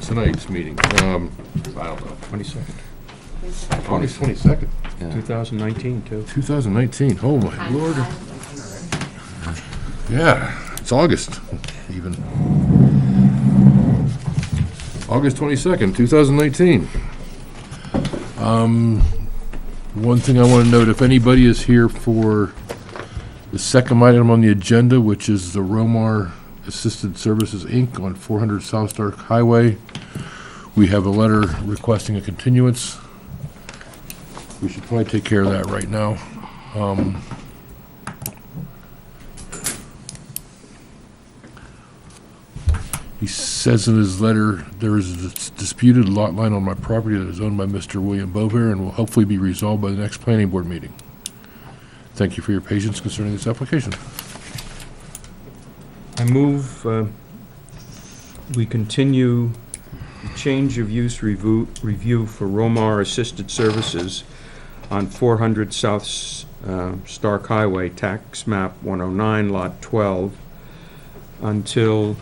tonight's meeting? I don't know. 22nd. August 22nd, Yeah. 2019, too. 2019. Oh, my Lord. Yeah, it's August, even. August 22nd, 2019. One thing I want to note, if anybody is here for the second item on the agenda, which is the Weare Assisted Services, Inc. on 400 South Stark Highway, we have a letter requesting a continuance. We should probably take care of that right now. He says in his letter, there is a disputed lot line on my property that is owned by Mr. William Weare and will hopefully be resolved by the next planning board meeting. Thank you for your patience concerning this application. I move we continue the change of use review for Weare Assisted Services on 400 South Stark Highway, tax map 109, lot 12, until,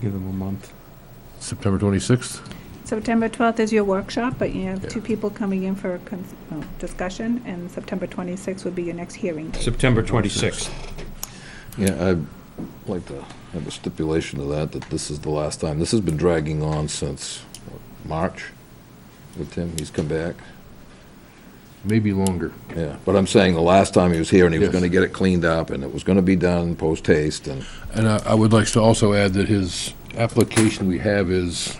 give them a month. September 26th? September 12th is your workshop, but you have Yeah. two people coming in for a discussion, and September 26th would be your next hearing date. September 26th. Yeah, I'd like to have a stipulation of that this is the last time. This has been dragging on since what, March with Tim. He's come back. Maybe longer. Yeah, but I'm saying the last time he was here and he was Yes. going to get it cleaned up and it was going to be done post haste and And I would like to also add that his application we have is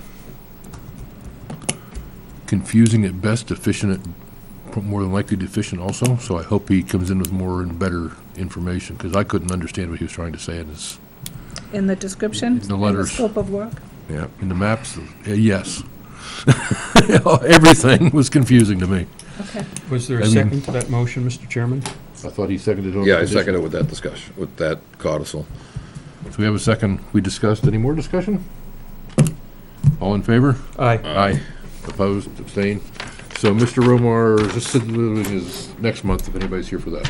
confusing at best, deficient at more than likely deficient also, so I hope he comes in with more and better information, because I couldn't understand what he was trying to say in his, In the description? In the letters. scope of work? yeah. in the maps. Yes. Everything was confusing to me. Okay. Was there I a mean- second to that motion, Mr. Chairman? I thought he seconded it. on Yeah, I condition. second it with that discussion, with that codicil. So we have a second. We discussed. Any more discussion? All in favor? Aye. Aye. Opposed, abstained. So Mr. Romar is is next month, if anybody's here for that.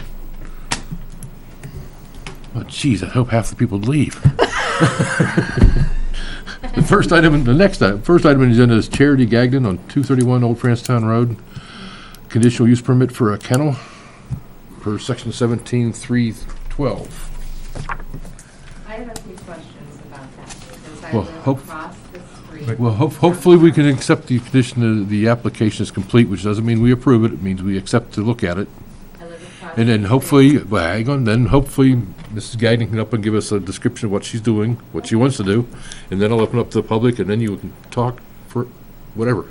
Oh, geez, I hope half the people leave. The first item, first item on the agenda is Charity Gagnon on 231 Old Francetown Road. Conditional use permit for a kennel per section 17.312. I have a few questions about that, because I Well, live hope- across the street. Well, hopefully we can accept the condition that the application is complete, which doesn't mean we approve it. It means we accept to look at it. I live across And then the hopefully, street. well, hang on, then hopefully Mrs. Gagnon can up and give us a description of what she's doing, what she wants to do, and then I'll open up to the public, and then you can talk for whatever.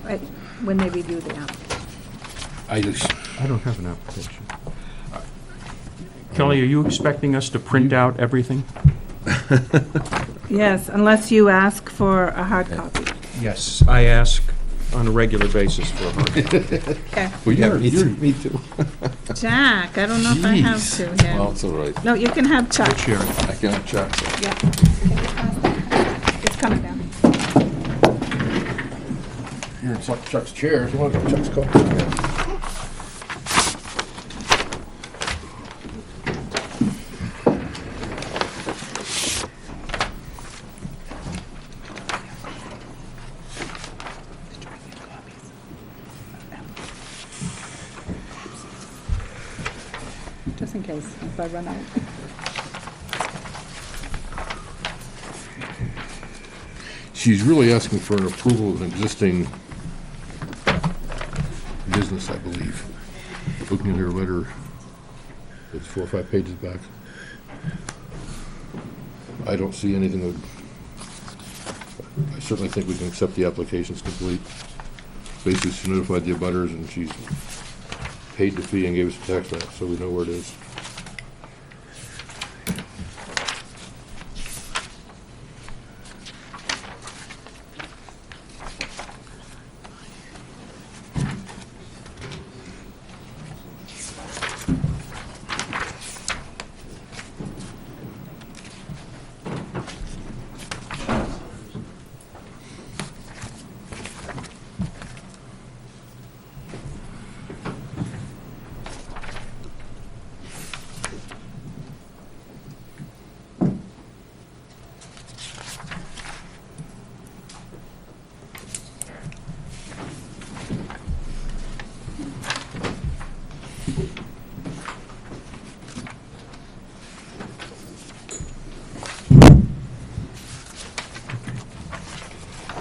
Right, when they review the app. I just, I don't have an application. Kelly, are you expecting us to print out everything? Yes, unless you ask for a hard copy. Yes, I ask on a regular basis for a hard copy. Okay. well, you're, Me too. Jack, I don't know if I have to here. Well, it's all right. No, you can have Chuck. Sharon. I can't check. Yeah. It's coming down. you're in Chuck's chair. If you want to go Chuck's call. Just in case, if I run out. She's really asking for an approval of an existing business, I believe. Looking at her letter, it's 4 or 5 pages back. I don't see anything that, I certainly think we can accept the application's complete. Basically, she notified the abutters and she's paid the fee and gave us a tax map, so we know where it is.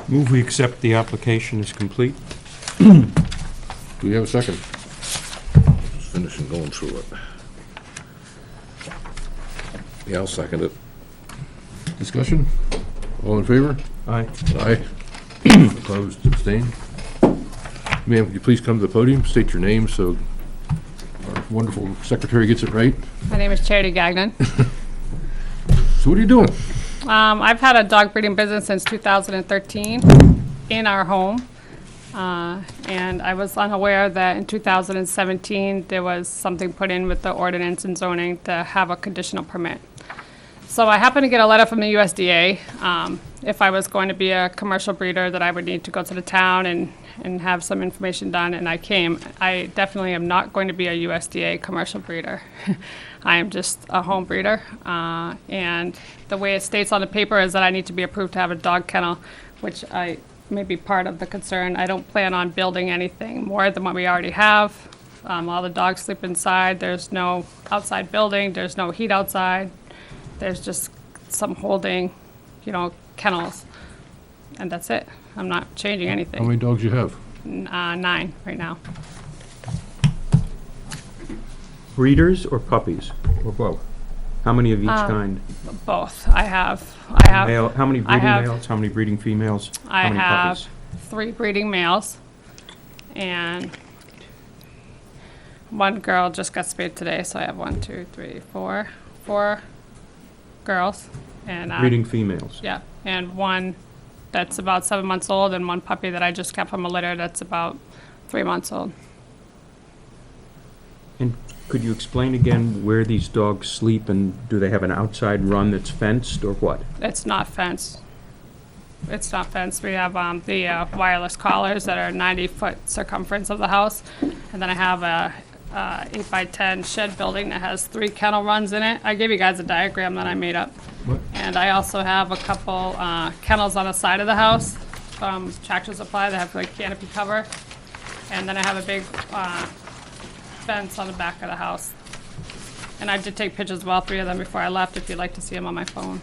Move we accept the application is complete. Do we have a second? Just finishing going through it. Yeah, I'll second it. Discussion? All in favor? Aye. Aye. Opposed, abstained? Ma'am, could you please come to the podium, state your name so our wonderful secretary gets it right? My name is Charity Gagnon. So what are you doing? I've had a dog breeding business since 2013 in our home. And I was unaware that in 2017, there was something put in with the ordinance and zoning to have a conditional permit. So I happened to get a letter from the USDA. If I was going to be a commercial breeder, that I would need to go to the town and have some information done, and I came. I definitely am not going to be a USDA commercial breeder. I am just a home breeder. And the way it states on the paper is that I need to be approved to have a dog kennel, which may be part of the concern. I don't plan on building anything more than what we already have. All the dogs sleep inside. There's no outside building. There's no heat outside. There's just some holding, kennels, and that's it. I'm not changing How anything. many dogs you have? 9 right now. Breeders or puppies, or both? How many of each kind? Both. I have Male, how many I breeding have- males, how many breeding females? I How many have puppies? 3 breeding males, and 1 girl just got spayed today, so I have 1, 2, 3, 4 girls, and Breeding females. yeah, and 1 that's about 7 months old, and 1 puppy that I just kept from a litter that's about 3 months old. And could you explain again where these dogs sleep, and do they have an outside run that's fenced, or what? It's not fenced. It's not fenced. We have the wireless collars that are 90-foot circumference of the house, and then I have a 8x10 shed building that has 3 kennel runs in it. I gave you guys a diagram that I made up. What? And I also have a couple kennels on the side of the house from Tractor Supply that have like canopy cover. And then I have a big fence on the back of the house. And I did take pictures of all 3 of them before I left, if you'd like to see them on my phone.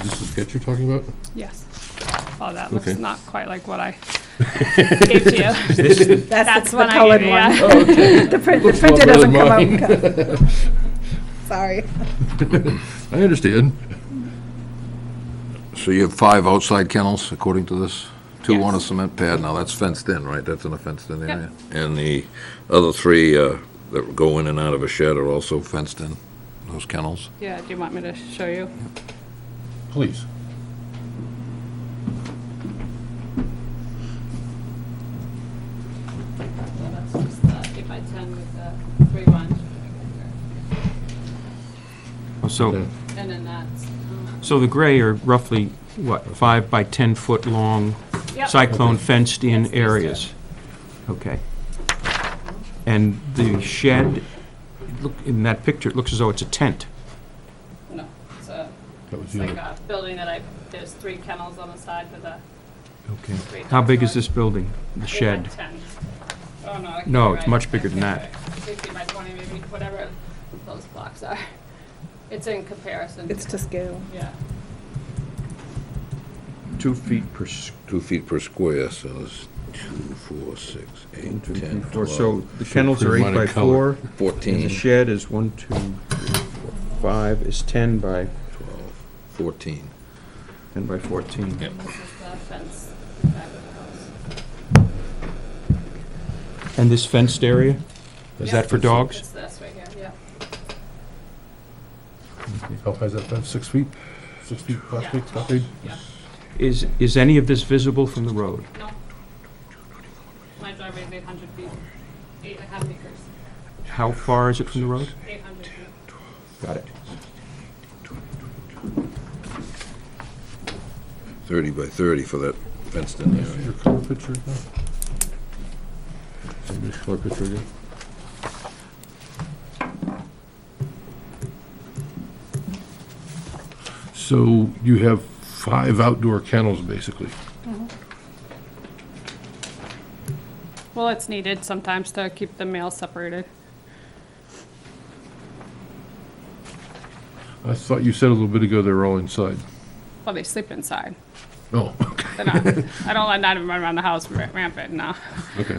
Is this the sketch you're talking about? Yes. Oh, that looks Okay. not quite like what I gave to you. That's That's the what I colored gave you, one. yeah. Oh, okay. The Looks a lot printer better doesn't than come mine. out. Sorry. I understand. So you have 5 outside kennels, according to this? 2 on a Yes. cement pad, now that's fenced in, right? That's in a fenced-in Yep. area? And the other 3 that go in and out of a shed are also fenced in, those kennels? Yeah, do you want me to show you? Please. That's just the 8x10 with the 3 runs. Oh, So, Okay. And then that's, so the gray are roughly, what, 5 by 10 foot long Yep. cyclone fenced-in That's these areas? Okay. And the shed, look, in that picture, it looks as though it's a tent. no, it's That was it's the like other. a building that there's 3 kennels on the side with a Okay. 3 How big is dogs. this building, the shed? 8x10. Oh, no. I can't No, be it's right. much bigger than that. 50 by 20 maybe, whatever those blocks are. It's in comparison. It's to scale. Yeah. 2 feet per 2 feet per square, so there's 2, 4, 6, 8, 10, 12, So the kennels are pretty 8 by minor color. 4, and 14, the shed is 1, 2, 3, 4, 5, is 10 by 12, 14. 10 by 14. And this is the fence back of the house. And this fenced area, is that for dogs? It's this right here, yeah. How high is that fence? 6 feet? 6 feet, 5 feet, 5 feet? Is any of this visible from the road? No. My driveway is 800 feet, 8.5 acres, How far is it from the road? 800 feet. Got it. 30 by 30 for that fenced-in area. Your color picture again? Maybe color picture again? So you have 5 outdoor kennels, basically. Well, it's needed sometimes to keep the males separated. I thought you said a little bit ago they were all inside. Well, they sleep inside. Oh, okay. They're not, I don't let them run around the house rampant, no. Okay.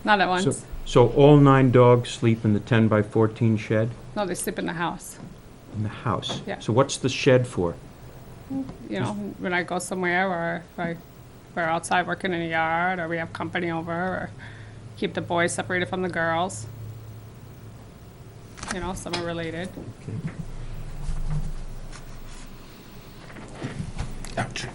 Not at So, once. so all 9 dogs sleep in the 10 by 14 shed No, they sleep in the house. in the house? Yeah. So what's the shed for? You know, when I go somewhere or if we're outside working in the yard or we have company over or keep the boys separated from the girls. You know, some are related. Ouch.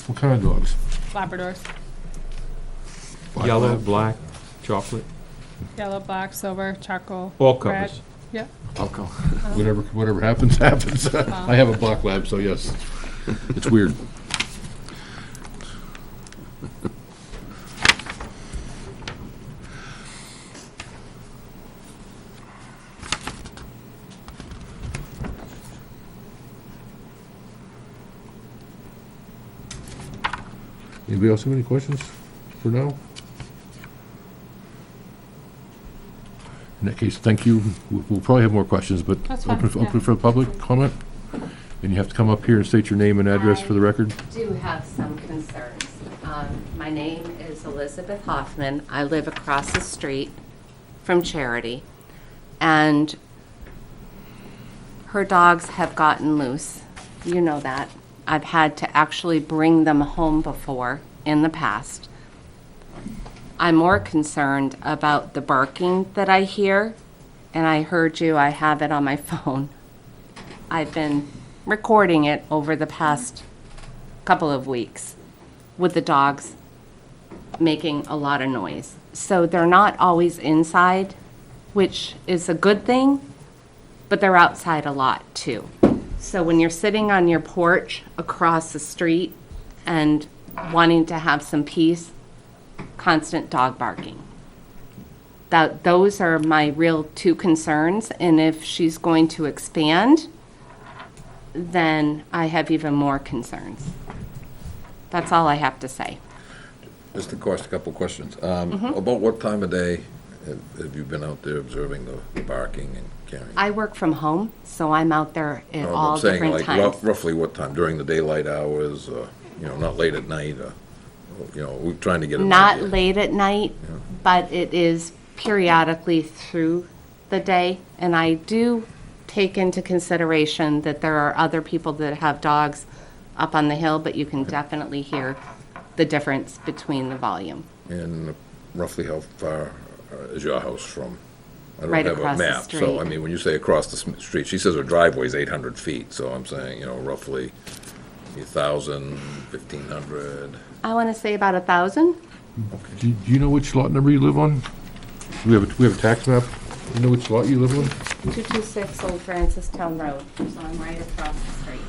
What kind of dogs? Labradors, Black Yellow, lab? black, chocolate? yellow, black, silver, charcoal. All red. colors? Yeah. Whatever happens, happens. I have a black lab, so yes. It's weird. Anybody else have any questions for now? In that case, thank you. We'll probably have more questions, but That's fine, open yeah. for the public comment. And you have to come up here and state your name and address for the record. I do have some concerns. My name is Elizabeth Hoffman. I live across the street from Charity. And her dogs have gotten loose. You know that. I've had to actually bring them home before in the past. I'm more concerned about the barking that I hear, and I heard you, I have it on my phone. I've been recording it over the past couple of weeks with the dogs making a lot of noise. So they're not always inside, which is a good thing, but they're outside a lot too. So when you're sitting on your porch across the street and wanting to have some peace, constant dog barking. Those are my real 2 concerns, and if she's going to expand, then I have even more concerns. That's all I have to say. Just a couple questions. About what time of day have you been out there observing the barking and carrying? I work from home, so I'm out there at No, all I'm saying, different like, times. roughly what time? During the daylight hours, not late at night, we're trying to get an Not idea. late at night, Yeah. but it is periodically through the day. And I do take into consideration that there are other people that have dogs up on the hill, but you can definitely hear the difference between the volume. And roughly how far is your house from? I don't Right have a across the map. So, street. I mean, when you say across the street, she says her driveway's 800 feet, so I'm saying, roughly 1,000, 1,500. I want to say about 1,000. Do you know which lot number you live on? We have a tax map. You know which lot you live on? 226 Old Francistown Road, so I'm right across the street.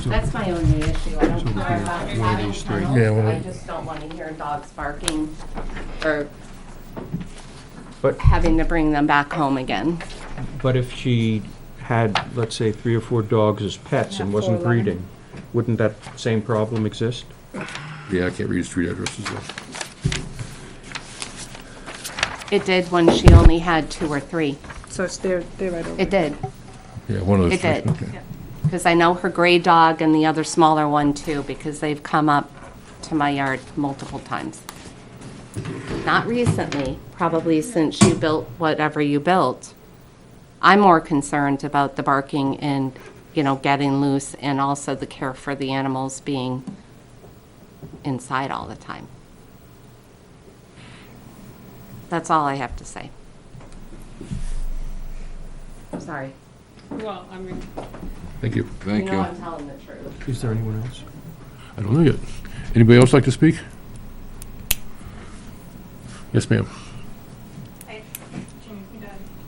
That's my only issue. I don't care about having kennels. Yeah, well- I just don't want to hear dogs barking or But- having to bring them back home again. But if she had, let's say, 3 or 4 dogs as pets and wasn't 411. breeding, wouldn't that same problem exist? Yeah, I can't read street addresses though. It did when she only had 2 or 3. So it's they're right over. It did, Yeah, one of those. It did. three, okay. because I know her gray dog and the other smaller one too, because they've come up to my yard multiple times. Not recently, probably since you built whatever you built. I'm more concerned about the barking and, getting loose, and also the care for the animals being inside all the time. That's all I have to say. I'm sorry. Well, I mean, Thank you. Thank You you. know I'm telling the truth. Is there anyone else? I don't know yet. Anybody else like to speak? Yes, ma'am.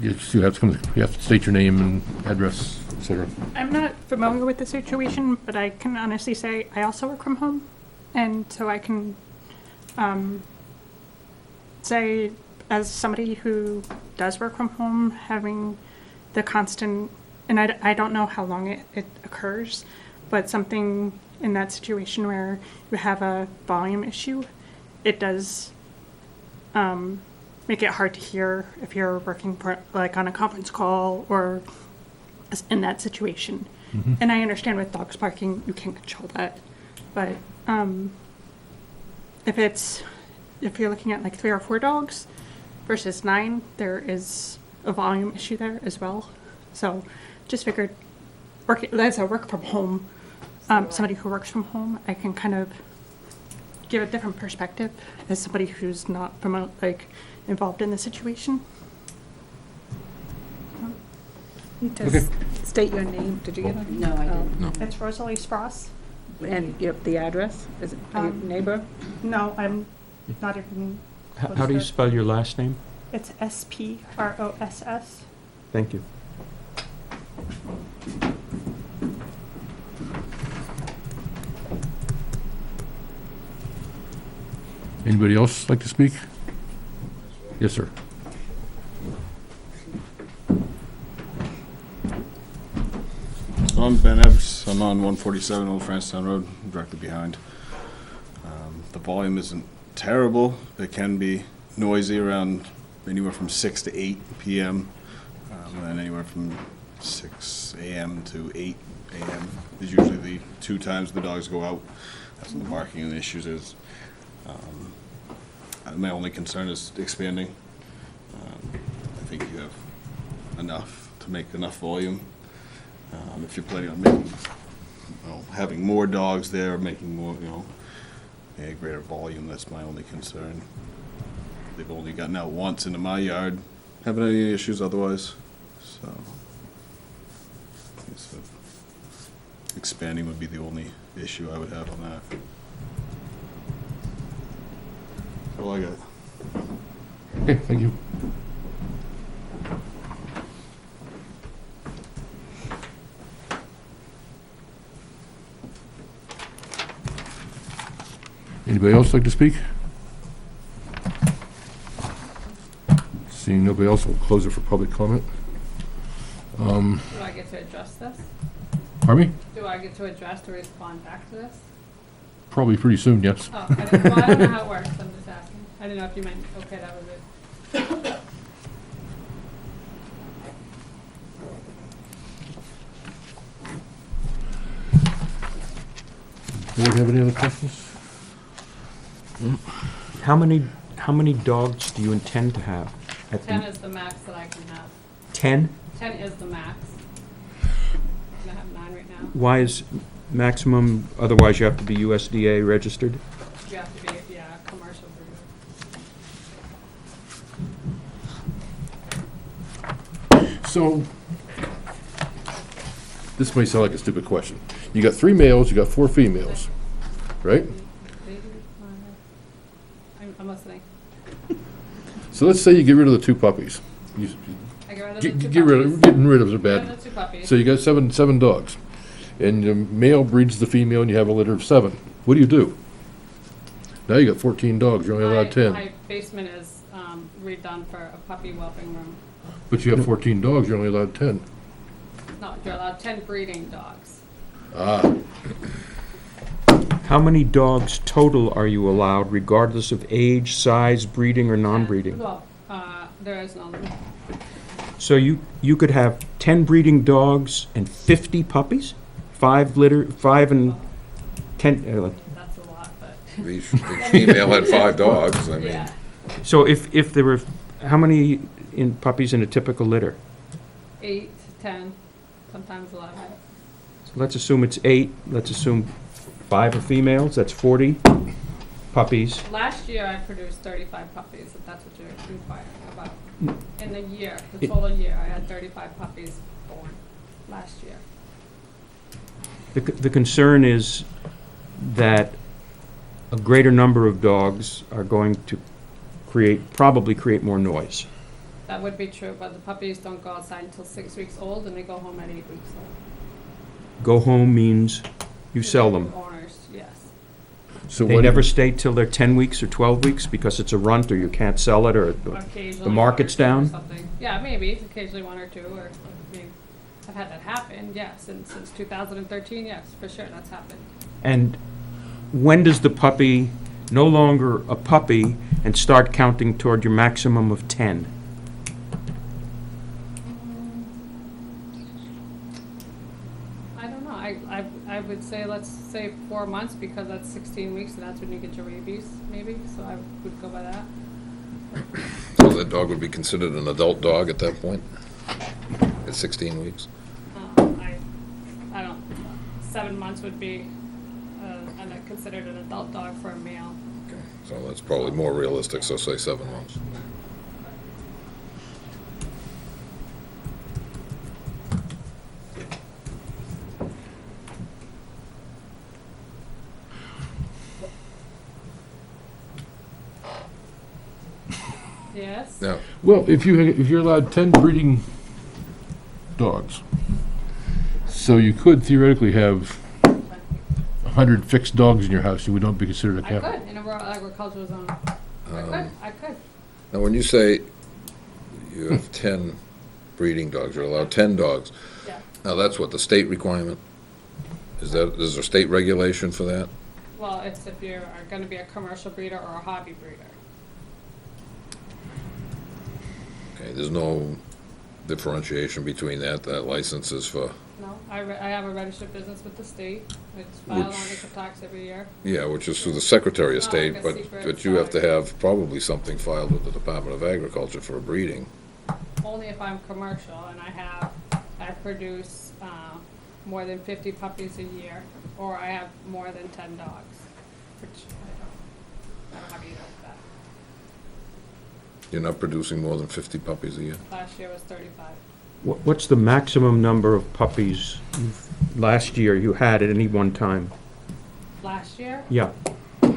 Yes, you have to come, you have to state your name and address, et cetera. I'm not familiar with the situation, but I can honestly say I also work from home. And so I can say, as somebody who does work from home, having the constant, and I don't know how long it occurs, but something in that situation where you have a volume issue, it does make it hard to hear if you're working like on a conference call or in that situation. And I understand with dogs barking, you can't control that. But if you're looking at like 3 or 4 dogs versus 9, there is a volume issue there as well. So just figured, as a work from home, somebody who works from home, I can kind of give a different perspective as somebody who's not involved in the situation. You Okay. just state your name. Did you get it? No, I didn't. It's Rosalie Spross. And you have the address? Is it your neighbor? No, I'm not even. How do you spell your last name? It's Spross. Thank you. Anybody else like to speak? Yes, sir. So I'm Ben Ebbs. I'm on 147 Old Francetown Road, directly behind. The volume isn't terrible. It can be noisy around anywhere from 6 to 8 p.m. And then anywhere from 6 a.m. to 8 a.m. is usually the 2 times the dogs go out. That's when the barking and the issues is. My only concern is expanding. I think you have enough to make enough volume. If you're planning on making, having more dogs there, making more, a greater volume, that's my only concern. They've only gotten out once into my yard, haven't had any issues otherwise, so. I guess expanding would be the only issue I would have on that. That's all I got. Okay, thank you. Anybody else like to speak? Seeing nobody else, we'll close it for public comment. Do I get to address this? Pardon me? Do I get to address to respond back to this? Probably pretty soon, yes. Oh, I don't know how it works, I'm just asking. I didn't know if you meant, okay, that was it. Board have any other questions? How many dogs do you intend to have? At the- 10 is the max that I can have. 10? 10 is the max. I have 9 right now. Why is maximum, otherwise you have to be USDA registered? You have to be, yeah, commercial breeder. So, this may sound like a stupid question. You got 3 males, you got 4 females, right? I'm listening. So let's say you get rid of the 2 puppies. You- I get rid of the 2 Get rid puppies. of, getting rid of is Get rid bad. of the 2 puppies. So you got seven dogs, and the male breeds the female, and you have a litter of 7. What do? Now you got 14 dogs. You're only allowed 10. My basement is redone for a puppy whelping room. But you have 14 dogs. You're only allowed 10. No, you're allowed 10 breeding dogs. Ah, How many dogs total are you allowed, regardless of age, size, breeding, or non-breeding? Well, there is no limit. So you could have 10 breeding dogs and 50 puppies? 5 and 10, That's a lot, but, The female had 5 dogs, I mean. yeah. so if there were, how many puppies in a typical litter? 8 to 10, sometimes 11. So let's assume it's 8, let's assume 5 are females, that's 40 puppies. Last year, I produced 35 puppies, if that's what you're inquiring about. In the year, the total year, I had 35 puppies born last year. The concern is that a greater number of dogs are going to probably create more noise. That would be true, but the puppies don't go outside until 6 weeks old, and they go home at 8 weeks old. Go home means you To sell the them. Owners, yes. so They when- never stay till they're 10 weeks or 12 weeks because it's a runt or you can't sell it or Occasionally. market's 1 or 2 or down? something. Yeah, maybe, occasionally 1 or 2, or, I mean, I've had that happen, yes, and since 2013, yes, for sure, that's happened. And when does the puppy no longer a puppy and start counting toward your maximum of 10? I don't know, I would say, let's say 4 months, because that's 16 weeks, and that's when you get your rabies, maybe, so I would go by that. So that dog would be considered an adult dog at that point? At 16 weeks? I don't, 7 months would be, considered an adult dog for a male. Okay, so that's probably more realistic, so say 7 months. Yes? Now, Well, if you're allowed 10 breeding dogs, so you could theoretically have 100 fixed dogs in your house, you would not be considered a I camp. could, in a rural agricultural zone. I could. now, when you say you have 10 breeding dogs, you're allowed 10 dogs. Yeah. Now, that's what, the state requirement? Is there state regulation for that? Well, it's if you are gonna be a commercial breeder or a hobby breeder. Okay, there's no differentiation between that license is for, No, I have a registered business with the state. It's filed on Ecotox every year. yeah, which is through the Secretary of It's not like State, a but secret you have to society. have probably something filed with the Department of Agriculture for a breeding. Only if I'm commercial and I produce more than 50 puppies a year, or I have more than 10 dogs, which I don't have either of that. You're not producing more than 50 puppies a year? Last year was 35. What's the maximum number of puppies last year you had at any one time? Last year, Yeah, I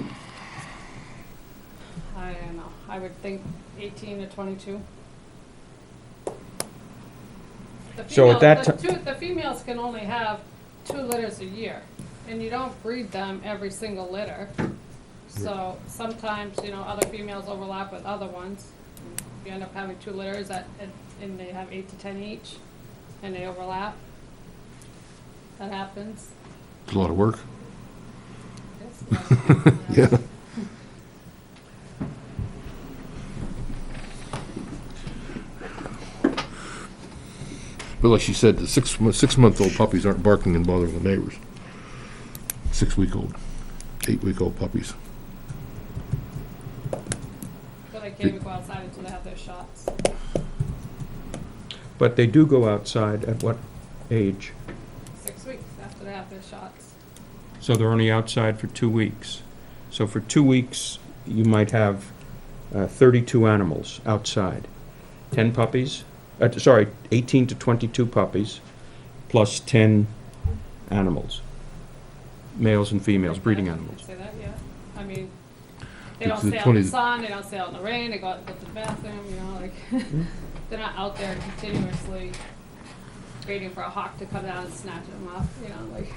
don't know, I would think 18 to 22. The So at that the females can only have 2 litters a year, and you don't breed them every single litter. So sometimes, other females overlap with other ones. You end up having 2 litters and they have 8 to 10 each, and they overlap. That happens. It's a lot of work. Yes. Yeah. But like she said, the 6-month-old puppies aren't barking and bothering the neighbors. 6-week-old, 8-week-old puppies. But they can't even go outside until they have their shots. but they do go outside at what age? 6 weeks after they have their shots. So they're only outside for 2 weeks. So for 2 weeks, you might have 32 animals outside. 10 puppies, 18 to 22 puppies, plus 10 animals, males and females, breeding You animals. could say that, yeah. I mean, they It's don't the stay out in 20 the sun, they don't stay out in the rain, they go out to the bathroom, like, they're not out there continuously waiting for a hawk to come down and snatch them up, like.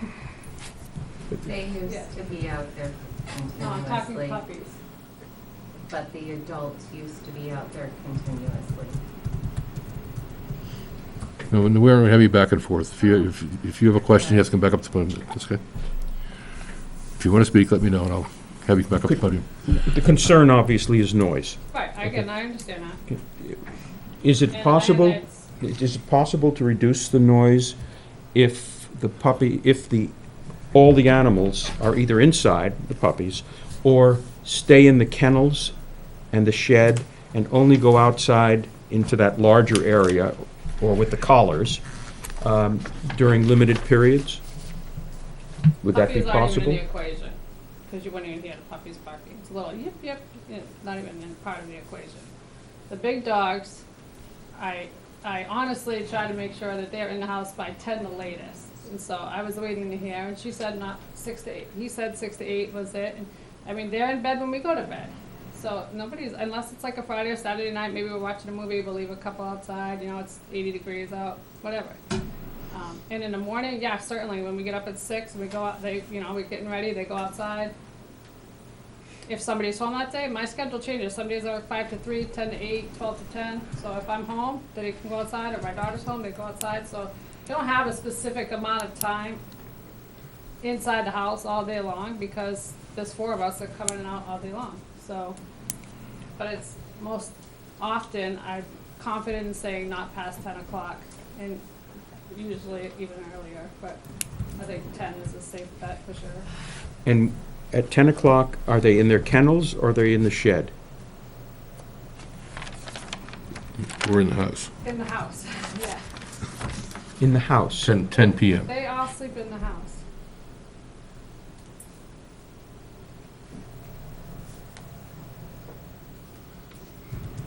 They Yeah. used to be out there No, I'm talking continuously, puppies. but the adults used to be out there continuously. No, and we're going to have you back and forth. If you have a question, you have to come back up to the podium. That's okay. If you want to speak, let me know, and I'll have you back up to the podium. The concern obviously is noise. Right, again, I understand that. Is it And possible, it's- is it possible to reduce the noise if all the animals are either inside, the puppies, or stay in the kennels and the shed and only go outside into that larger area or with the collars during limited periods? Would that be Puppies aren't even possible? in the equation, because you wouldn't even hear the puppies barking. It's a little yip, yip, not even in part of the equation. The big dogs, I honestly try to make sure that they're in the house by 10 the latest. And so I was waiting to hear, and she said not 6 to 8. He said 6 to 8 was it. And, I mean, they're in bed when we go to bed. So nobody's, unless it's like a Friday or Saturday night, maybe we're watching a movie, we'll leave a couple outside, it's 80 degrees out, whatever. And in the morning, yeah, certainly, when we get up at 6 and we go out, we're getting ready, they go outside. If somebody's home that day, my schedule changes. Some days I work 5 to 3, 10 to 8, 12 to 10. So if I'm home, they can go outside, or my daughter's home, they go outside. So they don't have a specific amount of time. inside the house all day long because there's 4 of us that come in and out all day long, so. But it's most often, I'm confident in saying not past 10 o'clock, and usually even earlier, but I think 10 is a safe bet for sure. And at 10 o'clock, are they in their kennels or are they in the shed? We're in the house. In the house, yeah. In the house? 10 PM. They all sleep in the house.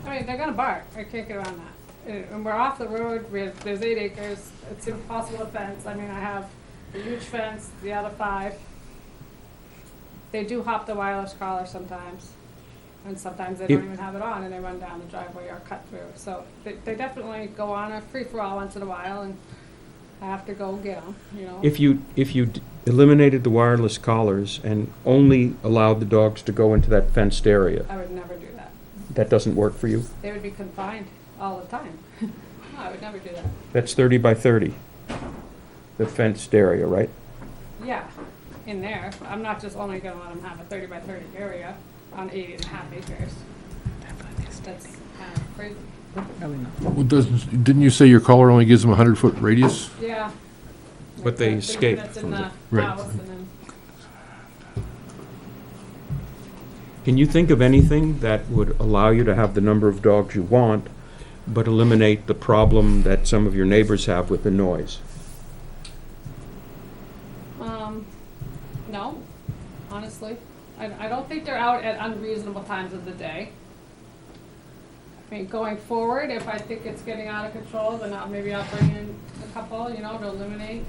I mean, they're gonna bark, I can't get around that. And we're off the road, there's 8 acres, it's impossible to fence. I mean, I have a huge fence, the other 5. They do hop the wireless collar sometimes, and sometimes they don't even have it on, and they run down the driveway or cut through. So they definitely go on a free-for-all once in a while, and I have to go get them, you know. If you eliminated the wireless collars and only allowed the dogs to go into that fenced area, I would never do that. that doesn't work for you? They would be confined all the time. No, I would never do that. That's 30 by 30, the fenced area, right? Yeah, in there. I'm not just only gonna let them have a 30 by 30 area on 80.5 acres. That's kind of crazy. Well, didn't you say your collar only gives them a 100-foot radius? Yeah. But they 30 escape minutes in from the Right. house and then, Can you think of anything that would allow you to have the number of dogs you want, but eliminate the problem that some of your neighbors have with the noise? no, honestly. I don't think they're out at unreasonable times of the day. I mean, going forward, if I think it's getting out of control, then maybe I'll bring in a couple, you know, to eliminate.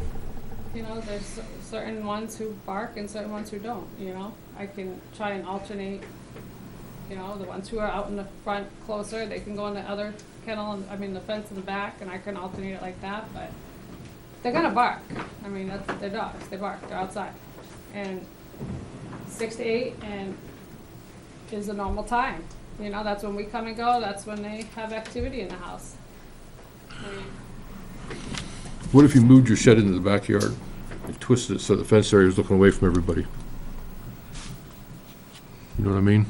You know, there's certain ones who bark and certain ones who don't, you know. I can try and alternate, you know, the ones who are out in the front closer, they can go in the other kennel, and, I mean, the fence in the back, and I can alternate it like that, but they're gonna bark. I mean, they're dogs, they bark, they're outside. And 6 to 8 and is a normal time. You know, that's when we come and go, that's when they have activity in the house. I mean, What if you moved your shed into the backyard and twisted it so the fence area was looking away from everybody? You know what I mean?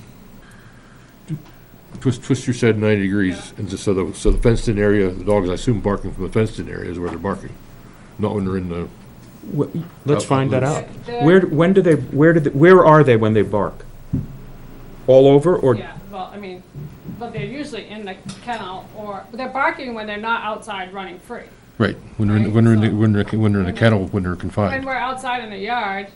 Twist your shed 90 degrees, and just so the fenced-in area, the dogs, I assume, barking from the fenced-in area is where they're barking, not when they're in the. Let's find that out. They're- Where are they when they bark? All over, or? Yeah, well, I mean, but they're usually in the kennel, or, they're barking when they're not outside running free. Right, when they're in the kennel, when they're When confined. we're outside in the yard,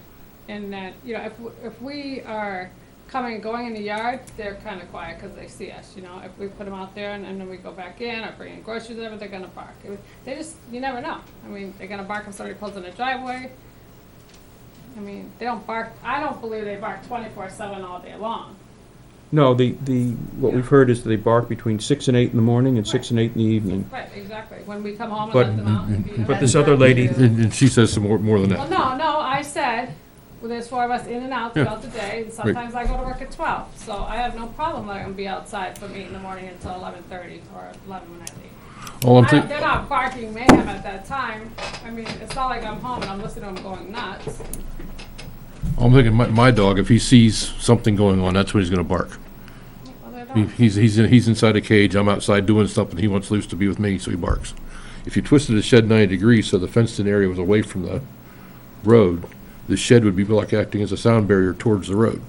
and then, you know, if we are coming and going in the yard, they're kind of quiet because they see us, you know. If we put them out there and then we go back in or bring in groceries, whatever, they're gonna bark. They just, you never know. I mean, they're gonna bark if somebody pulls in the driveway. I mean, they don't bark, I don't believe they bark 24/7 all day long. No, what we've heard is that they bark between 6 and 8 in the morning and 6 and 8 in the evening. Right, exactly. When we come home and But- let them out. it'd be- But this other lady, And she says some more than Well, that. no, I said, well, there's 4 of us in and out Yeah. throughout the day, and sometimes I go to work at 12. So I have no problem letting them be outside from 8 in the morning until 11:30 or 11 when I leave. All I'm thinking, They're not barking mayhem at that time. I mean, it's not like I'm home and I'm listening to them going nuts. my dog, if he sees something going on, that's when he's gonna bark. Well, they're dogs. He's inside a cage, I'm outside doing something, he wants loose to be with me, so he barks. If you twisted the shed 90 degrees so the fenced-in area was away from the road, the shed would be like acting as a sound barrier towards the road.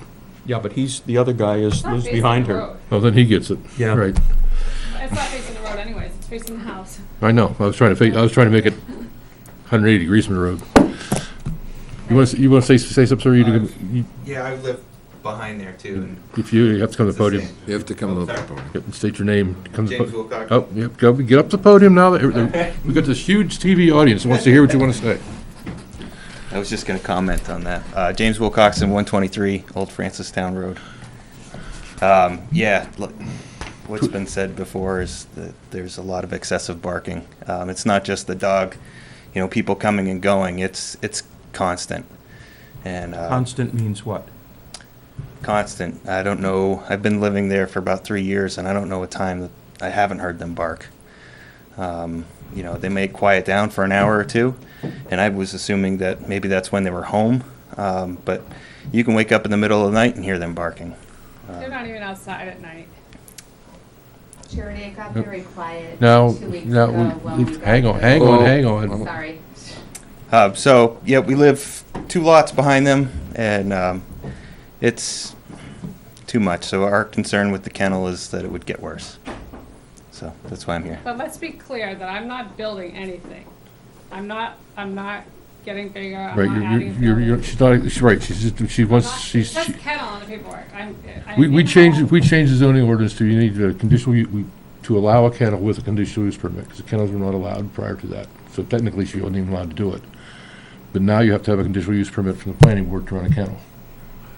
yeah, but the other guy It's not lives facing behind the her. road. Oh, then he gets it. Yeah. Right. It's not facing the road anyways, it's facing the house. I know, I was trying to make it 180 degrees from the road. You wanna say something, sir? Yeah, I live behind there too, and If you have to come to the podium, You have to come to the Sorry. podium. Yep, and state your name. Come to the James po- Wilcox. Oh, yep, get up to the podium now, we've got this huge TV audience that wants to hear what you wanna say. I was just going to comment on that. James Wilcoxon, 123 Old Francistown Road. Yeah, look, what's been said before is that there's a lot of excessive barking. It's not just the dog, you know, people coming and going. It's constant. And Constant means what? constant. I don't know. I've been living there for about 3 years, and I don't know a time that I haven't heard them bark. they may quiet down for an hour or two, and I was assuming that maybe that's when they were home. But you can wake up in the middle of the night and hear them barking. They're not even outside at night. Charity, it got very quiet Now, 2 weeks now, ago when we hang got on, the- hang on. Sorry. So, yeah, we live 2 lots behind them, and it's too much. So our concern with the kennel is that it would get worse. So that's why I'm here. But let's be clear that I'm not building anything. I'm not getting bigger, I'm Right, not adding a building. she's not, she's right, she It wants, says kennel on the paperwork. we in changed, home. we changed the zoning ordinance to, you need a conditional, to allow a kennel with a conditional use permit, because the kennels were not allowed prior to that. So technically, she wasn't even allowed to do it. But now you have to have a conditional use permit from the planning board to run a kennel.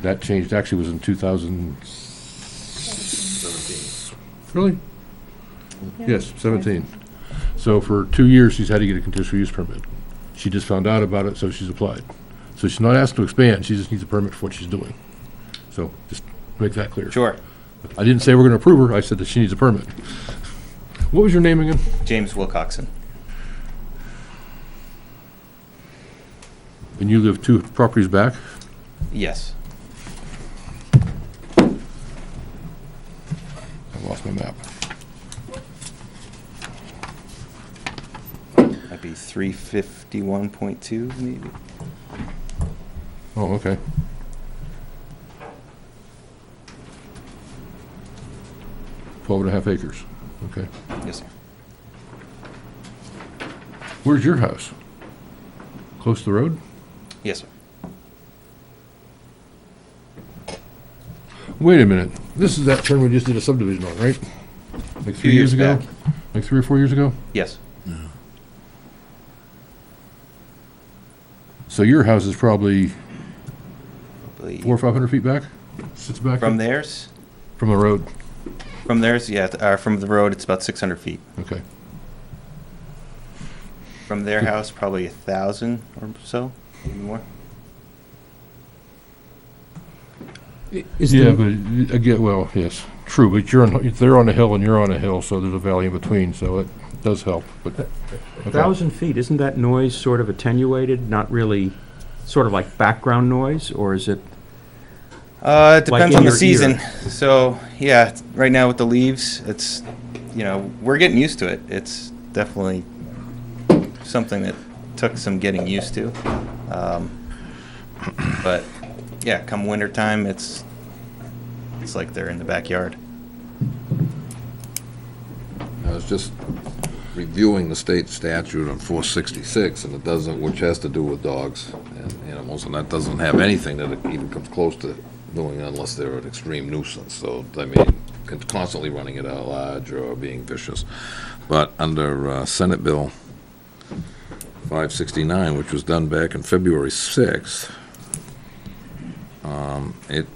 That changed, actually was in 2017. Really? Yes, 17. So for 2 years, she's had to get a conditional use permit. She just found out about it, so she's applied. So she's not asked to expand, she just needs a permit for what she's doing. So just make that clear. Sure. I didn't say we're gonna approve her, I said that she needs a permit. What was your name again? James Wilcoxon. And you live 2 properties back? Yes. I lost my map. Might be 351.2, maybe. Oh, okay. Twelve and a half acres, okay. Yes, sir. Where's your house? Close to the road? Yes, sir. Wait a minute, this is that turn we just did a subdivision on, right? Like 3 Few years years ago? back. Like 3 or 4 years ago? Yes. So your house is probably Probably 400 or 500 feet back? Sits back? From theirs? From the road, From theirs, yeah. From the road, it's about 600 feet. okay. From their house, probably 1,000 or so, maybe more. Is Yeah, the, but again, well, yes, true, but they're on a hill and you're on a hill, so there's a valley in between, so it does help, but. okay. 1,000 feet, isn't that noise sort of attenuated, not really, sort of like background noise, or is it? It depends in on the your ear. season. So, yeah, right now with the leaves, it's, we're getting used to it. It's definitely something that took some getting used to. But, yeah, come winter time, it's like they're in the backyard. I was just reviewing the state statute on 466, and it doesn't, which has to do with dogs and animals, and that doesn't have anything that even comes close to doing unless they're an extreme nuisance. So, I mean, constantly running it at large or being vicious. But under Senate Bill 569, which was done back in February 6th, it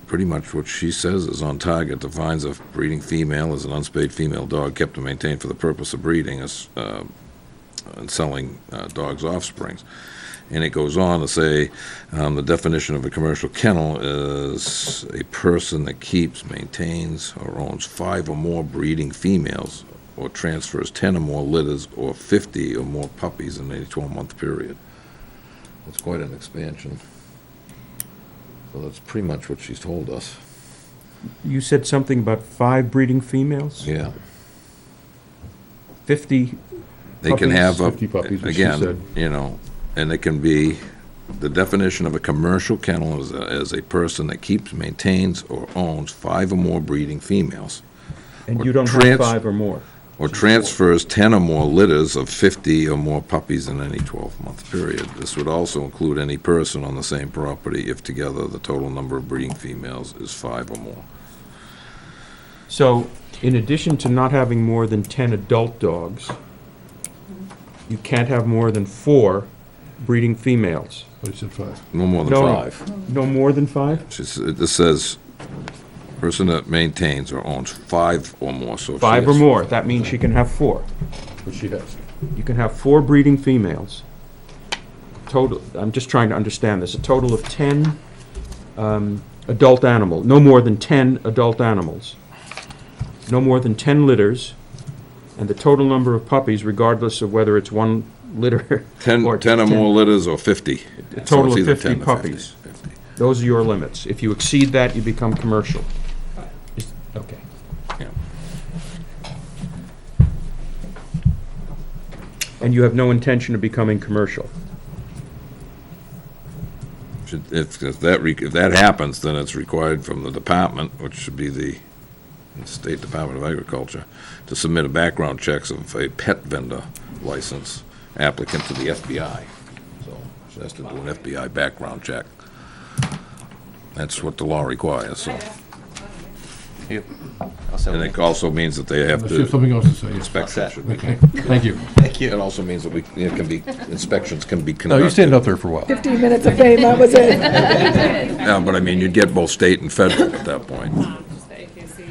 pretty much what she says is on target, defines a breeding female as an unspayed female dog kept and maintained for the purpose of breeding and selling dogs' offsprings. And it goes on to say, the definition of a commercial kennel is a person that keeps, maintains, or owns 5 or more breeding females, or transfers 10 or more litters, or 50 or more puppies in a 12-month period. It's quite an expansion. So that's pretty much what she's told us. You said something about 5 breeding females? Yeah. 50 They can have, 50 puppies, what she said. again, and it can be, the definition of a commercial kennel is a person that keeps, maintains, or owns 5 or more breeding females, And or you don't have trans- 5 or more? or transfers 10 or more litters of 50 or more puppies in any 12-month period. This would also include any person on the same property if together the total number of breeding females is 5 or more. So, in addition to not having more than 10 adult dogs, you can't have more than 4 breeding females? But he said 5. No more than No. 5. No more than 5? This says, person that maintains or owns 5 or more, so if she 5 or has- more, that means she can have 4. What she has. You can have 4 breeding females. Total, I'm just trying to understand this, a total of 10 adult animals, no more than 10 adult animals. No more than 10 litters, And the total number of puppies, regardless of whether it's one litter 10 or 10 or more litters or 50. A total So of it's either 50 10 or puppies. 50. Those are your limits. If you exceed that, you become commercial. Okay. Yeah. And you have no intention of becoming commercial. If that happens, then it's required from the department, which should be the State Department of Agriculture, to submit a background checks of a pet vendor license applicant to the FBI. So she has to do an FBI background check. That's what the law requires, so. Yep. Also, And it also means that they have Unless you have to, something else to say. inspection should be. Okay, thank you. thank you. It also means that inspections can be No, conducted. you stand up there for a while. 15 minutes of fame, that was it. Yeah, but I mean, you'd get both state and federal at that point. Just the AKC.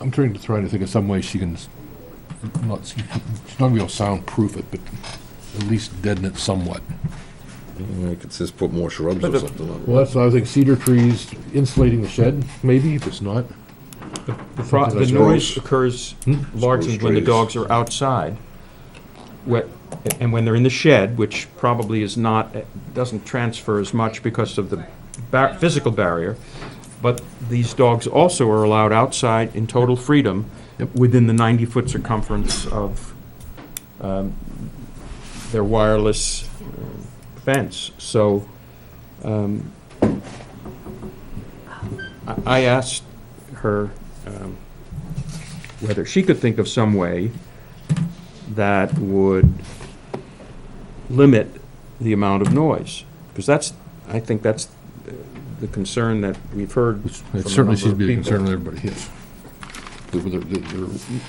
I'm trying to think of some way she can, she's not gonna be able to soundproof it, but at least deaden it somewhat. You could just put more shrubs or something on it. Well, that's, I think cedar trees insulating the shed, maybe, if it's not. The noise occurs largely Spruce when the trees. dogs are outside, and when they're in the shed, which probably is not, doesn't transfer as much because of the physical barrier, but these dogs also are allowed outside in total freedom within the 90-foot circumference of their wireless fence. So I asked her whether she could think of some way that would limit the amount of noise, because I think that's the concern that we've heard from It a certainly number seems to of be a people. concern that everybody has.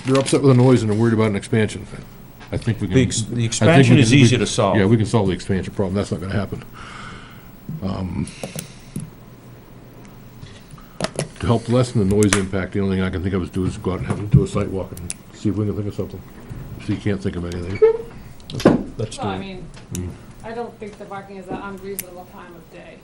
They're upset with the noise and they're worried about an expansion. I think we can. The I think expansion we is can- easy to solve. Yeah, we can solve the expansion problem, that's not gonna happen. To help lessen the noise impact, the only thing I can think of is go out and have them do a site walk and see if we can think of something. So you can't think of anything. Let's do Well, I it. mean, I don't think the barking is an unreasonable time of day.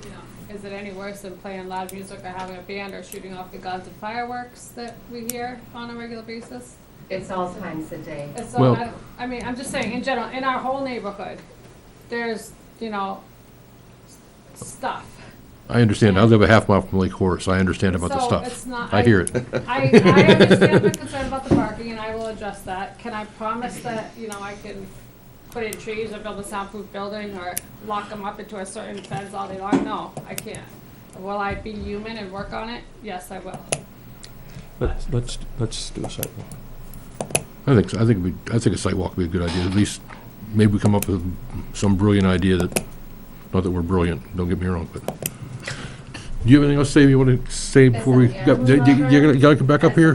You know, is it any worse than playing loud music or having a band or shooting off the guns and fireworks that we hear on a regular basis? It's all times of day. And so, Well- I mean, I'm just saying, in general, in our whole neighborhood, there's, stuff. I understand, I live a half mile from Lake Horace, I understand about the So stuff. it's not- I hear it. I understand the concern about the barking, and I will address that. Can I promise that, I can put in trees or build a soundproof building or lock them up into a certain fence all day long? No, I can't. Will I be human and work on it? Yes, I will. Let's do a sidewalk. I think so. I think a site walk would be a good idea. At least maybe we come up with some brilliant idea that, not that we're brilliant, don't get me wrong, but. Do you have anything else to say you want to say before we, you gotta come back up here?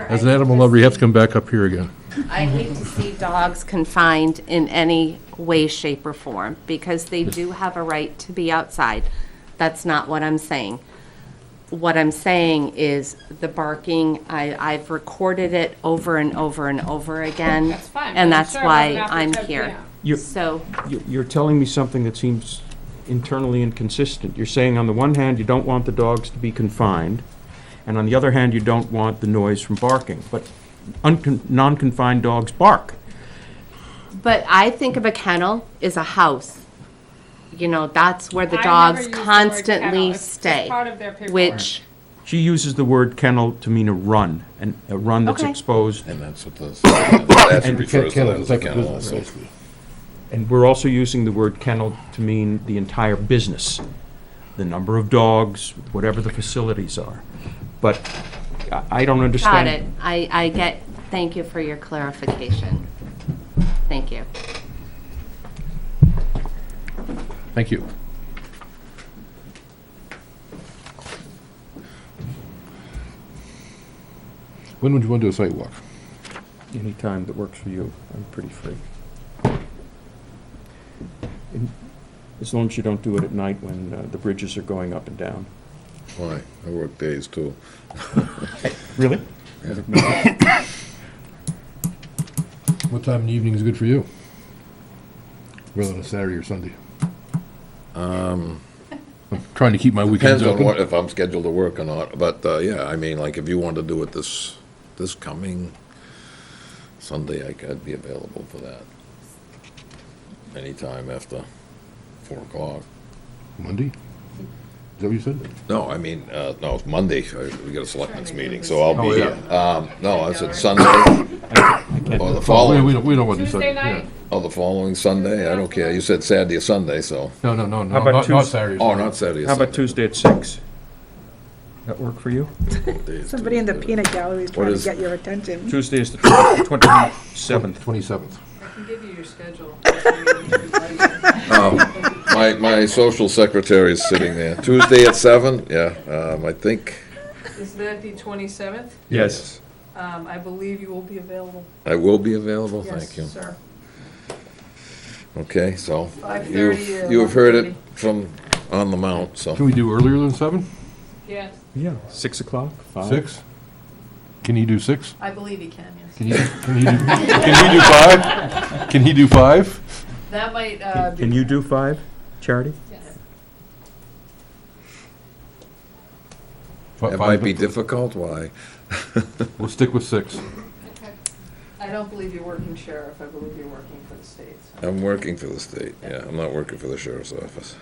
As an animal lover, you have to come back up here again. I hate to see dogs confined in any way, shape, or form, because they do have a right to be outside. That's not what I'm saying. What I'm saying is the barking, I've recorded it over and over and over again. That's fine, but And I'm that's sure it why wasn't after I'm 10 here. p.m. You- So, You're telling me something that seems internally inconsistent. You're saying on the one hand, you don't want the dogs to be confined, and on the other hand, you don't want the noise from barking. But non-confined dogs bark. but I think of a kennel as a house. That's where the I never dogs use the word constantly kennel. It's stay. part of their paperwork. Which, She uses the word kennel to mean a run, and a run that's Okay. exposed. And that's what the statute refers to Kennel, that it's as a like a kennel business, also. basically. And we're also using the word kennel to mean the entire business, the number of dogs, whatever the facilities are. But I don't got understand. it. I get, thank you for your clarification. Thank you. Thank you. When would you want to do a site walk? Any time that works for you, I'm pretty free. As long as you don't do it at night when the bridges are going up and down. Why? I work days too. Really? What time in the evening is good for you? Rather than a Saturday or Sunday? I'm trying to keep my weekends Depends on what, open. if I'm scheduled to work or not, but, yeah, I mean, like, if you wanted to do it this coming Sunday, I'd be available for that. Anytime after 4 o'clock. Monday? Is that what you said? No, I mean, no, it's Monday, we got a selectmen's meeting, so I'll Oh, be yeah. here. No, I said Sunday, or the We following, don't want to do Tuesday Sunday. night? oh, the following Sunday, I don't care, you said Saturday or Sunday, so. No, How about not Tuesday? Saturday. Oh, not Saturday or How about Sunday. Tuesday at 6? That work for you? Somebody in the peanut gallery is What trying to is- get your attention. Tuesday is the 27th. 27th. I can give you your schedule. My social secretary is sitting there. Tuesday at 7, yeah, I think. Is that the 27th? Yes. I believe you will be available. I will be available, thank you. Yes, sir. Okay, so, 5:30 or you have heard it 1:30. from on the mount, so. Can we do earlier than 7? Yes, Yeah, 6 o'clock? 5? 6? Can you do 6? I believe you can, yes. Can he do 5? Can he do 5? That might be... Can you do 5, Charity? Yes. It might be difficult, why? We'll stick with 6. Okay. I don't believe you're working sheriff, I believe you're working for the state. so- I'm working for the state, yeah, I'm not working for the sheriff's office.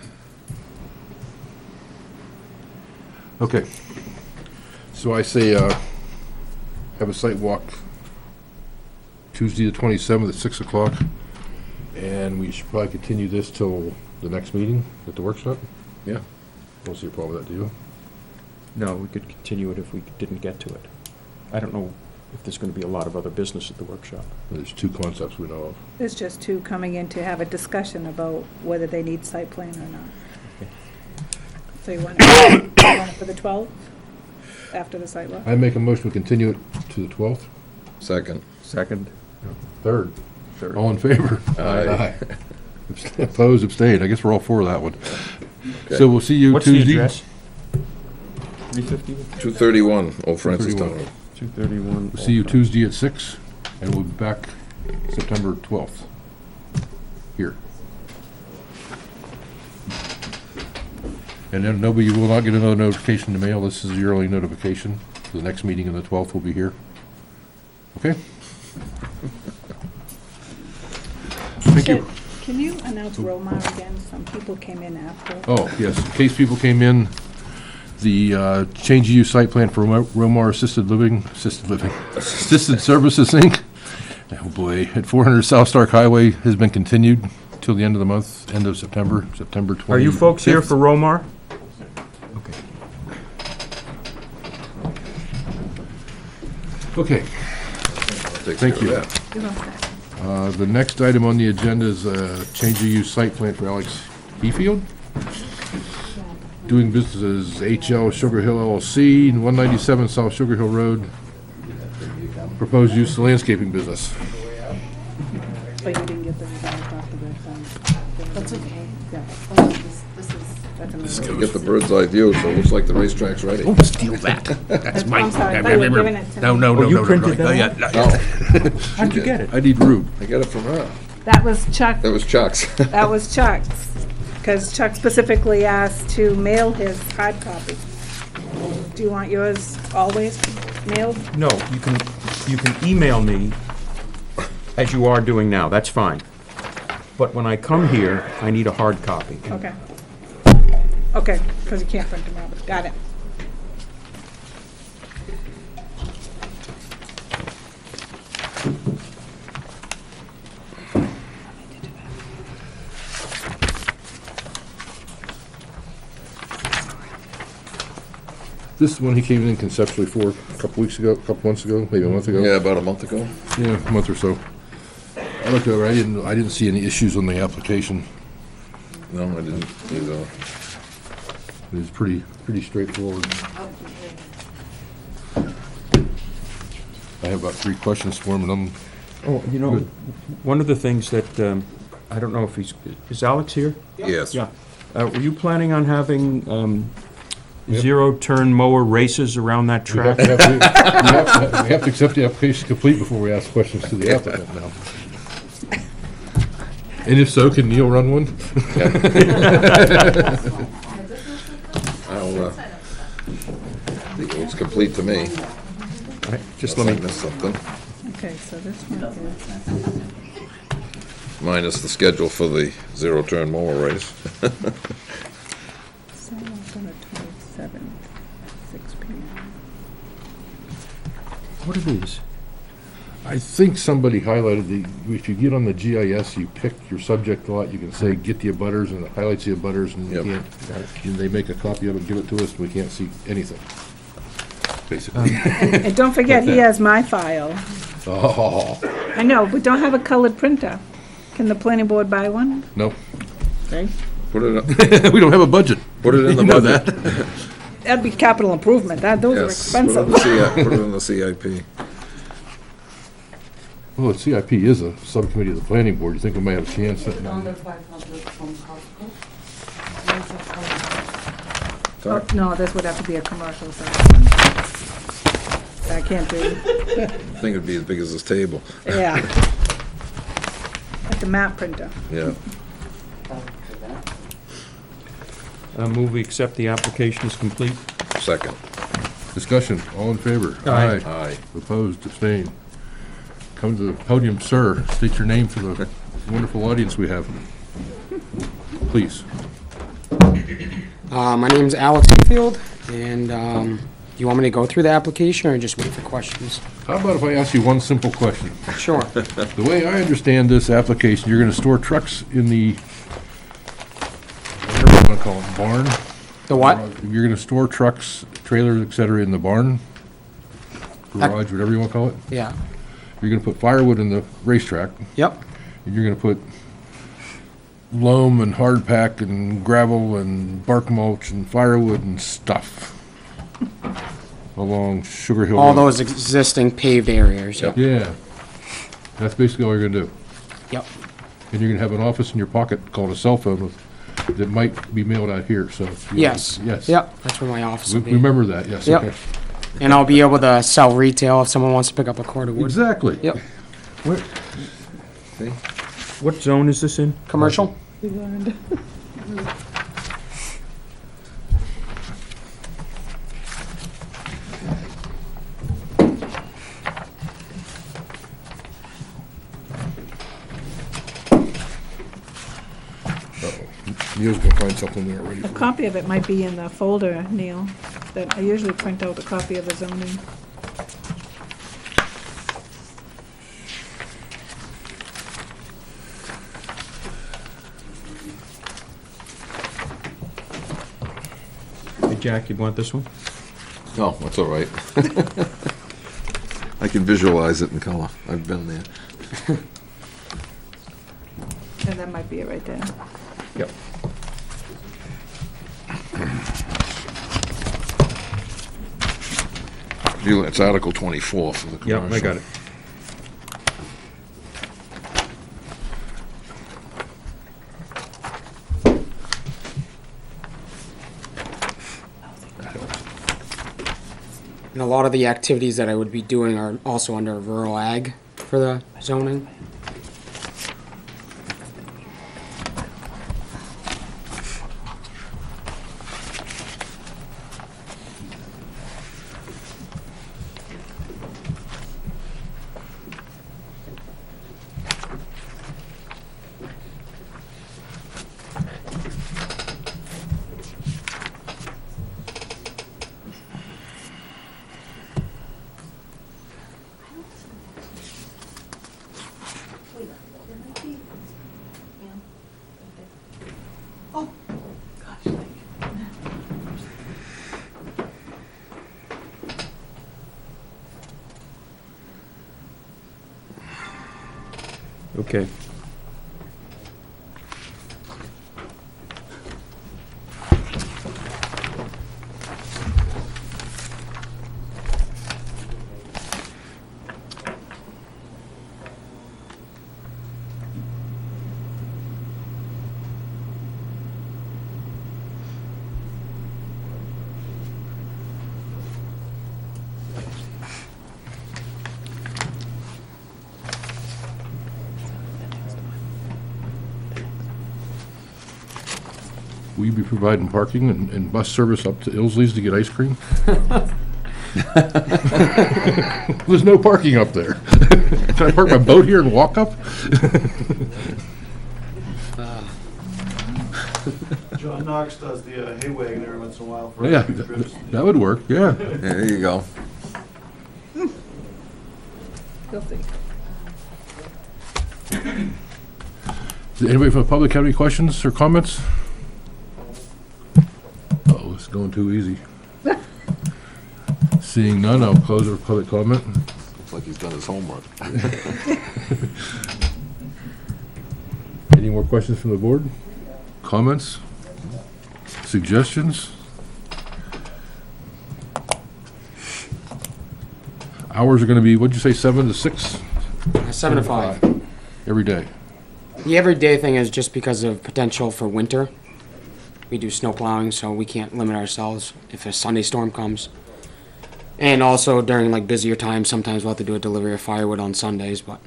Okay. So I say, have a site walk Tuesday the 27th at 6 o'clock. And we should probably continue this till the next meeting at the workshop. Yeah. Don't see a problem with that, do you? No, we could continue it if we didn't get to it. I don't know if there's going to be a lot of other business at the workshop. There's 2 concepts we know of. There's just two coming in to have a discussion about whether they need site plan or not. So you want it for the 12th, after the site walk? I make a motion to continue it to the 12th. Second. Second? 3rd. Third. All in favor? Aye. Opposed, abstained. I guess we're all for that one. Okay. So we'll see you What's the Tuesday. address? 350? 231 Old Francis 231. Town Road. 231. We'll see you Tuesday at 6, and we'll be back September 12th. Here. And then nobody will not get another notification in the mail. This is your only notification. The next meeting on the 12th will be here. Okay? Thank you. Can you announce Romar again? Some people came in after. Oh, yes, in case people came in, the change of use site plan for Romar Assisted Services, Inc., oh boy, at 400 South Stark Highway has been continued till the end of the month, end of September 25th. Are you folks here for Romar? Okay, Takes Thank care you. of that. You're all set. the next item on the agenda is change of use site plan for Alex Hefield. Doing business as HL Sugar Hill LLC, 197 South Sugar Hill Road. Proposed use of landscaping business. Oh, you didn't get the copy of that. That's okay. Yeah, This is... that's You amazing. get the bird's eye view, so it looks like the racetrack's ready. Steal that. That's mine. I'm sorry, I thought you were giving it to No, me. no, Oh, no, you no, no, printed no. that Yeah, out? no, No, How'd you get it? I need room. I got it from her. That was Chuck, That was Chuck's. that was Chuck's, because Chuck specifically asked to mail his hard copy. Do you want yours always mailed? No, you can email me as you are doing now, that's fine. But when I come here, I need a hard copy. Okay. Okay, because you can't print them out. Got it. This is one he came in conceptually for a couple weeks ago, a couple months ago, maybe a month ago. Yeah, about a month ago. Yeah, a month or so. I looked over, I didn't see any issues on the application. No, I didn't either. It was pretty straightforward. I have about 3 questions for him, and I'm, Oh, you know, Good. one of the things that, I don't know if is Alex here? Yes. Yeah. Were you planning on having zero-turn mower races around that we have track? to we have to accept the application complete before we ask questions to the applicant now. And if so, can Neil run one? I think it looks complete to me. All right, just Unless let I me, missed something. Okay, so this one is Minus the schedule for the zero-turn mower race. someone's on the 27th, 6 p.m. what are these? I think somebody highlighted if you get on the GIS, you pick your subject lot, you can say, get the abutters, and it highlights the abutters, and you Yep. can't, and they make a copy of it, give it to us, and we can't see anything, basically. And don't forget, he has my file. Oh, I know, we don't have a colored printer. Can the planning board buy one? no, Okay. Put it, we don't have a budget. put it in the You know budget. That'd be capital improvement, those are Yes, put it in expensive. the put it in the CIP. Well, the CIP is a subcommittee of the planning board, you think we might have a chance at, Oh, no, this would have to be a commercial, so. I can't do, I think it'd be as big as this table. yeah. Like the map printer. Yeah. Move we accept the application as complete. Second. discussion, all in favor? Aye. Aye. Opposed, abstained. Come to the podium, sir, state your name for the wonderful audience we have. Please. My name's Alex Field, and you want me to go through the application or just wait for questions? How about if I ask you one simple question? Sure. The way I understand this application, you're gonna store trucks in the, whatever you wanna call it, barn? The what? You're gonna store trucks, trailers, et cetera, in the barn? Garage, whatever you wanna call it? Yeah. You're gonna put firewood in the racetrack, Yep. and you're gonna put loam and hard pack and gravel and bark mulch and firewood and stuff along Sugar Hill All Road. those existing paved areas. Yep. Yeah. That's basically all you're gonna do. Yep. And you're gonna have an office in your pocket called a cell phone with, that might be mailed out here, so. if you- Yes. Yes. Yep. That's where my office We will be. remember that, yes, Yep. okay. And I'll be able to sell retail if someone wants to pick up a cord of wood. Exactly. Yep. What zone is this in? Commercial? We learned. Neil's gonna find something there already. A copy of it might be in the folder, Neil, that I usually print out a copy of the zoning. Hey, Jack, you want this one? No, that's all right. I can visualize it in color. I've been there. And that might be it right there. Yep. It's Article 24 for the Yep, commercial. I got it. And a lot of the activities that I would be doing are also under rural ag for the zoning. Okay. Will you be providing parking and bus service up to Ilsley's to get ice cream? There's no parking up there. Can I park my boat here and walk up? John Knox does the hay wagon every once in a while for Yeah, that would work, yeah. Yeah, there you go. Guilty. Does anybody from the public have any questions or comments? Uh-oh, it's going too easy. Seeing none, I'll close our public comment. Looks like he's done his homework. Any more questions from the board? Comments? Suggestions? Hours are gonna be, what'd you say, 7 to 6? 7 to 5. Every day? The everyday thing is just because of potential for winter. We do snow plowing, so we can't limit ourselves if a Sunday storm comes. And also during like busier times, sometimes we'll have to do a delivery of firewood on Sundays, but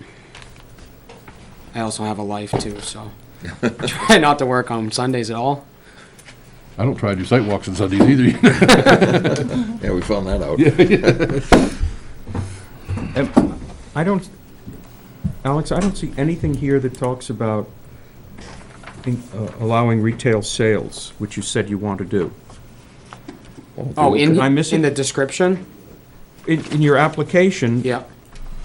I also have a life too, so I try not to work on Sundays at all. I don't try to do site walks on Sundays either. Yeah, we found that out. Alex, I don't see anything here that talks about allowing retail sales, which you said you want to do. Oh, Am I missing- in the description? In your application, Yeah.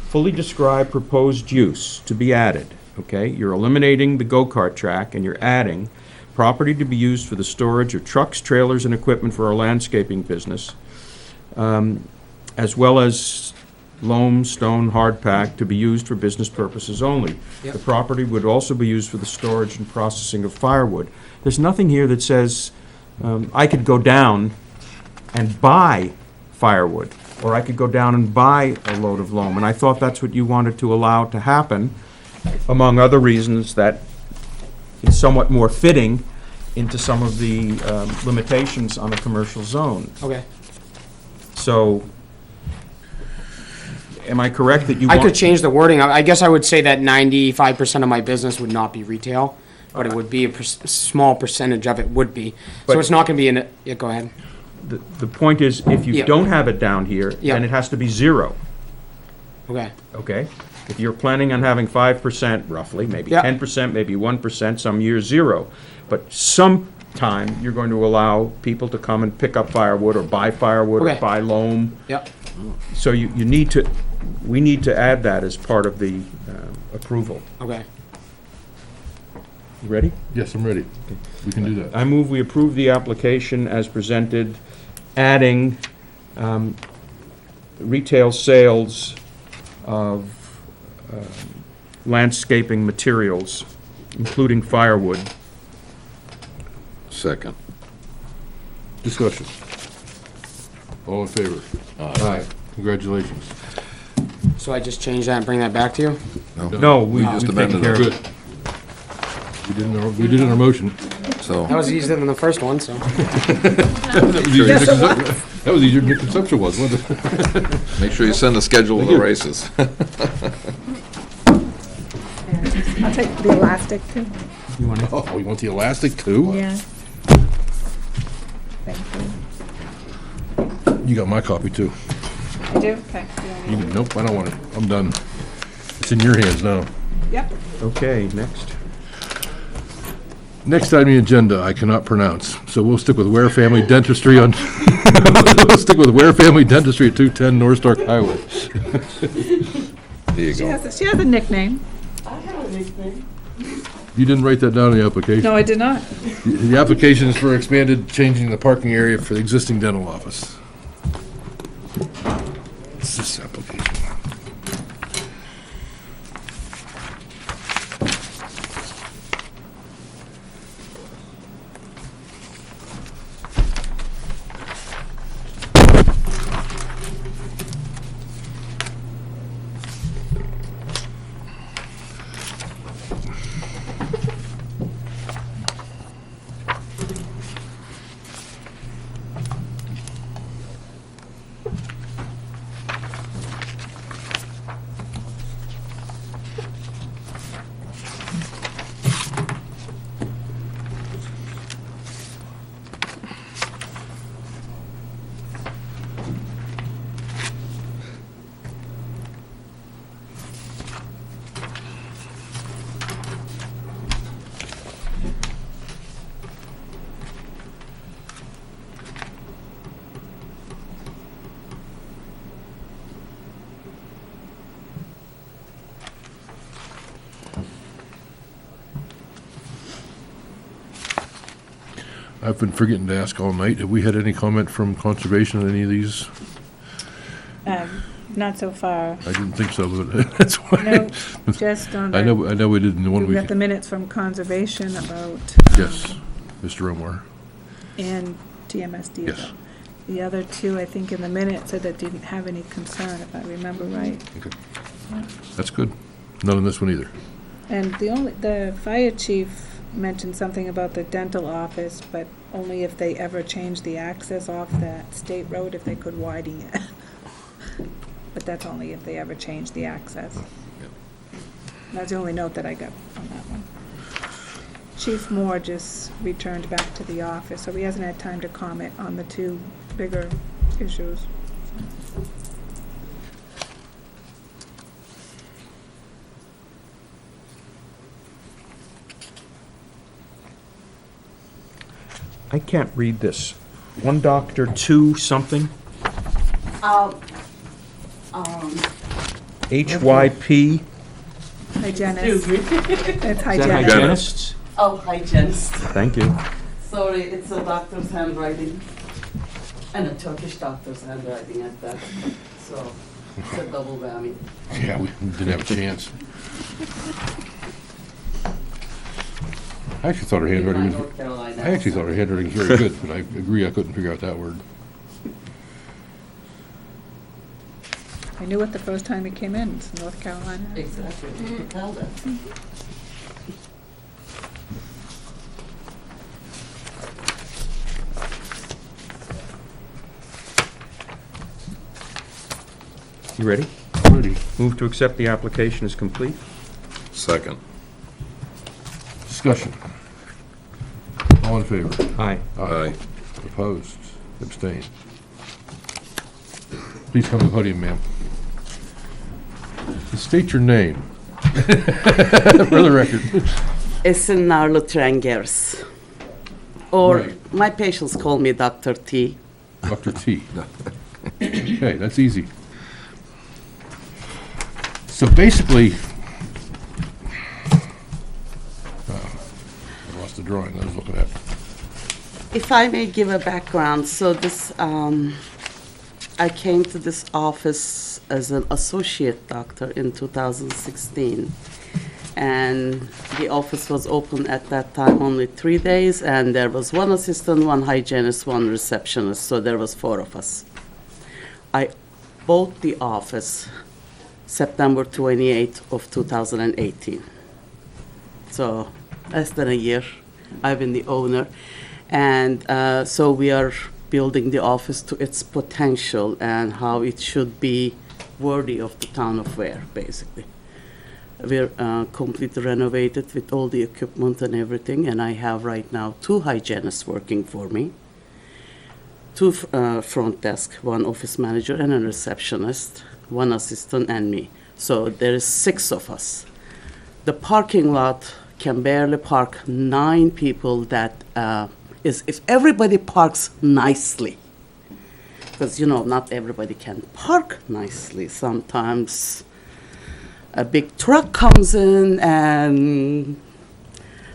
fully describe proposed use to be added, okay? You're eliminating the go-kart track and you're adding property to be used for the storage of trucks, trailers, and equipment for our landscaping business, as well as loam, stone, hard pack to be used for business purposes only. Yep. The property would also be used for the storage and processing of firewood. There's nothing here that says, I could go down and buy firewood, or I could go down and buy a load of loam. And I thought that's what you wanted to allow to happen, among other reasons that it's somewhat more fitting into some of the limitations on a commercial zone. Okay. So, am I correct that you I want? could change the wording. I guess I would say that 95% of my business would not be retail, but it would be a small percentage of it would be. So But- it's not going to be in, yeah, go ahead. The point is, if you Yeah. don't have it down here, Yeah. then it has to be 0, Okay. okay? If you're planning on having 5% roughly, maybe Yeah. 10%, maybe 1%, some years 0. But sometime, you're going to allow people to come and pick up firewood, or buy firewood, or Okay. buy loam. Yep. So you need to, we need to add that as part of the approval. Okay. You ready? Yes, I'm ready. We can do that. I move we approve the application as presented, adding retail sales of landscaping materials, including firewood. Second. Discussion. All in favor? Aye. Congratulations. So I just change that and bring that back to you? No, we just taken amended care it. of Good. We did it in our motion. So, That was easier than the first one, so. That was easier than your conception was, wasn't it? make sure you send the schedule of the races. I'll take the elastic too. Oh, you want the elastic too? Yeah. Thank you. You got my copy too. I do? Okay. Nope, I don't want it. I'm done. It's in your hands now. Yep. Okay, next. Next item on the agenda, I cannot pronounce, so we'll stick with Weare Family Dentistry on, we'll stick with Weare Family Dentistry at 210 North Stark Highway. There you She go. has a nickname. You didn't write that down in the application? No, I did not. The application is for expanded, changing the parking area for the existing dental office. What's this application? I've been forgetting to ask all night. Have we had any comment from conservation on any of these? Not so far. I didn't think so, but that's why. No, just on I the, know we did in the one we've week. got the minutes from conservation about. Yes, Mr. Omar. And TMSD. Yes. about. The other two, I think, in the minutes said that didn't have any concern, if I remember right. Okay. That's good. None on this one either. And the fire chief mentioned something about the dental office, but only if they ever change the access off that state road, if they could widen it. But that's only if they ever change the access. That's the only note that I got on that one. Chief Moore just returned back to the office, so he hasn't had time to comment on the two bigger issues. I can't read this. One doctor, two something? HYP? Hygienist. It's Is that hygienist. hygienists? Oh, hygienist. Thank you. Sorry, it's a doctor's handwriting. And a Turkish doctor's handwriting at that. So it's a double whammy. Yeah, we didn't have a chance. I actually thought her handwriting was, North Carolina. I actually thought her handwriting was very good, but I agree I couldn't figure out that word. I knew it the first time he came in, it's North Carolina. Exactly. You can tell that. You ready? Ready. Move to accept the application as complete. Second. Discussion. All in favor? Aye. Aye. Opposed? Abstained? Please come to the podium, ma'am. State your name. For the record. Esin Narlı Trengers. Or Right. my patients call me Dr. T. Dr. T. Okay, that's easy. So basically, I lost the drawing I was looking at. If I may give a background, so this, I came to this office as an associate doctor in 2016. And the office was open at that time only 3 days, and there was one assistant, one hygienist, one receptionist, so there was 4 of us. I bought the office September 28th of 2018. So less than a year, I've been the owner. And so we are building the office to its potential and how it should be worthy of the town of Weare, basically. We're completely renovated with all the equipment and everything, and I have right now 2 hygienists working for me, 2 front desk, 1 office manager and a receptionist, 1 assistant and me. So there is 6 of us. The parking lot can barely park 9 people. That is if everybody parks nicely. Because, not everybody can park nicely. Sometimes a big truck comes in, and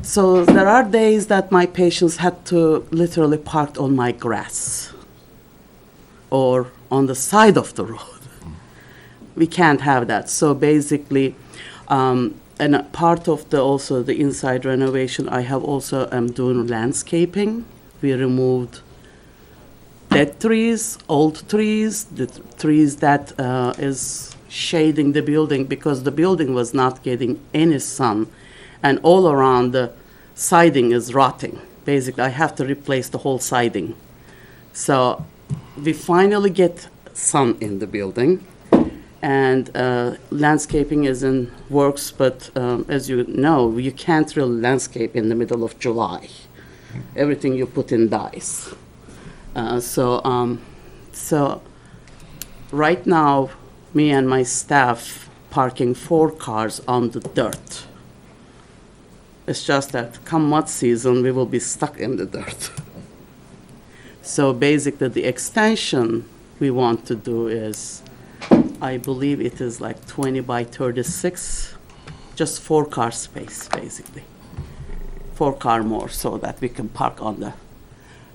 so there are days that my patients had to literally park on my grass or on the side of the road. We can't have that. So basically, and a part of also the inside renovation, I have also doing landscaping. We removed dead trees, old trees, the trees that is shading the building, because the building was not getting any sun, and all around the siding is rotting. Basically, I have to replace the whole siding. So we finally get sun in the building, and landscaping is in works, but as you know, you can't really landscape in the middle of July. Everything you put in dies. So right now, me and my staff parking 4 cars on the dirt. It's just that come mud season, we will be stuck in the dirt. So basically, the extension we want to do is, I believe it is like 20 by 36, just 4 car space, basically. 4 car more, so that we can park on the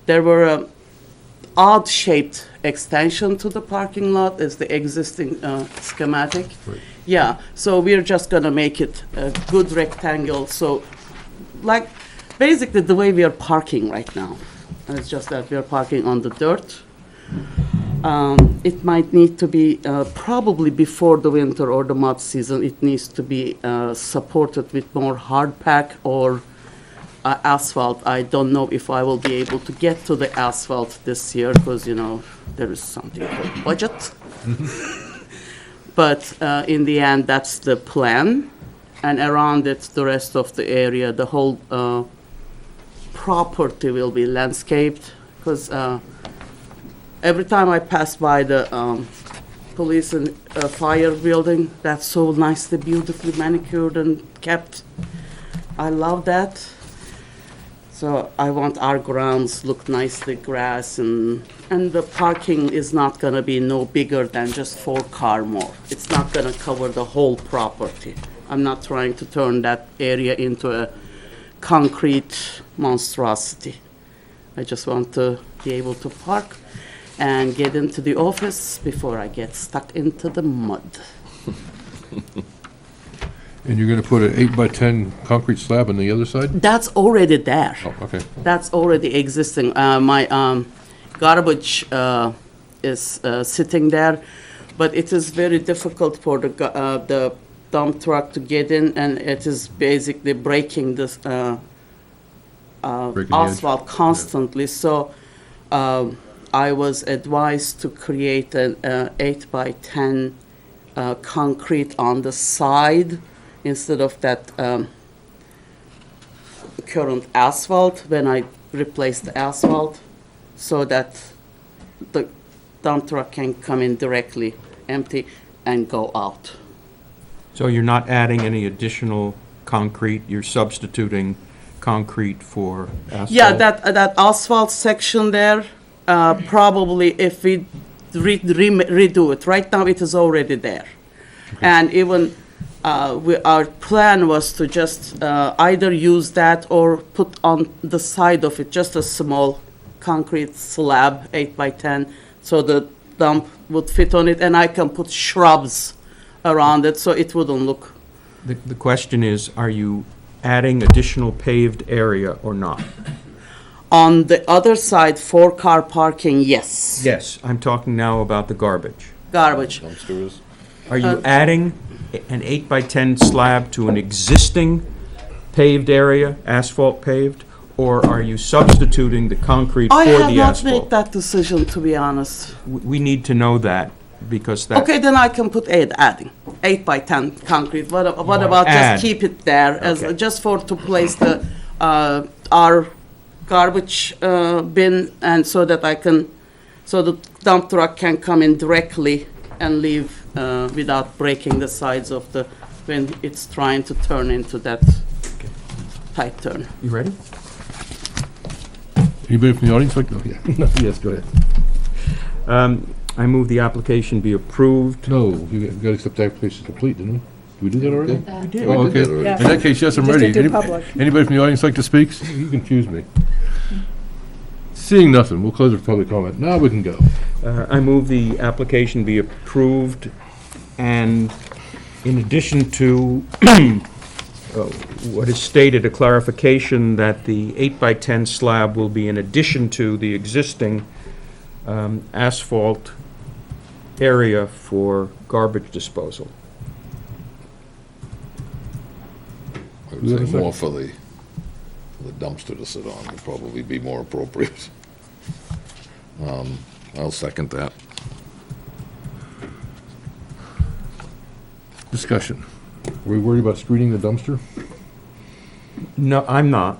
there were odd-shaped extension to the parking lot is the existing schematic. Right. Yeah, so we're just gonna make it a good rectangle, so like basically the way we are parking right now. It's just that we are parking on the dirt. It might need to be, probably before the winter or the mud season, it needs to be supported with more hard pack or asphalt. I don't know if I will be able to get to the asphalt this year because, there is something called budget. But in the end, that's the plan. And around it, the rest of the area, the whole property will be landscaped because every time I pass by the police and fire building, that's so nicely, beautifully manicured and kept. I love that. So I want our grounds look nicely grass and the parking is not gonna be no bigger than just 4 car more. It's not gonna cover the whole property. I'm not trying to turn that area into a concrete monstrosity. I just want to be able to park and get into the office before I get stuck into the mud. And you're gonna put an 8x10 concrete slab on the other side? That's already there. Oh, okay. That's already existing. My garbage is sitting there, but it is very difficult for the dump truck to get in, and it is basically breaking this Breaking the edge. asphalt constantly. So I was advised to create an 8x10 concrete on the side instead of that current asphalt when I replace the asphalt, so that the dump truck can come in directly empty and go out. So you're not adding any additional concrete, you're substituting concrete for asphalt? Yeah, that asphalt section there, probably if we redo it, right now it is already there. And even, our plan was to just either use that or put on the side of it just a small concrete slab, 8x10, so the dump would fit on it, and I can put shrubs around it, so it wouldn't look. The question is, are you adding additional paved area or not? On the other side, 4-car parking, yes. Yes, I'm talking now about the garbage. Garbage. Dumpsters? Are you adding an 8x10 slab to an existing paved area, asphalt paved, or are you substituting the concrete for I the have not made asphalt? that decision, to be honest. We need to know that, because that... Okay, then I can put adding 8x10 concrete. What wanna about add. just keep it there as Okay. just to place the our garbage bin, and so that so the dump truck can come in directly and leave without breaking the sides of when it's trying to turn into that tight turn. You ready? Anybody from the audience like, oh, yeah. No, yes, go ahead. I move the application be approved. No, we got to accept the application is complete, didn't we? Did we do that already? We did. Oh, okay. Yeah. In that case, yes, I'm Just ready. did Any- public. Anybody from the audience like to speak? You confuse me. Seeing nothing, we'll close the public comment. Now we can go. I move the application be approved, and in addition to what is stated, a clarification that the 8x10 slab will be in addition to the existing asphalt area for garbage disposal. I You have a would say more second? for the dumpster to sit on would probably be more appropriate. I'll second that. Discussion. Are we worried about screening the dumpster? No, I'm not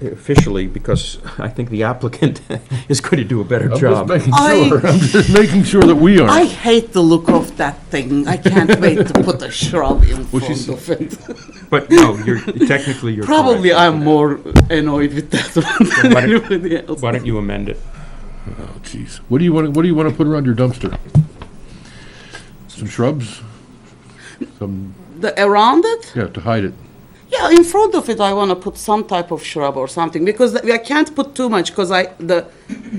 officially, because I think the applicant is going to do a better I'm job. just making I- sure. I'm just making sure that we I aren't. hate the look of that thing. I can't wait to put a shrub in Well, front she's- of it. But no, technically you're Probably correct. I'm more annoyed with that one why than don't- anybody else. Why don't you amend it? Oh, jeez. What do you want to put around your dumpster? Some shrubs? Some, Around it? yeah, to hide it. Yeah, in front of it, I want to put some type of shrub or something, because I can't put too much, because the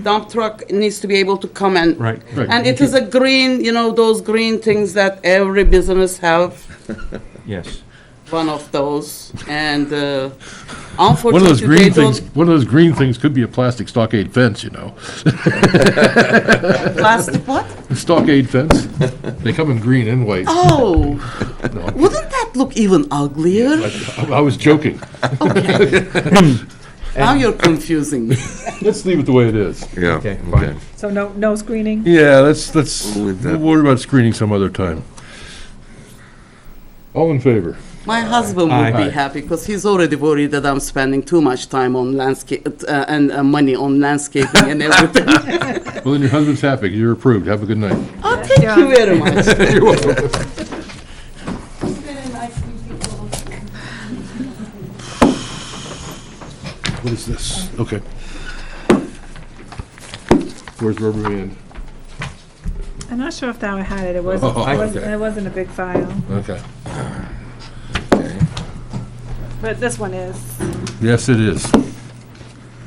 dump truck needs to be able to come and. Right. Right. And it is a green, those green things that every business have, Yes. one of those, and One of unfortunately, those they green things, don't. one of those green things could be a plastic stockade fence, you know. Plastic what? Stockade fence. They come in green and white. Oh, No, wouldn't that look even uglier? I was joking. Now you're confusing me. Let's leave it the way it is. Yeah, Okay, fine. okay. So no screening? Yeah, let's, We'll leave that. we'll worry about screening some other time. All in favor? My husband would Aye. be happy, because he's already worried that I'm spending too much time on landscape, and money on landscaping and everything. Well, then your husband's happy. You're approved. Have a good night. Oh, thank you very much. You're welcome. What is this? Okay. Where's rubber band? I'm not sure if that one had it. It wasn't, Oh, okay. it wasn't a big file, Okay. but this one is. Yes, it is.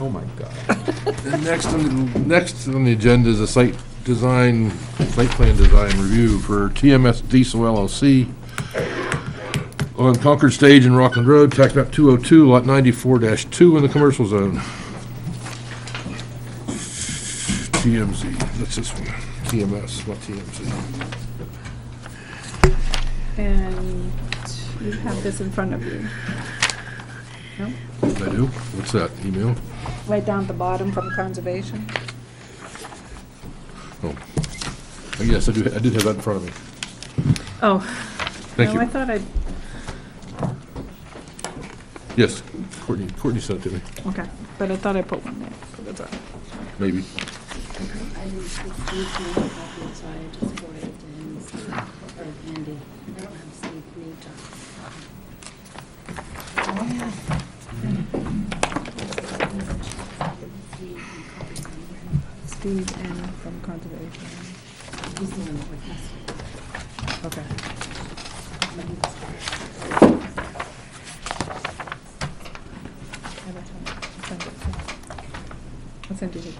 Oh, my God. And next on the agenda is a site plan design review for TMS Diesel LLC on Concord Stage and Rockland Road, tax map 202, lot 94-2 in the commercial zone. TMZ, that's this one, TMS, not TMZ. And you have this in front of you. No? I do? What's that, email? Right down at the bottom from conservation. Oh, yes, I did have that in front of me. Oh. Thank No, I you. thought I, Yes, Courtney sent it to me, okay, but I thought I put one there. But that's all right. maybe. I didn't see Steve's name copy, so I just forwarded it to him, or Andy. I don't have Steve name Steve and from conservation. He's the one that requested. Okay. I'll send you the.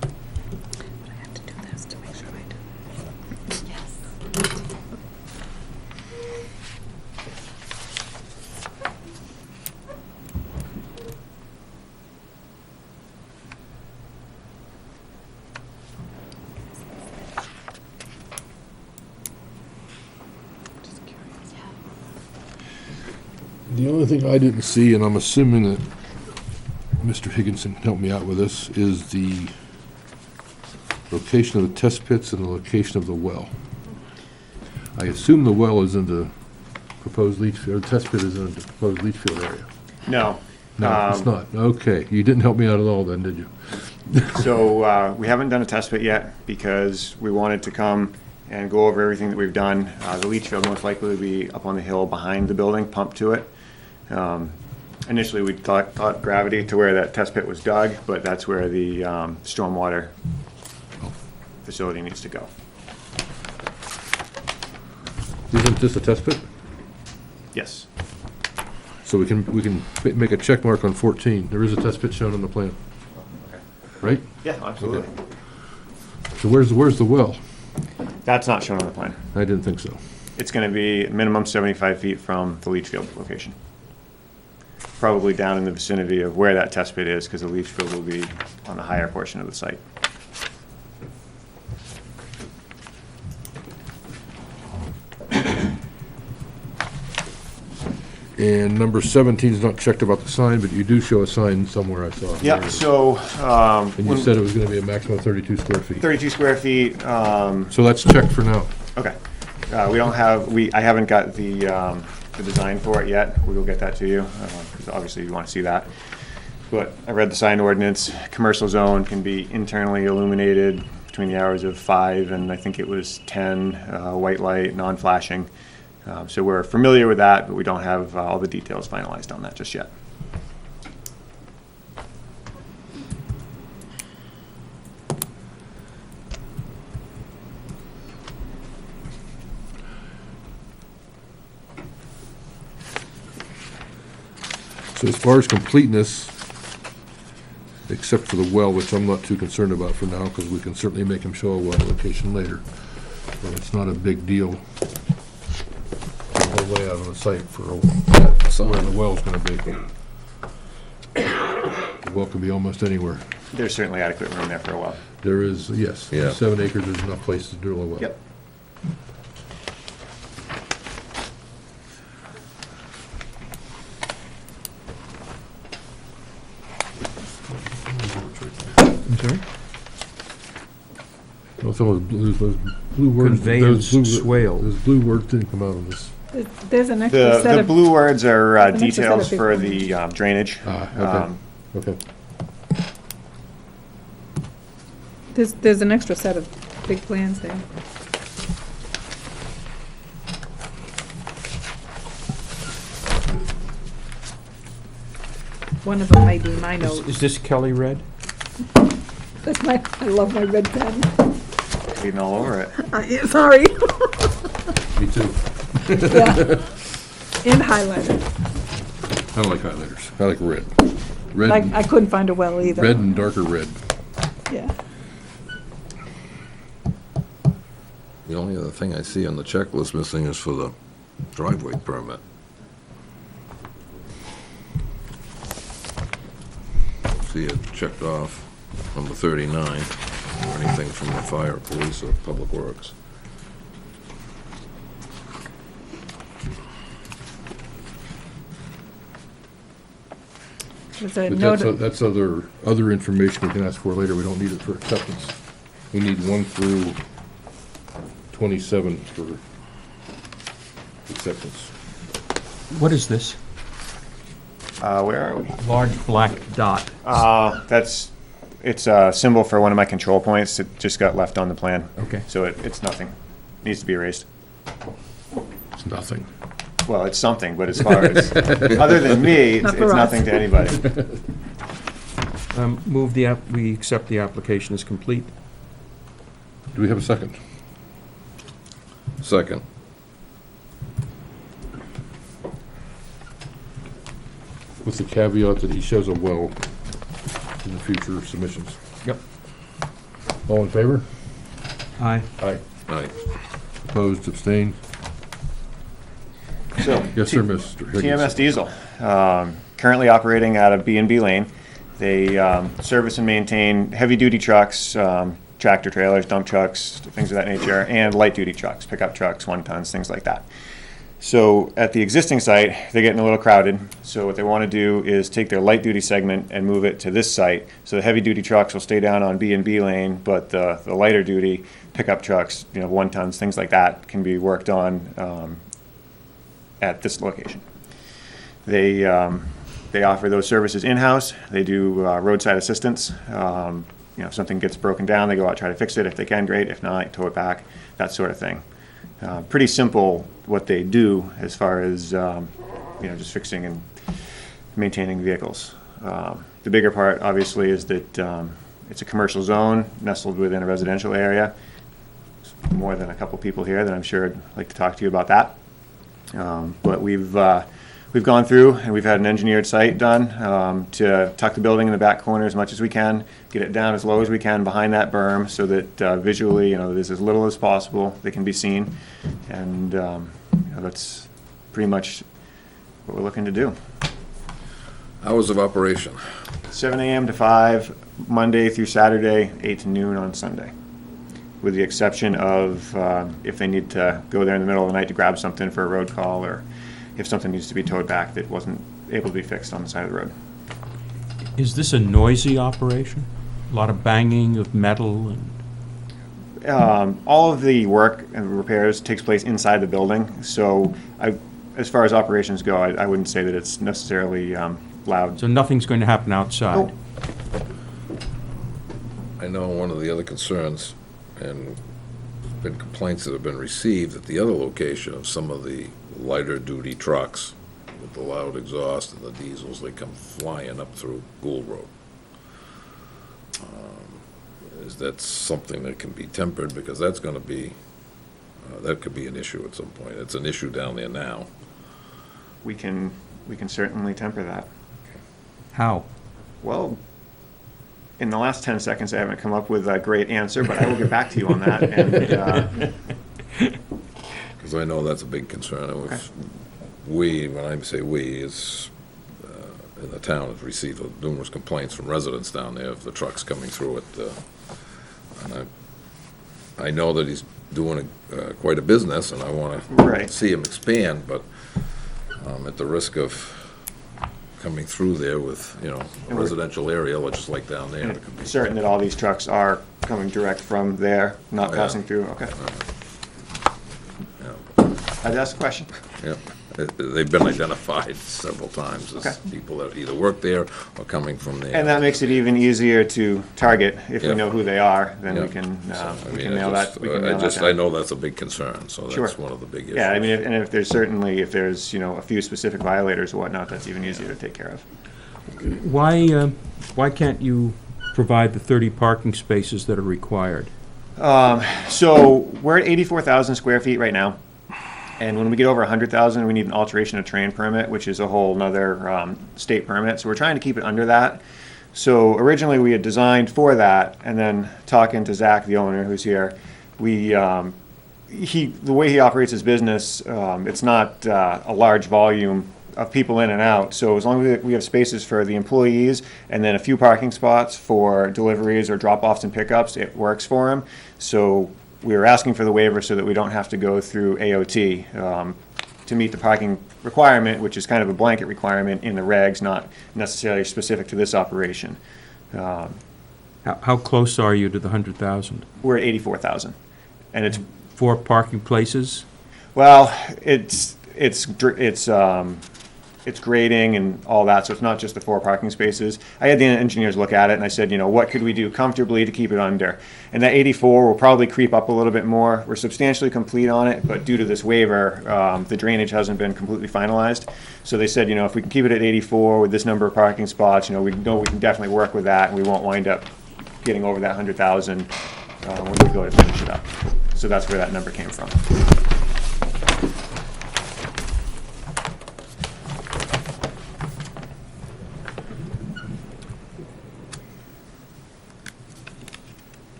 But I have to do this to make sure I do. Just curious. The only thing I didn't see, and I'm assuming that Mr. Higginson can help me out with this, is the location of the test pits and the location of the well. I assume the well is in the proposed leach field, or the test pit is in the proposed leach field area. No. No, it's not. Okay, you didn't help me out at all then, did you? So we haven't done a test pit yet because we wanted to come and go over everything that we've done. The leach field most likely will be up on the hill behind the building, pumped to it. Initially, we thought gravity to where that test pit was dug, but that's where the stormwater facility needs to go. Isn't this a test pit? Yes. So we can make a check mark on 14. There is a test pit shown on the plan, Okay. right? Yeah, absolutely. So where's the well? That's not shown on the plan. I didn't think so. It's going to be minimum 75 feet from the leach field location. Probably down in the vicinity of where that test pit is, because the leach field will be on the higher portion of the site. And number 17 is not checked about the sign, but you do show a sign somewhere I saw. Yeah, so, And you said it was gonna be a maximum of 32 square feet. 32 square feet, So that's checked for now. okay. We don't have, I haven't got the design for it yet. We will get that to you, because obviously you want to see that. But I read the sign ordinance. Commercial zone can be internally illuminated between the hours of 5 and I think it was 10, white light, non-flashing. So we're familiar with that, but we don't have all the details finalized on that just yet. So as far as completeness, except for the well, which I'm not too concerned about for now, because we can certainly make him show a well location later. But it's not a big deal. The whole layout of the site for where the well's gonna be. The well can be almost anywhere. There's certainly adequate room there for a well. There is, yes, Yeah. 7 acres is enough place to drill a well. Yep. I'm sorry? No, some of those blue words. Conveyance those blue- swale. Those blue words didn't come out of this. There's an extra set The of. blue words are An extra set details of big for plans. the drainage. Okay, okay. There's an extra set of big plans there. One of them might be my note. Is this Kelly red? That's I love my red pen. Reading all over it. Yeah, sorry. Me too. Yeah. And highlighter. I don't like highlighters. I like red. Red, Like, I couldn't find a well either. red and darker red. Yeah. The only other thing I see on the checklist missing is for the driveway permit. See it checked off, number 39, or anything from the fire, police, or public works. There's a But note. that's other information we can ask for later. We don't need it for acceptance. We need 1 through 27 for acceptance. What is this? Where are we? Large black dot. It's a symbol for one of my control points. It just got left on the plan. Okay. So it's nothing. Needs to be erased. It's nothing. Well, it's something, but as far as, other than me, Not it's for us. nothing to anybody. Move we accept the application as complete. Do we have a second? Second. With the caveat that he shows a well in the future submissions. Yep. All in favor? Aye. Aye. Aye. Opposed, abstained? So, Yes, sir, Mr. Higgins. TMS Diesel, currently operating out of B&B Lane. They service and maintain heavy-duty trucks, tractor trailers, dump trucks, things of that nature, and light-duty trucks, pickup trucks, 1-tons, things like that. So at the existing site, they're getting a little crowded. So what they want to do is take their light-duty segment and move it to this site. So the heavy-duty trucks will stay down on B&B Lane, but the lighter-duty pickup trucks, 1-tons, things like that, can be worked on at this location. They offer those services in-house. They do roadside assistance. If something gets broken down, they go out, try to fix it. If they can, great. If not, tow it back, that sort of thing. Pretty simple what they do as far as, just fixing and maintaining vehicles. The bigger part, obviously, is that it's a commercial zone nestled within a residential area. There's more than a couple people here that I'm sure would like to talk to you about that. But we've gone through and we've had an engineered site done to tuck the building in the back corner as much as we can, get it down as low as we can behind that berm so that visually, there's as little as possible that can be seen. And that's pretty much what we're looking to do. Hours of operation. 7 a.m. to 5, Monday through Saturday, 8 to noon on Sunday. With the exception of if they need to go there in the middle of the night to grab something for a road call, or if something needs to be towed back that wasn't able to be fixed on the side of the road. Is this a noisy operation? A lot of banging of metal and... All of the work and repairs takes place inside the building, so as far as operations go, I wouldn't say that it's necessarily loud. So nothing's going to happen outside? I know one of the other concerns, and been complaints that have been received at the other location of some of the lighter duty trucks with the loud exhaust and the diesels, they come flying up through Gould Road. Is that something that can be tempered? Because that's gonna be, that could be an issue at some point. It's an issue down there now. We can certainly temper that. How? Well, in the last 10 seconds, I haven't come up with a great answer, but I will get back to you on that. And Because I know that's a big concern. It was- We, when I say we, is, in the town, has received numerous complaints from residents down there of the trucks coming through it. And I know that he's doing quite a business, and I want Right. to see him expand, but at the risk of coming through there with, And we're- residential area, just like down there. it could be- certain that all these trucks are coming direct from there, not Yeah. passing through, okay. Yeah. I'd ask a question. Yep. They've been identified several times Okay. as people that either work there or coming from there. And that makes it even easier to target. If we Yep. know who they are, then we Yep. can, So, I we mean, can nail that. We can nail that I down. know that's a big concern, so Sure. that's one of the big issues. Yeah, I mean, and if there's certainly, if there's, a few specific violators or whatnot, that's even easier to take care of. Why can't you provide the 30 parking spaces that are required? So we're at 84,000 square feet right now. And when we get over 100,000, we need an alteration of terrain permit, which is a whole nother state permit. So we're trying to keep it under that. So originally, we had designed for that, and then talking to Zach, the owner, who's here, the way he operates his business, it's not a large volume of people in and out. So as long as we have spaces for the employees and then a few parking spots for deliveries or drop-offs and pickups, it works for him. So we were asking for the waiver so that we don't have to go through AOT to meet the parking requirement, which is kind of a blanket requirement in the regs, not necessarily specific to this operation. How close are you to the 100,000? We're at 84,000. And it's, 4 parking places? well, it's grading and all that, so it's not just the 4 parking spaces. I had the engineers look at it, and I said, what could we do comfortably to keep it under? And that 84 will probably creep up a little bit more. We're substantially complete on it, but due to this waiver, the drainage hasn't been completely finalized. So they said, if we can keep it at 84 with this number of parking spots, we know we can definitely work with that, and we won't wind up getting over that 100,000 when we go to finish it up. So that's where that number came from.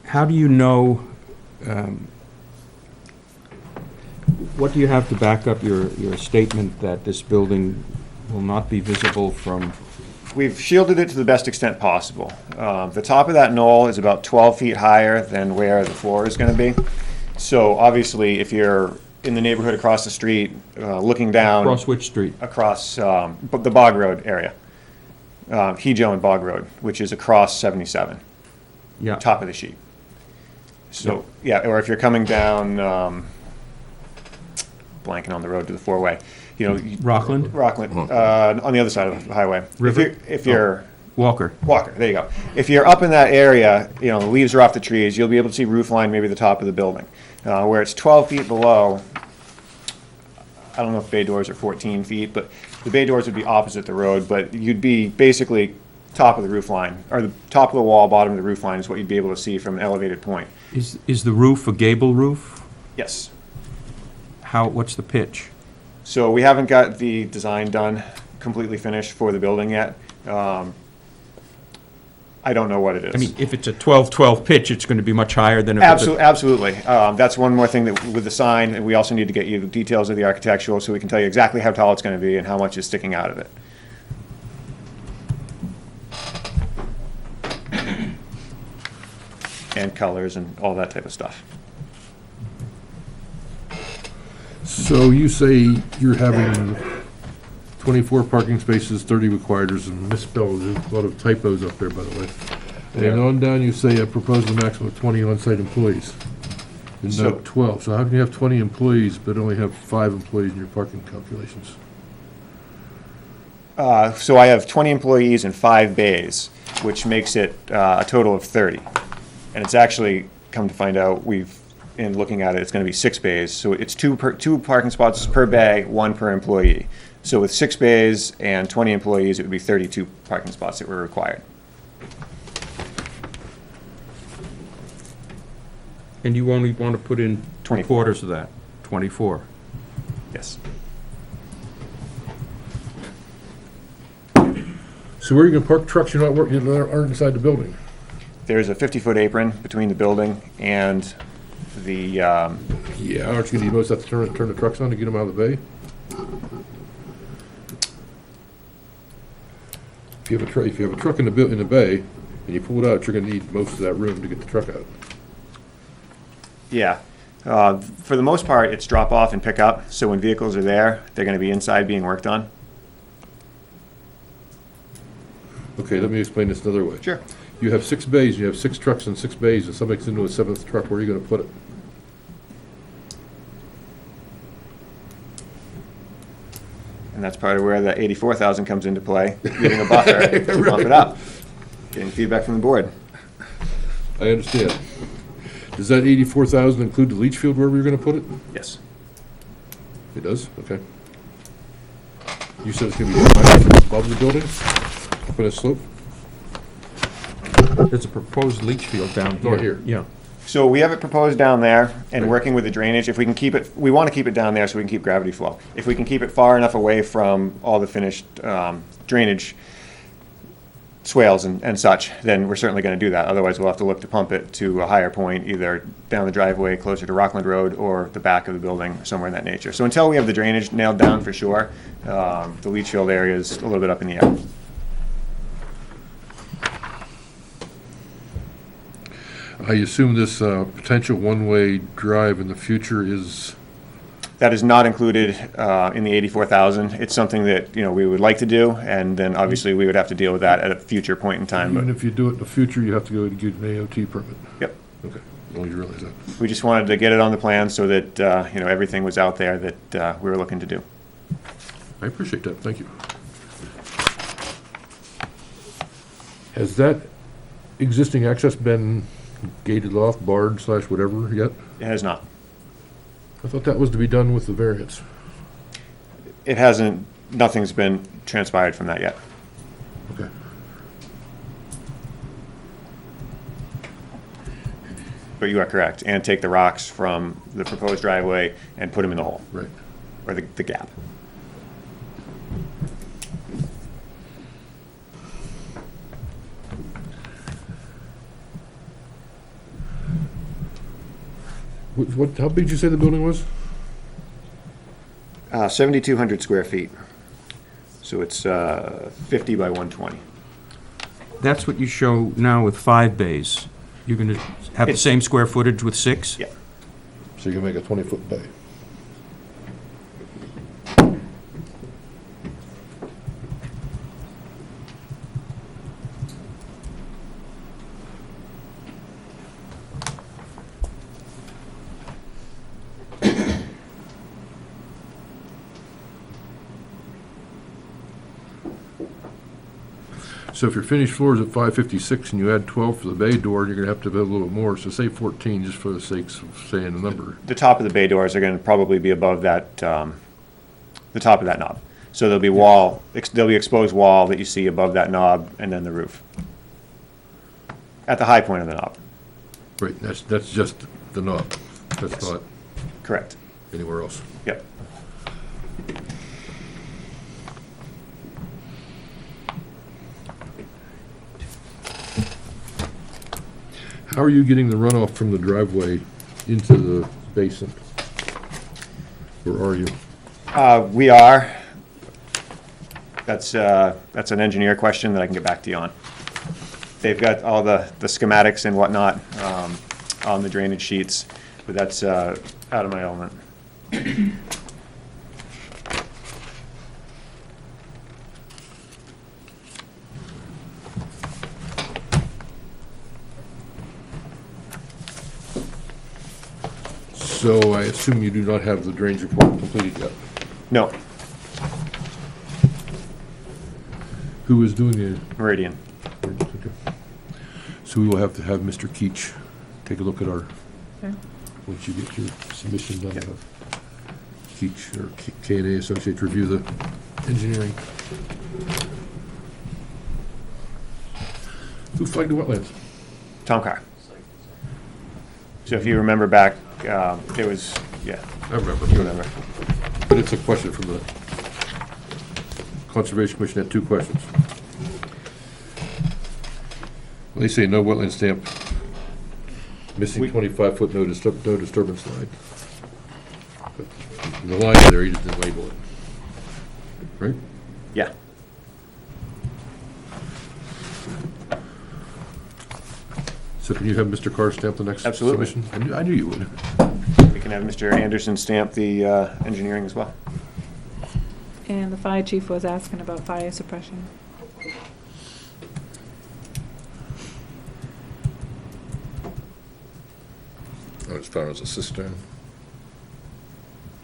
How do you know, what do you have to back up your statement that this building will not be visible from? We've shielded it to the best extent possible. The top of that knoll is about 12 feet higher than where the floor is going to be. So obviously, if you're in the neighborhood across the street, looking down. Across which street? Across the Bog Road area. Hejo and Bog Road, which is across 77, Yeah. top of the sheet. So, yeah, or if you're coming down, blanking on the road to the four-way, Rockland? Rockland, on the other side of the highway. River? If you're Walker. Walker, there you go. If you're up in that area, the leaves are off the trees, you'll be able to see roof line, maybe the top of the building. Where it's 12 feet below, I don't know if bay doors are 14 feet, but the bay doors would be opposite the road, but you'd be basically top of the roof line, or the top of the wall, bottom of the roof line is what you'd be able to see from an elevated point. Is the roof a gable roof? Yes. What's the pitch? So we haven't got the design done, completely finished for the building yet. I don't know what it is. I mean, if it's a 12-12 pitch, it's going to be much higher than if it's a... Absolutely. That's one more thing that with the sign, and we also need to get you the details of the architectural so we can tell you exactly how tall it's going to be and how much is sticking out of it. And colors and all that type of stuff. So you say you're having 24 parking spaces, 30 required, there's a misspelled, there's a lot of typos up there, by the way. And on down, you say propose a maximum of 20 on-site employees. And So- not 12, so how can you have 20 employees but only have 5 employees in your parking calculations? So I have 20 employees and 5 bays, which makes it a total of 30. And it's actually, come to find out, in looking at it, it's going to be 6 bays. So it's two parking spots per bay, 1 per employee. So with 6 bays and 20 employees, it would be 32 parking spots that were required. And you only want to put in 24. quarters of that, 24. Yes. So where are you gonna park trucks you're not working, that aren't inside the building? There's a 50-foot apron between the building and the, Yeah, aren't you gonna, most have to turn the trucks on to get them out of the bay? If you have a truck in the bay, and you pull it out, you're gonna need most of that room to get the truck out. yeah. For the most part, it's drop off and pick up, so when vehicles are there, they're gonna be inside being worked on. Okay, let me explain this another way. Sure. You have 6 bays, you have 6 trucks and 6 bays, and somebody gets into a 7th truck, where are you gonna put it? And that's part of where the 84,000 comes into play, giving a buffer to bump it up. Getting feedback from the board. I understand. Does that 84,000 include the leach field wherever you're gonna put it? Yes. It does, okay. You said it's gonna be above the building, up in a slope? There's a proposed leach field down here. Right here. Yeah. So we have it proposed down there, and Right. working with the drainage, if we can keep it, we want to keep it down there so we can keep gravity flow. If we can keep it far enough away from all the finished drainage swales and such, then we're certainly going to do that. Otherwise, we'll have to look to pump it to a higher point, either down the driveway closer to Rockland Road or the back of the building, somewhere in that nature. So until we have the drainage nailed down for sure, the leach field area is a little bit up in the air. I assume this potential one-way drive in the future is, That is not included in the 84,000. It's something that, we would like to do, and then obviously we would have to deal with that at a future point in time. even But if you do it in the future, you have to go and get an AOT permit. Yep, Okay, as long as you realize that. we just wanted to get it on the plan so that, everything was out there that we were looking to do. I appreciate that, thank you. Has that existing access been gated off, barred / whatever yet? It has not. I thought that was to be done with the variance. It hasn't, nothing's been transpired from that yet. Okay. But you are correct, and take the rocks from the proposed driveway and put them in the hole, Right. or the gap. How big did you say the building was? 7,200 square feet. So it's 50 by 120. That's what you show now with 5 bays. You're going to have the It's- same square footage with 6? Yeah. So you can make a 20-foot bay. So if your finished floor is at 556 and you add 12 for the bay door, you're gonna have to have a little bit more, so say 14, just for the sakes of saying the number. The top of the bay doors are going to probably be above that, the top of that knob. So there'll be there'll be exposed wall that you see above that knob, and then the roof. At the high point of the knob, Right, that's just the knob. That's Yes. not correct. anywhere else. Yep. How are you getting the runoff from the driveway into the basin? Where are you? We are. That's an engineer question that I can get back to you on. They've got all the schematics and whatnot on the drainage sheets, but that's out of my element. So I assume you do not have the drainage report completed yet. No, Who is doing the? Meridian. So we will have to have Mr. Keach take a look at our, once you get your submission done, have Keach or K&A Associates review the engineering. Who flagged the wetlands? Tom Carr. So if you remember back, it was, yeah, I remember. you remember. But it's a question from the Conservation Commission, had 2 questions. They say no wetland stamp, missing We- 25-foot no disturbance line. But the line there, you just didn't label it. Right? Yeah. So can you have Mr. Carr stamp the next Absolutely. submission? I knew you would. We can have Mr. Anderson stamp the engineering as well. And the fire chief was asking about fire suppression. As far as a cistern,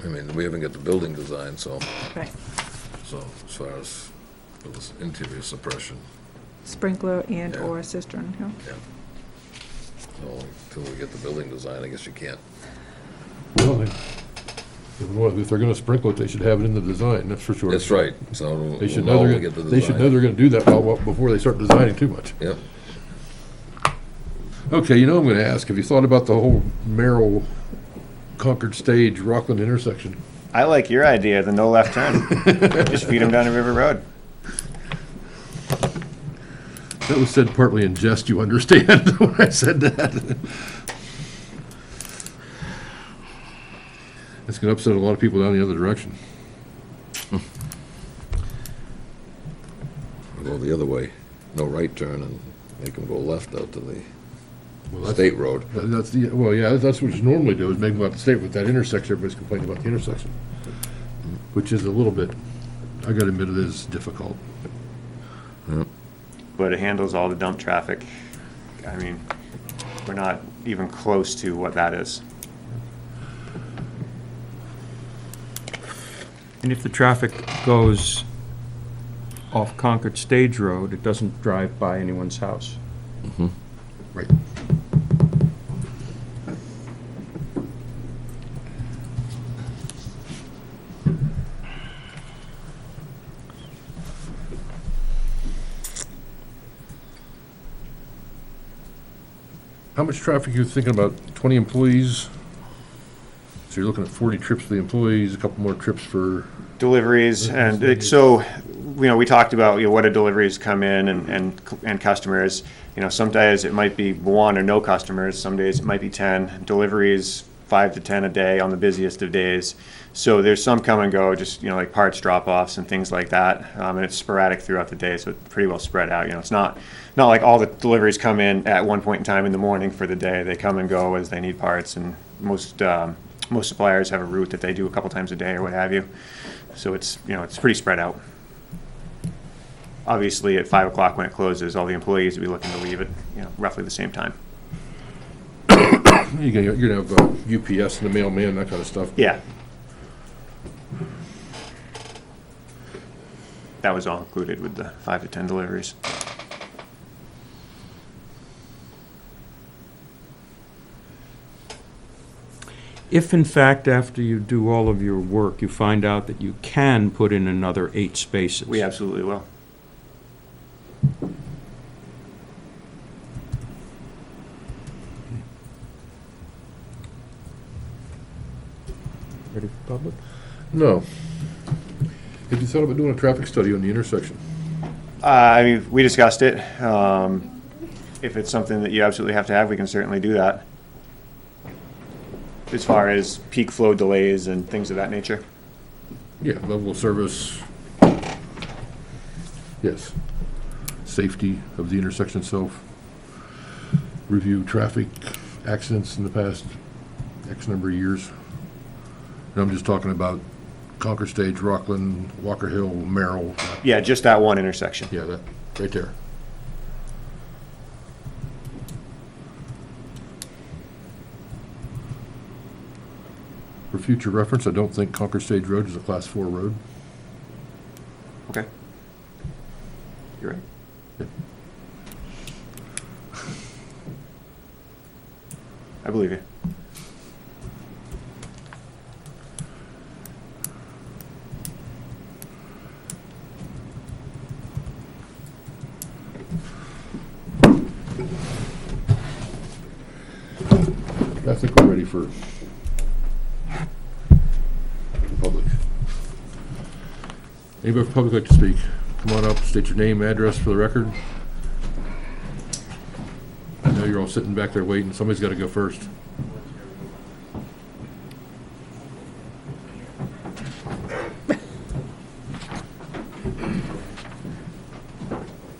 I mean, we haven't got the building design, so, Right. so as far as this interior suppression, Sprinkler and Yeah. or cistern, yeah. so until we get the building design, I guess you can't. Well, if they're gonna sprinkle it, they should have it in the design, that's for sure. That's right, so They should we'll know when they're we get the gonna, they should know design. they're gonna do that before they start designing too much. Yep. Okay, I'm gonna ask, have you thought about the whole Merrill Concord Stage Rockland intersection? I like your idea, the no left turn. Just feed them down the River Road. That was said partly in jest, you understand, when I said that. It's gonna upset a lot of people down the other direction. Go the other way, no right turn, and make them go left out to the Well, that's- state road. That's the, well, yeah, that's what you normally do, is make them out the state with that intersection, everybody's complaining about the intersection. Which is a little bit, I gotta admit, it is difficult. But it handles all the dump traffic. I mean, we're not even close to what that is. And if the traffic goes off Concord Stage Road, it doesn't drive by anyone's house. Right. How much traffic are you thinking about? 20 employees? So you're looking at 40 trips for the employees, a couple more trips for, Deliveries, and so, we talked about, what do deliveries come in and customers. Some days it might be one or no customers, some days it might be 10. Deliveries, 5 to 10 a day on the busiest of days. So there's some come and go, just, like parts drop-offs and things like that. And it's sporadic throughout the day, so it's pretty well spread out. It's not like all the deliveries come in at one point in time in the morning for the day. They come and go as they need parts, and most suppliers have a route that they do a couple times a day or what have you. So it's, it's pretty spread out. Obviously, at 5 o'clock when it closes, all the employees will be looking to leave at, roughly the same time. you're gonna have UPS and the mailman, that kind of stuff. Yeah. That was all included with the 5 to 10 deliveries. If in fact, after you do all of your work, you find out that you can put in another 8 spaces. We absolutely will. Ready for public? No. Have you thought about doing a traffic study on the intersection? We discussed it. If it's something that you absolutely have to have, we can certainly do that. As far as peak flow delays and things of that nature. Yeah, level of service. Yes. Safety of the intersection itself. Review traffic accidents in the past X number of years. And I'm just talking about Concord Stage, Rockland, Walker Hill, Merrill. Yeah, just that one intersection. Yeah, that, right there. For future reference, I don't think Concord Stage Road is a Class 4 road. Okay. You're right. I believe you. I think we're ready for the public. Anybody from the public like to speak? Come on up, state your name, address for the record. all sitting back there waiting. Somebody's got to go first.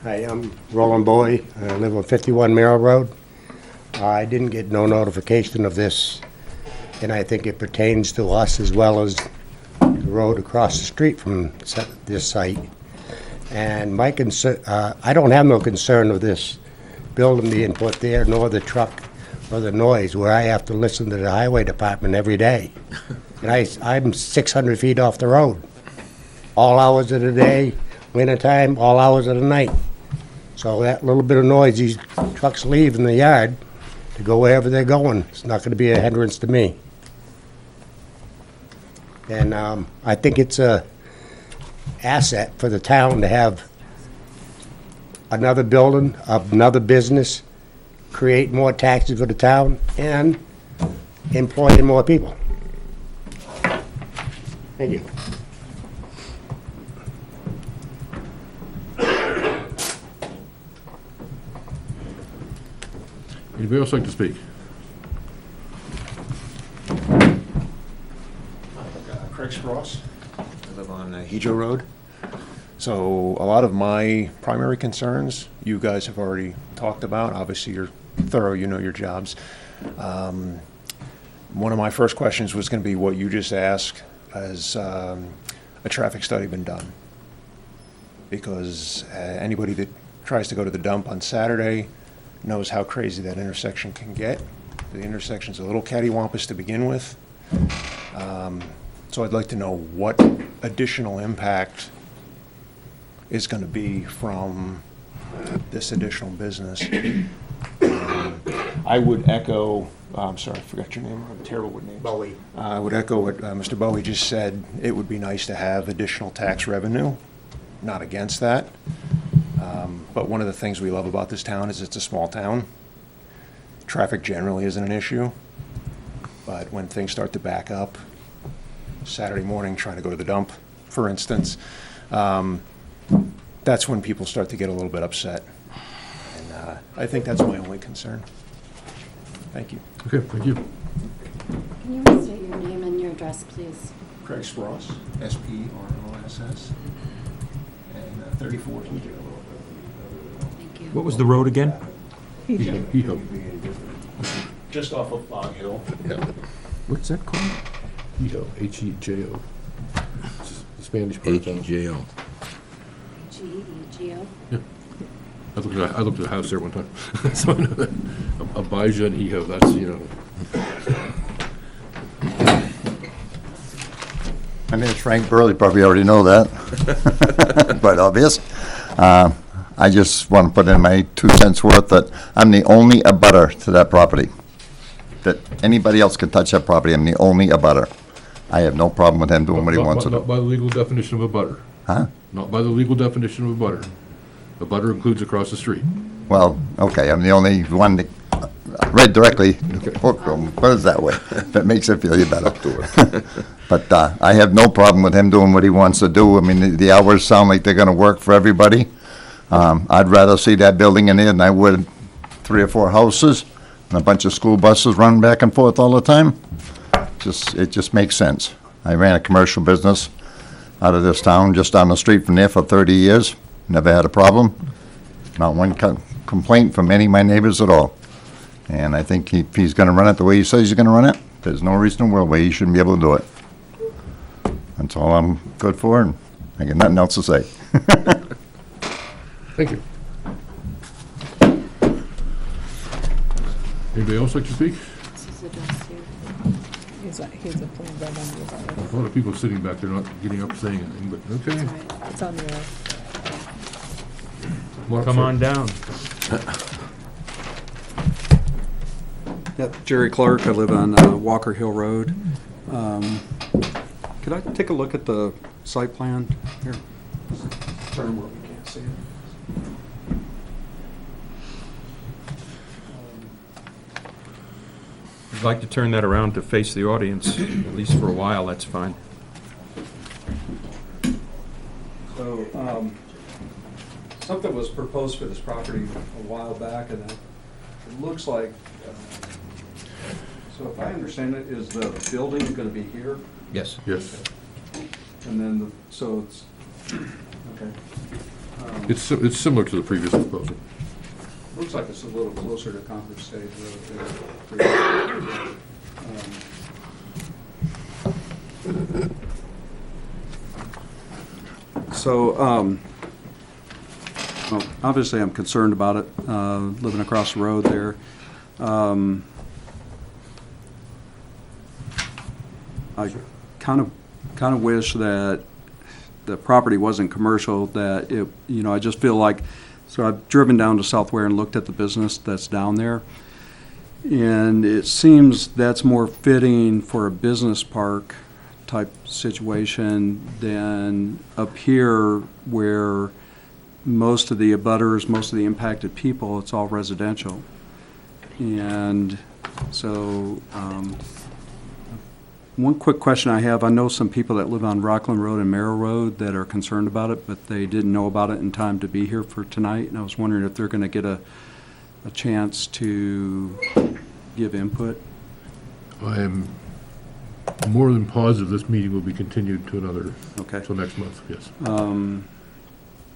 Hi, I'm Roland Bowie. I live on 51 Merrill Road. I didn't get no notification of this, and I think it pertains to us as well as the road across the street from this site. And my concern, I don't have no concern of this building being put there, nor the truck, or the noise, where I have to listen to the highway department every day. And I'm 600 feet off the road, all hours of the day, wintertime, all hours of the night. So that little bit of noise these trucks leave in the yard to go wherever they're going, it's not gonna be a hindrance to me. And I think it's a asset for the town to have another building, another business, create more taxes for the town, and employing more people. Thank you. Anybody else like to speak? Craig Spross. I live on Hedro Road. So a lot of my primary concerns, you guys have already talked about. Obviously, you're thorough, you know your jobs. One of my first questions was going to be what you just asked. Has a traffic study been done? Because anybody that tries to go to the dump on Saturday knows how crazy that intersection can get. The intersection's a little cattywampus to begin with. So I'd like to know what additional impact is going to be from this additional business. I would echo, I'm sorry, I forgot your name, I'm terrible with names. Bowie. I would echo what Mr. Bowie just said. It would be nice to have additional tax revenue, not against that. But one of the things we love about this town is it's a small town. Traffic generally isn't an issue, but when things start to back up, Saturday morning trying to go to the dump, for instance, that's when people start to get a little bit upset. And I think that's my only concern. Thank you. Okay, thank you. Can you restate your name and your address, please? Craig Spross, S-P-R-O-S-S, and 34 Hedro. Thank you. What was the road again? Eho. Just off of Fog Hill. What's that called? Eho, H-E-J-O. It's the Spanish part of town. H-E-J-O. G-E-G-O? I looked at the house there one time. So I know that. Abijah and Eho, that's, you know. My name is Frank Burley, probably already know that. Quite obvious. I just want to put in my 2 cents worth that I'm the only abutter to that property. That anybody else can touch that property, I'm the only abutter. I have no problem with him doing what he wants to do. Not by the legal definition of a butter. Huh? Not by the legal definition of a butter. A butter includes across the street. Well, okay, I'm the only one that read directly, put it that way, if it makes it feel any better. But I have no problem with him doing what he wants to do. I mean, the hours sound like they're gonna work for everybody. I'd rather see that building in there than I would 3 or 4 houses and a bunch of school buses running back and forth all the time. It just makes sense. I ran a commercial business out of this town, just down the street from there for 30 years. Never had a problem. Not one complaint from any of my neighbors at all. And I think if he's gonna run it the way he says he's gonna run it, there's no reason in the world why he shouldn't be able to do it. That's all I'm good for, and I got nothing else to say. Thank you. Anybody else like to speak? This is addressed here. He's a plain red envelope. A lot of people sitting back there not getting up saying anything, but okay. That's right. It's on the Mark, Come sir. on down. Yep, Jerry Clark, I live on Walker Hill Road. Could I take a look at the site plan here? Turn where we can't see it. I'd like to turn that around to face the audience, at least for a while, that's fine. So, something was proposed for this property a while back, and it looks like, so if I understand it, is the building going to be here? Yes. Yes. And then, so it's, okay. It's similar to the previous proposal. Looks like it's a little closer to Concord Stage Road there. So, well, obviously, I'm concerned about it, living across the road there. I kind of wish that the property wasn't commercial, that it, you know, I just feel like, so I've driven down to South Weare and looked at the business that's down there, and it seems that's more fitting for a business park type situation than up here where most of the abutters, most of the impacted people, it's all residential. And so, one quick question I have, I know some people that live on Rockland Road and Merrill Road that are concerned about it, but they didn't know about it in time to be here for tonight, and I was wondering if they're going to get a chance to give input. I am more than positive this meeting will be continued to another, Okay. till next month, yes.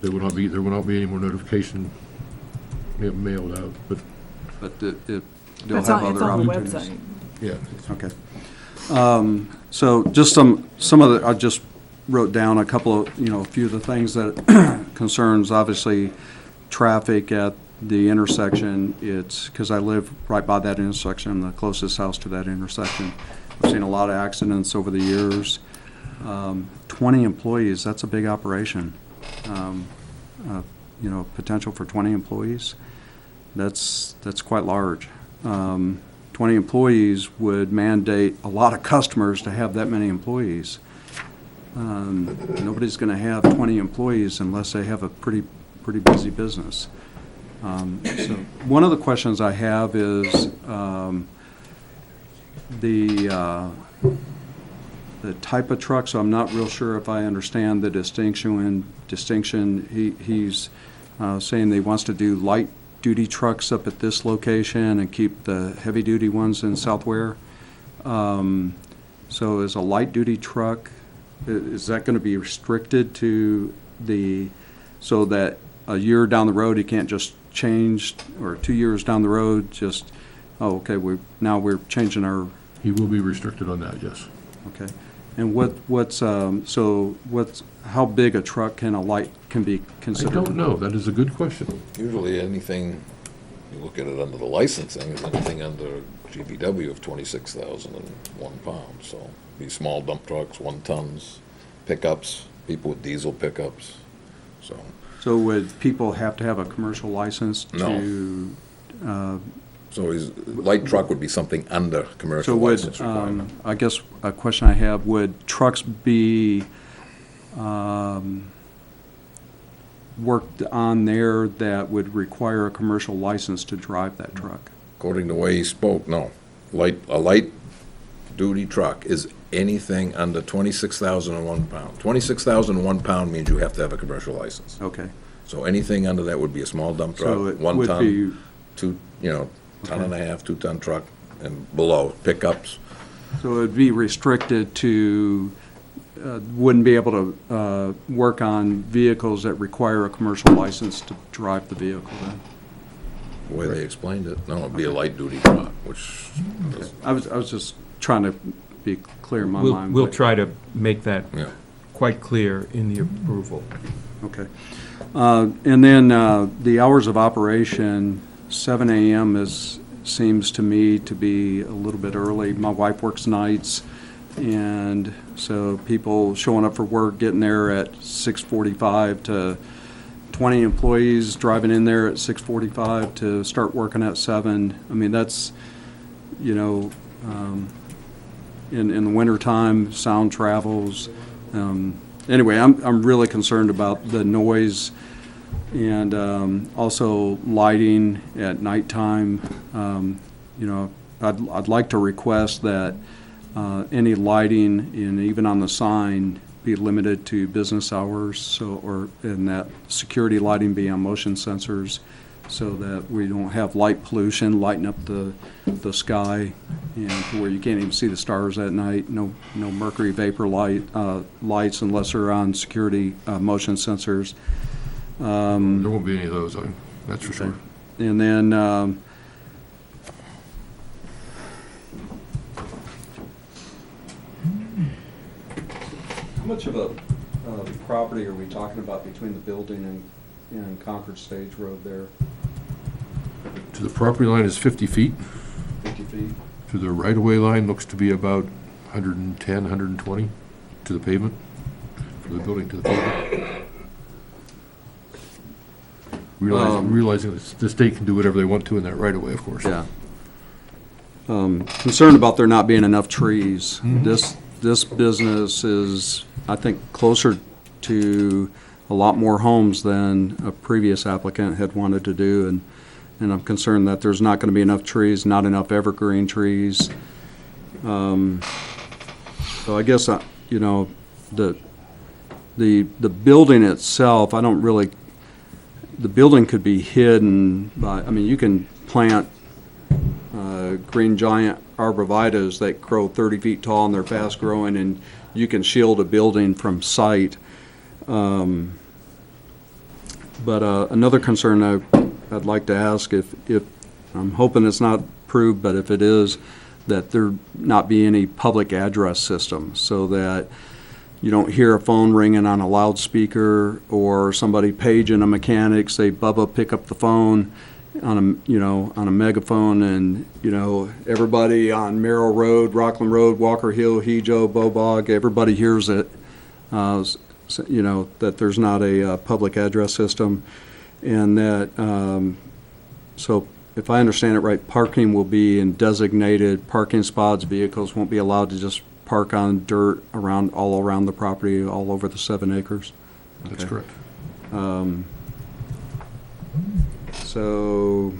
There will not be any more notification mailed out, but, They'll It's have on other the opportunities. website. yeah. Okay. So just some of the, I just wrote down a couple of, a few of the things that concerns, obviously, traffic at the intersection. It's, because I live right by that intersection, I'm the closest house to that intersection. I've seen a lot of accidents over the years. 20 employees, that's a big operation. Potential for 20 employees, that's quite large. 20 employees would mandate a lot of customers to have that many employees. Nobody's going to have 20 employees unless they have a pretty busy business. So one of the questions I have is the type of truck. So I'm not real sure if I understand the distinction. He's saying that he wants to do light-duty trucks up at this location and keep the heavy-duty ones in South Weare. So is a light-duty truck, is that going to be restricted to so that a year down the road he can't just change, or 2 years down the road just, okay, now we're changing our... He will be restricted on that, yes. Okay. And how big a truck can be considered? I don't know, that is a good question. Usually anything, you look at it under the licensing, is anything under GVW of 26,001 pounds. So be small dump trucks, 1 tons, pickups, people with diesel pickups, so. So would people have to have a commercial license to? So light truck would be something under commercial license requirement. I guess a question I have, would trucks be worked on there that would require a commercial license to drive that truck? According to the way he spoke, no. A light-duty truck is anything under 26,001 pound. 26,001 pound means you have to have a commercial license. Okay. So anything under that would be a small dump truck, So it 1 would ton, be- 2, ton and a half, 2 ton truck, and below, pickups. So it would be restricted to, wouldn't be able to work on vehicles that require a commercial license to drive the vehicle then? The way they explained it, no, it'd be a light-duty truck, which is, I was just trying to be clear in my mind. We'll but- try to make that yeah. quite clear in the approval. Okay. And then the hours of operation, 7 a.m. seems to me to be a little bit early. My wife works nights, and so people showing up for work, getting there at 6:45 to 20 employees driving in there at 6:45 to start working at 7. I mean, that's, in the wintertime, sound travels. Anyway, I'm really concerned about the noise and also lighting at nighttime. I'd like to request that any lighting, and even on the sign, be limited to business hours, and that security lighting be on motion sensors, so that we don't have light pollution lighting up the sky, and to where you can't even see the stars at night. No mercury vapor lights unless they're on security motion sensors. There won't be any of those, that's for sure. And then, how much of a property are we talking about between the building and Concord Stage Road there? To the property line is 50 feet. 50 feet? To the right-of-way line looks to be about 110, 120 to the pavement, from the building to the pavement. Realizing that the state can do whatever they want to in that right-of-way, of course. Yeah. Concerned about there not being enough trees. This business is, I think, closer to a lot more homes than a previous applicant had wanted to do, and I'm concerned that there's not going to be enough trees, not enough evergreen trees. So I guess, you know, the building itself, I don't really, the building could be hidden by, I mean, you can plant green giant arborvitaes that grow 30 feet tall and they're fast growing, and you can shield a building from sight. But another concern I'd like to ask, if I'm hoping it's not approved, but if it is, that there not be any public address system, so that you don't hear a phone ringing on a loudspeaker or somebody paging a mechanic, say, Bubba, pick up the phone on a megaphone, and, you know, everybody on Merrill Road, Rockland Road, Walker Hill, Hejo, Bobog, everybody hears it. So, you know, that there's not a public address system, and that, so if I understand it right, parking will be in designated parking spots. Vehicles won't be allowed to just park on dirt all around the property, all over the 7 acres. That's correct. So,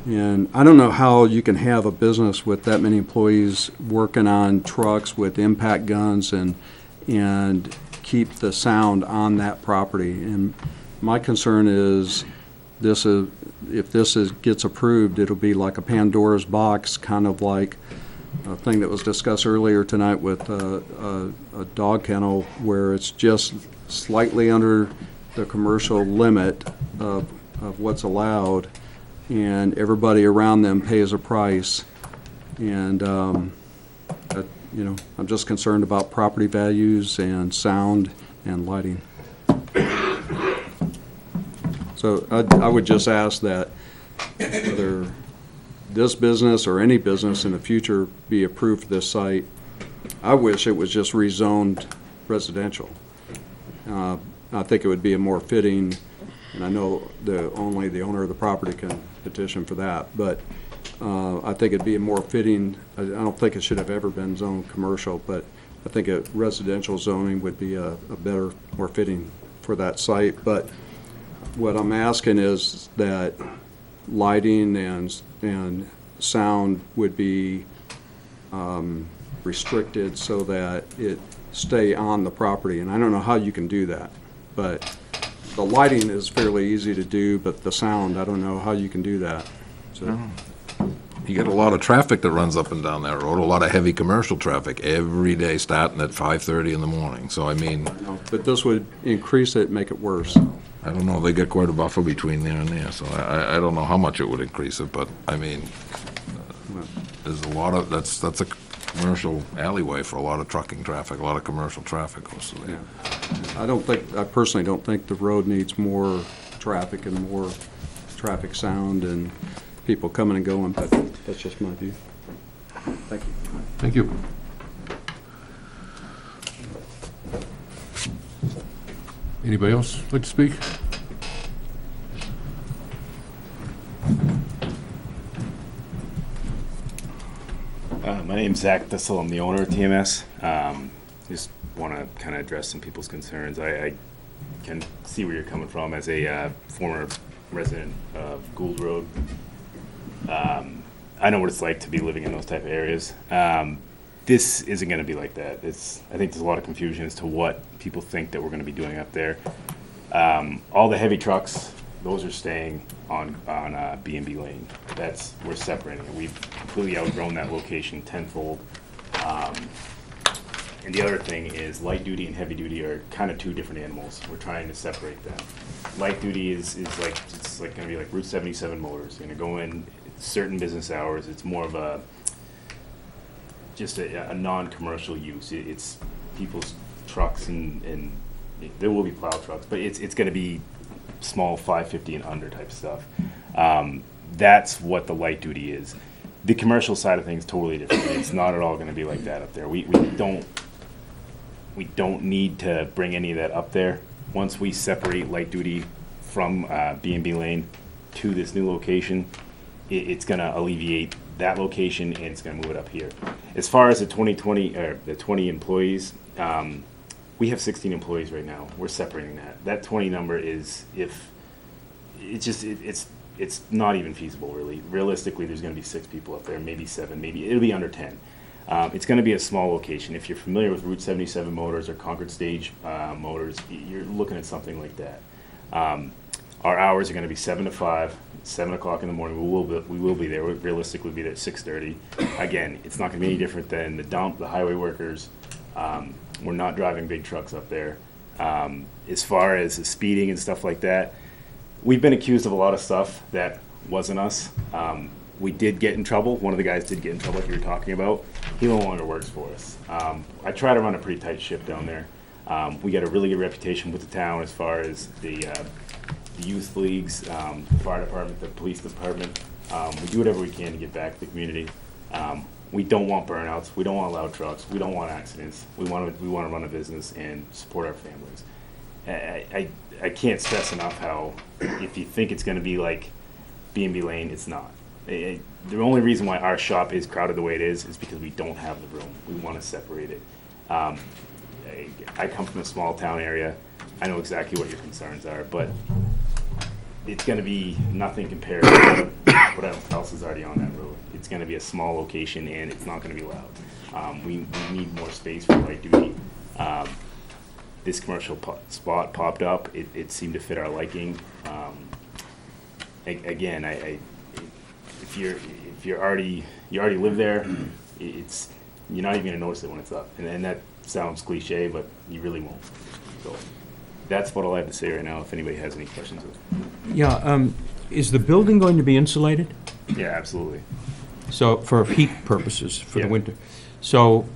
and I don't know how you can have a business with that many employees working on trucks with impact guns and keep the sound on that property. And my concern is if this gets approved, it'll be like a Pandora's box, kind of like a thing that was discussed earlier tonight with a dog kennel, where it's just slightly under the commercial limit of what's allowed, and everybody around them pays a price. And, you know, I'm just concerned about property values and sound and lighting. So I would just ask that whether this business or any business in the future be approved for this site, I wish it was just rezoned residential. I think it would be a more fitting, and I know only the owner of the property can petition for that, but I think it'd be a more fitting, I don't think it should have ever been zoned commercial, but I think a residential zoning would be a better, more fitting for that site. But what I'm asking is that lighting and sound would be restricted so that it stay on the property. And I don't know how you can do that, but the lighting is fairly easy to do, but the sound, I don't know how you can do that. So. You get a lot of traffic that runs up and down that road, a lot of heavy commercial traffic every day starting at 5:30 in the morning. So, I mean... But this would increase it, make it worse. I don't know, they get quite a buffer between there and there, so I don't know how much it would increase it, but, I mean, there's a lot of, that's a commercial alleyway for a lot of trucking traffic, a lot of commercial traffic goes through there. I personally don't think the road needs more traffic and more traffic sound and people coming and going, but that's just my view. Thank you. Thank you. Anybody else like to speak? My name's Zach Thistle. I'm the owner of TMS. Just want to kind of address some people's concerns. I can see where you're coming from as a former resident of Gould Road. I know what it's like to be living in those type of areas. This isn't going to be like that. I think there's a lot of confusion as to what people think that we're going to be doing up there. All the heavy trucks, those are staying on B&B Lane. We're separating it. We've completely outgrown that location tenfold. And the other thing is light duty and heavy duty are kind of two different animals. We're trying to separate them. Light duty is like, it's like gonna be like Route 77 motors. You're gonna go in certain business hours. It's more of just a non-commercial use. It's people's trucks and there will be plow trucks, but it's gonna be small 550 and under type stuff. That's what the light duty is. The commercial side of things totally different. It's not at all going to be like that up there. We don't need to bring any of that up there. Once we separate light duty from B&B Lane to this new location, it's going to alleviate that location and it's going to move it up here. As far as the 20 employees, we have 16 employees right now. We're separating that. That 20 number is it's not even feasible, really. Realistically, there's going to be 6 people up there, maybe 7, maybe it'll be under 10. It's going to be a small location. If you're familiar with Route 77 motors or Concord Stage motors, you're looking at something like that. Our hours are going to be 7 to 5, 7 o'clock in the morning. We will be there. We'll realistically be there at 6:30. Again, it's not going to be any different than the dump, the highway workers. We're not driving big trucks up there. As far as the speeding and stuff like that, we've been accused of a lot of stuff that wasn't us. We did get in trouble. One of the guys did get in trouble, like you were talking about. He no longer works for us. I try to run a pretty tight ship down there. We got a really good reputation with the town as far as the youth leagues, the fire department, the police department. We do whatever we can to get back to the community. We don't want burnouts. We don't want loud trucks. We don't want accidents. We want to run a business and support our families. I can't stress enough how if you think it's going to be like B&B Lane, it's not. The only reason why our shop is crowded the way it is because we don't have the room. We want to separate it. I come from a small town area. I know exactly what your concerns are, but it's going to be nothing compared to what else is already on that road. It's going to be a small location and it's not going to be loud. We need more space for light duty. This commercial spot popped up. It seemed to fit our liking. Again, if you already live there, you're not even going to notice it when it's up. And that sounds cliche, but you really won't. So that's what all I have to say right now. If anybody has any questions. Yeah. Is the building going to be insulated? Yeah, absolutely. So for heat purposes for the winter. So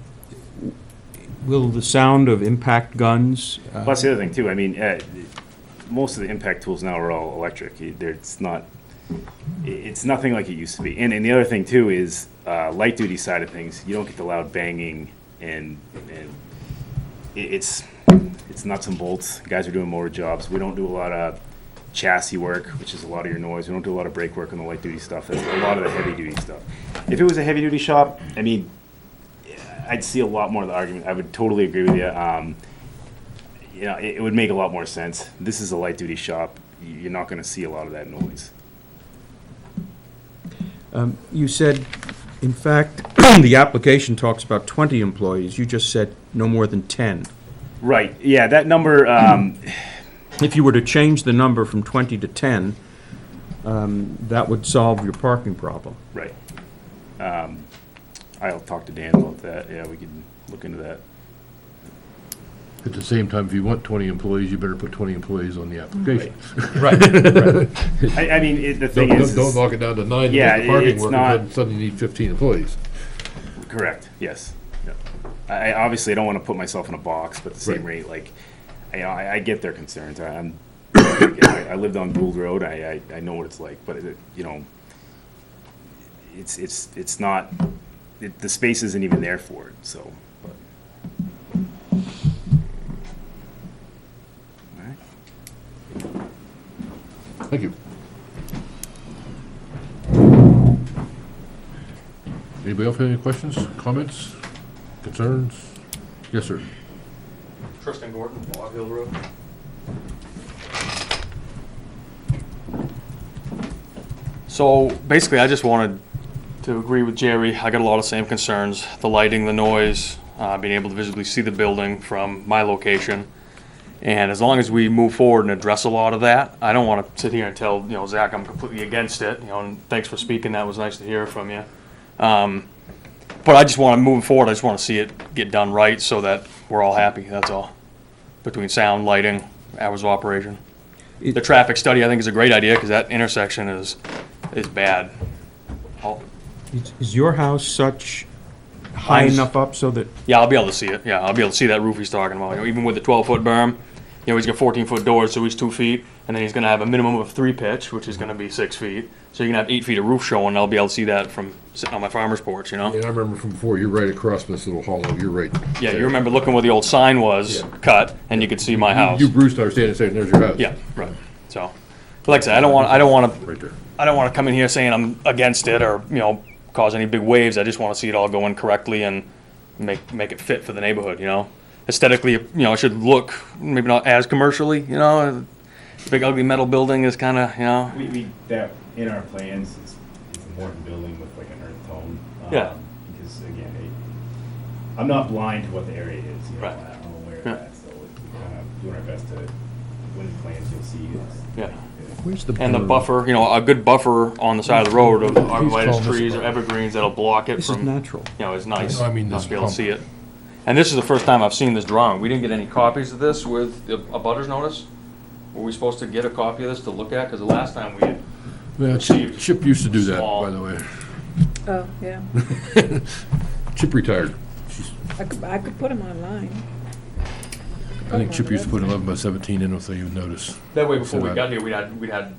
will the sound of impact guns? Well, that's the other thing too. I mean, most of the impact tools now are all electric. It's nothing like it used to be. And the other thing too is light duty side of things. You don't get the loud banging and it's nuts and bolts. Guys are doing motor jobs. We don't do a lot of chassis work, which is a lot of your noise. We don't do a lot of brake work on the light duty stuff. That's a lot of the heavy duty stuff. If it was a heavy duty shop, I mean, I'd see a lot more of the argument. I would totally agree with you. It would make a lot more sense. This is a light duty shop. You're not going to see a lot of that noise. You said, in fact, the application talks about 20 employees. You just said no more than 10. Right. Yeah, that number. If you were to change the number from 20 to 10, that would solve your parking problem. Right. I'll talk to Dan about that. Yeah, we can look into that. At the same time, if you want 20 employees, you better put 20 employees on the application. Right. I mean, the thing is... Don't knock it down to 9 to yeah, make the parking it's work, not, and then suddenly you need 15 employees. Correct, yes. Yep. I obviously don't want to put myself in a box, but at the same rate, like, I get their concerns. I lived on Gould Road. I know what it's like, but it's not... the space isn't even there for it, so... Thank you. Anybody else have any questions, comments, concerns? Yes, sir. Tristan Gordon, Log Hill Road. So basically, I just wanted to agree with Jerry. I got a lot of the same concerns: the lighting, the noise, being able to visibly see the building from my location. And as long as we move forward and address a lot of that, I don't want to sit here and tell, Zach, I'm completely against it, and thanks for speaking, that was nice to hear from you. But I just want to, moving forward, I just want to see it get done right so that we're all happy, that's all. Between sound, lighting, hours of operation. The traffic study, I think, is a great idea, because that intersection is bad. Is your house such high enough up so that? Yeah, I'll be able to see it. Yeah, I'll be able to see that roof he's talking about. Even with the 12-foot berm, he's got 14-foot doors, so he's 2 feet, and then he's going to have a minimum of 3 pitch, which is going to be 6 feet. So you're going to have 8 feet of roof showing, and I'll be able to see that from sitting on my farmer's porch, Yeah, I remember from before, you're right across this little hollow, you're right. Yeah, there. you remember looking where the old sign was cut, and you could see my house. You, Bruce, understand saying, there's your house. Yeah, right. So, but like I said, I don't want Right there. to come in here saying I'm against it or cause any big waves. I just want to see it all going correctly and make it fit for the neighborhood. Aesthetically, it should look maybe not as commercially. Big ugly metal building is kind of We that in our plans, it's a modern building with like an earth tone. Yeah. Because again, I'm not blind to what the area is. Right. I'm aware of Yeah. that, so we're kind of doing our best to, when the plans you'll see is. Yeah. Where's the And the berm? buffer, a good buffer on the side of the road of calling arborvitae this trees a or berm. evergreens that'll block it This is from, natural. is nice. No, I mean Not this to be able to pump. see it. And this is the first time I've seen this drawing. We didn't get any copies of this with a butter's notice? Were we supposed to get a copy of this to look at? Because the last time we had Yeah, received Chip used to do that, small- by the way. Oh, yeah. Chip retired. I could put them online. I think Chip used to put 11 by 17 in if they even notice. That way, before we So, got here, we'd had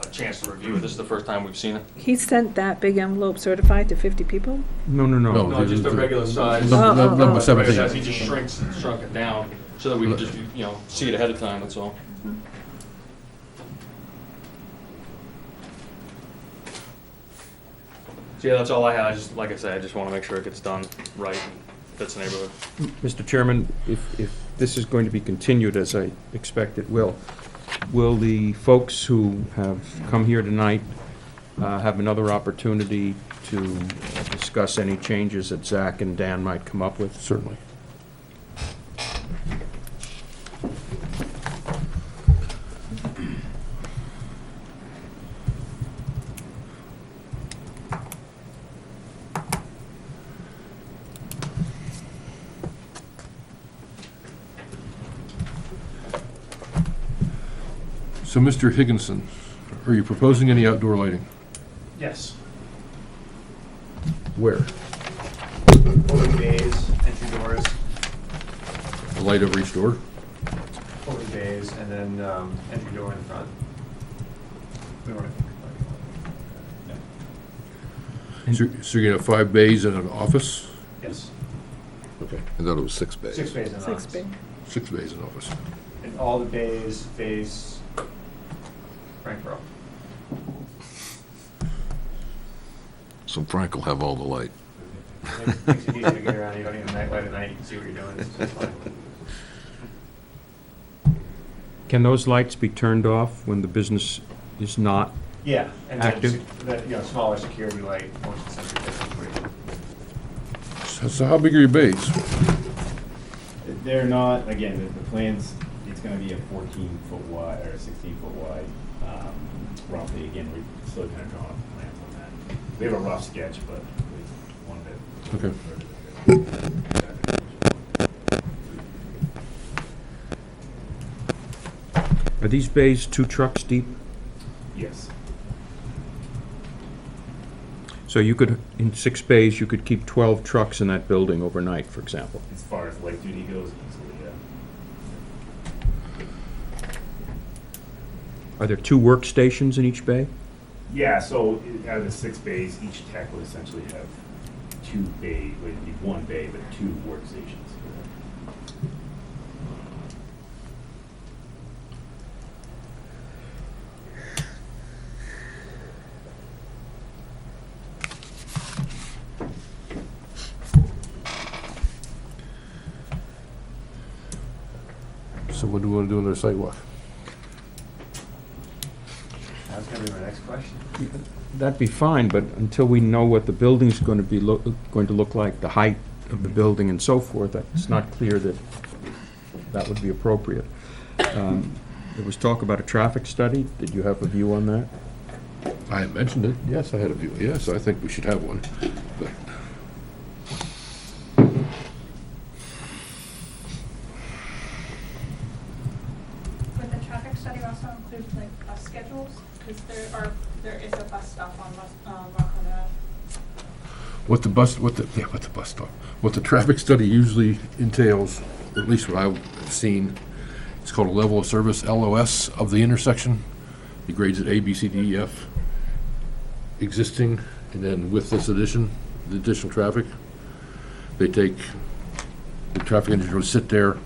a chance to review it. This is the first time we've seen it. He sent that big envelope certified to 50 people? No. No. No, just a regular size. 11 by Oh. 17. Regular size, he just shrunk it down so that we could just, see it ahead of time, that's all. So yeah, that's all I had. Like I said, I just want to make sure it gets done right and fits the neighborhood. Mr. Chairman, if this is going to be continued, as I expect it will the folks who have come here tonight have another opportunity to discuss any changes that Zach and Dan might come up with? Certainly. So, Mr. Higginson, are you proposing any outdoor lighting? Yes. Where? Open bays, entry doors, A light over each door? open bays, and then entry door in the front. We don't have So you're gonna have 5 bays and an office? Yes, Okay. I thought it was 6 bays. 6 bays in the 6 office. big. 6 bays and office. And all the bays face Frankborough. So Frank will have all the light. Makes it easier to get around, you don't need a night light at night, you can see what you're doing. It's just fine. Can those lights be turned off when the business is not? Yeah, and then, Active. smaller security light, motion sensor technology. So how big are your bays? They're not, again, the plans, it's gonna be a 14-foot wide or 16-foot wide, roughly. Again, we're still kind of drawing up plans on that. We have a rough sketch, but we wanted to. Okay. Are these bays 2 trucks deep? Yes. So you could, in 6 bays, you could keep 12 trucks in that building overnight, for example? As far as light duty goes, easily, yeah. Are there 2 workstations in each bay? Yeah, so out of the 6 bays, each tech would essentially have 2 bay, would be 1 bay, but 2 workstations. So what do we want to do on their sidewalk? That's gonna be my next question. That'd be fine, but until we know what the building's going to be, going to look like, the height of the building and so forth, it's not clear that that would be appropriate. There was talk about a traffic study. Did you have a view on that? I mentioned it, yes, I had a view, yes, I think we should have one. But Would the traffic study also include like bus schedules? Because there is a bus stop on Rockland Ave. what the bus stop, what the traffic study usually entails, or at least what I've seen, it's called a level of service, LOS, of the intersection. He grades it A, B, C, D, E, F, existing, and then with this addition, the additional traffic, they take, the traffic engineer will sit there,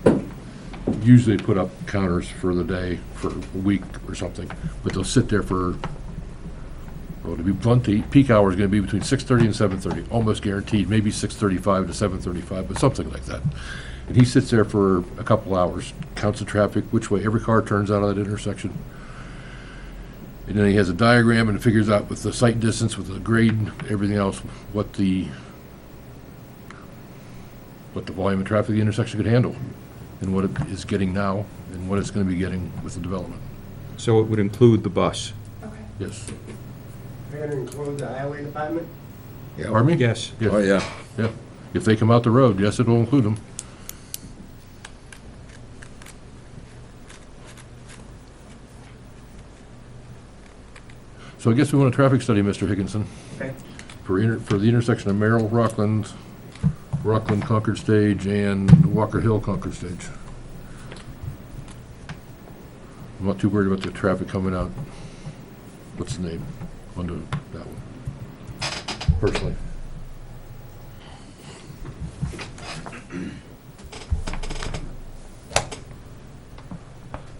usually put up counters for the day, for a week or something, but they'll sit there for, well, to be blunt, the peak hour is gonna be between 6:30 and 7:30, almost guaranteed, maybe 6:35 to 7:35, but something like that. And he sits there for a couple hours, counts the traffic, which way every car turns out of that intersection. And then he has a diagram and figures out with the sight distance, with the grade, everything else, what the volume of traffic the intersection could handle, and what it is getting now, and what it's gonna be getting with the development. So it would include the bus? Yes. They're gonna include the highway department? Pardon me? Yes. Oh, yeah. Yeah. If they come out the road, yes, it will include them. So I guess we want a traffic study, Mr. Higginson. Okay. For the intersection of Merrill, Rockland, Concord Stage, and Walker Hill, Concord Stage. I'm not too worried about the traffic coming out, what's the name, onto that one, personally.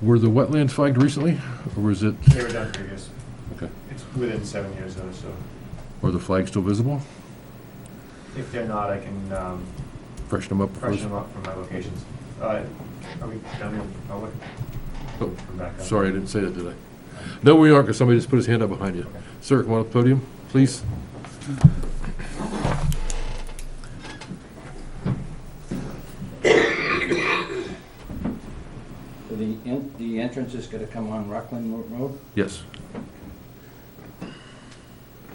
Were the wetlands flagged recently, or was it, They were done previous. okay, It's within 7 years though, so are the flags still visible? if they're not, I can Freshen them up? freshen them up from my locations. Are we done in public? Oh, Come back up. sorry, I didn't say that, did I? No, we aren't, because somebody just put his hand up behind you. Sir, come on up to the podium, please. The entrance is gonna come on Rockland Road? Yes.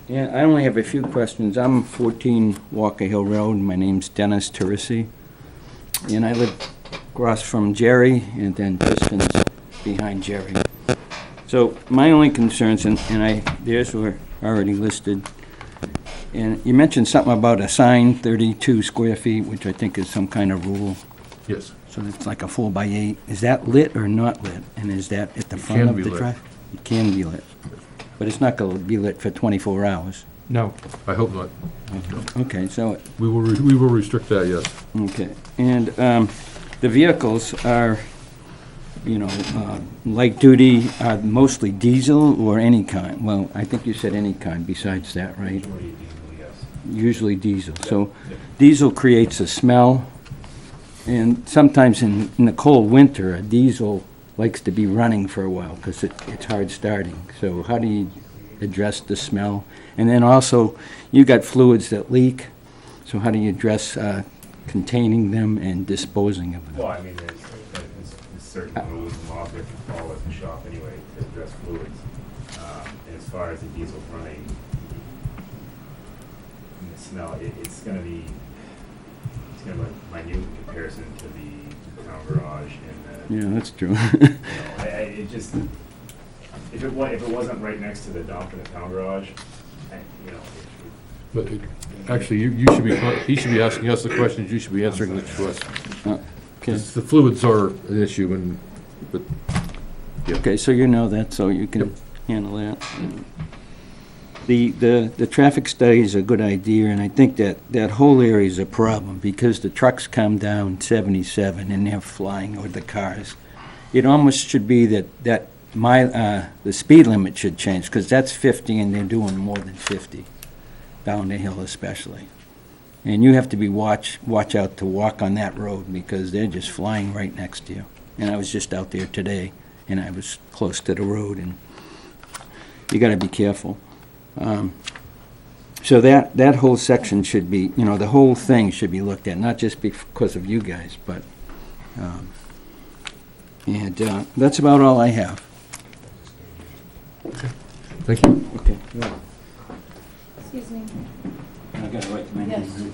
Yeah, I only have a few questions. I'm 14 Walker Hill Road. My name's Dennis Teresi. And I live across from Jerry and then distance behind Jerry. So my only concerns, and theirs were already listed. And you mentioned something about a sign, 32 square feet, which I think is some kind of rule. Yes. So it's like a 4x8. Is that lit or not lit? And is that at the It front can of be the lit. truck? It can be lit. But it's not going to be lit for 24 hours. No. I hope not. Okay, so, We will restrict that, yes. okay. And the vehicles are, light duty, are mostly diesel or any kind? Well, I think you said any kind besides that, right? Usually diesel. So diesel creates a smell, and sometimes in the cold winter, a diesel likes to be running for a while because it's hard starting. So how do you address the smell? And then also, you got fluids that leak, so how do you address containing them and disposing of them? Well, I mean, there's certain rules and laws we have to follow at the shop anyway to address fluids. And as far as the diesel running, and the smell, it's gonna be minute in comparison to the town garage and the. Yeah, that's true. It just, if it wasn't right next to the dump in the town garage, But actually, he should be asking us the questions, you should be answering them to us. Okay. The fluids are an issue, but, yeah. Okay, so you know that, so you can handle that. The traffic study is a good idea, and I think that whole area is a problem, because the trucks come down 77 and they're flying over the cars. It almost should be that the speed limit should change, because that's 50 and they're doing more than 50, down the hill especially. And you have to be watch out to walk on that road, because they're just flying right next to you. And I was just out there today, and I was close to the road, and you gotta be careful. So that whole section should be, the whole thing should be looked at, not just because of you guys, but, And that's about all I have. Thank you. Okay. Excuse me. I gotta write my name.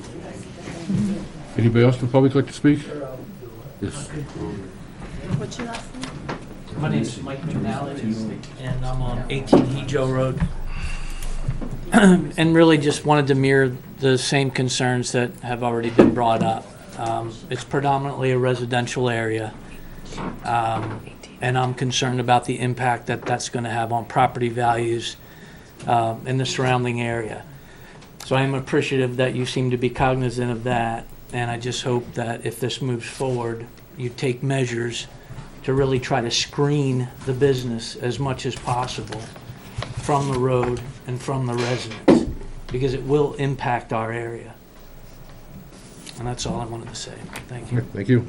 Anybody else in the public like to speak? Yes. What's your last name? My name's Mike McNally, and I'm on 18 Hejo Road. And really just wanted to mirror the same concerns that have already been brought up. It's predominantly a residential area, and I'm concerned about the impact that that's going to have on property values in the surrounding area. So I am appreciative that you seem to be cognizant of that, and I just hope that if this moves forward, you take measures to really try to screen the business as much as possible from the road and from the residents, because it will impact our area. And that's all I wanted to say. Thank you. Thank you.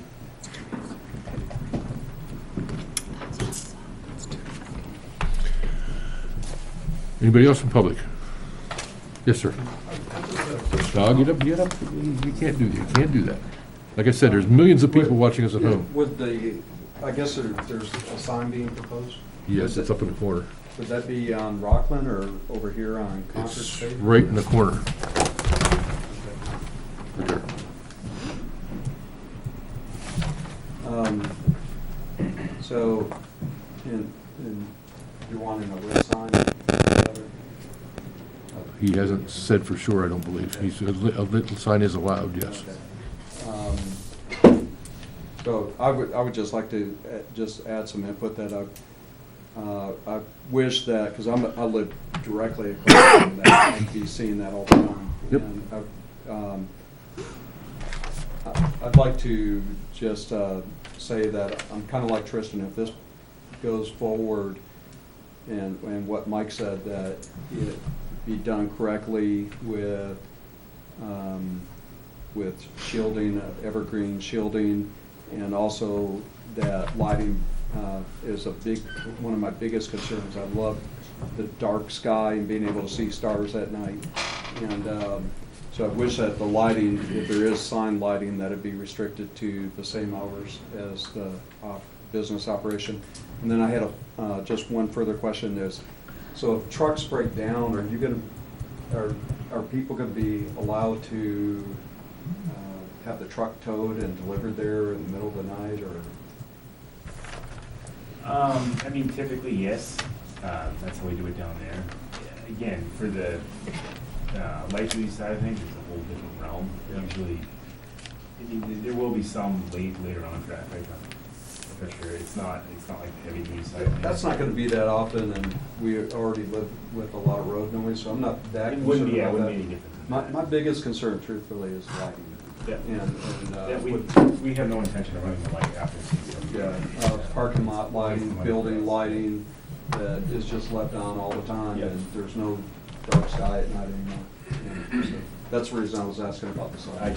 Anybody else in public? Yes, sir. No, get up. You can't do that. Like I said, there's millions of people watching us at home. With the, I guess there's a sign being proposed? Yes, it's up in the corner. Would that be on Rockland or over here on Concord It's Street? right in the corner. Right there. So, and you're wanting a lit sign? He hasn't said for sure, I don't believe. He's, a lit sign is allowed, yes. So I would just like to just add some input that I wish that, because I live directly across from that, I'd be seeing that all the time. Yep. And I'd like to just say that I'm kind of like Tristan, if this goes forward and what Mike said, that it be done correctly with shielding, evergreen shielding, and also that lighting is one of my biggest concerns. I love the dark sky and being able to see stars at night. And so I wish that the lighting, if there is sign lighting, that it be restricted to the same hours as the business operation. And then I had just one further question is, so if trucks break down, are people going to be allowed to have the truck towed and delivered there in the middle of the night, or? I mean, typically, yes. That's how we do it down there. Again, for the light duty side of things, it's a whole different realm. Usually, I mean, there will be some later on traffic, for sure. It's not like heavy duty side of things. That's not going to be that often, and we already live with a lot of road noise, so I'm not that It concerned wouldn't be, about wouldn't that. be any different. My biggest concern, truthfully, is lighting. Yeah. And We have no intention of running the light after. yeah, parking lot lighting, building lighting that is just left on all the time, Yeah. and there's no dark sky at night anymore. And so that's the reason I was asking about the sign.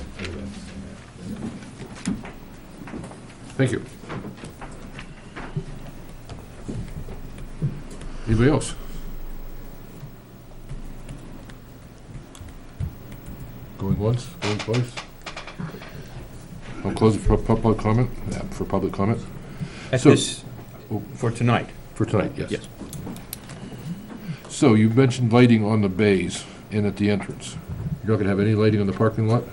Thank you. Anybody else? Going once, going twice? I'll close it for public comment, At So- this, for tonight. For tonight, yes. Yes. So you mentioned lighting on the bays and at the entrance. You're not gonna have any lighting on the parking lot?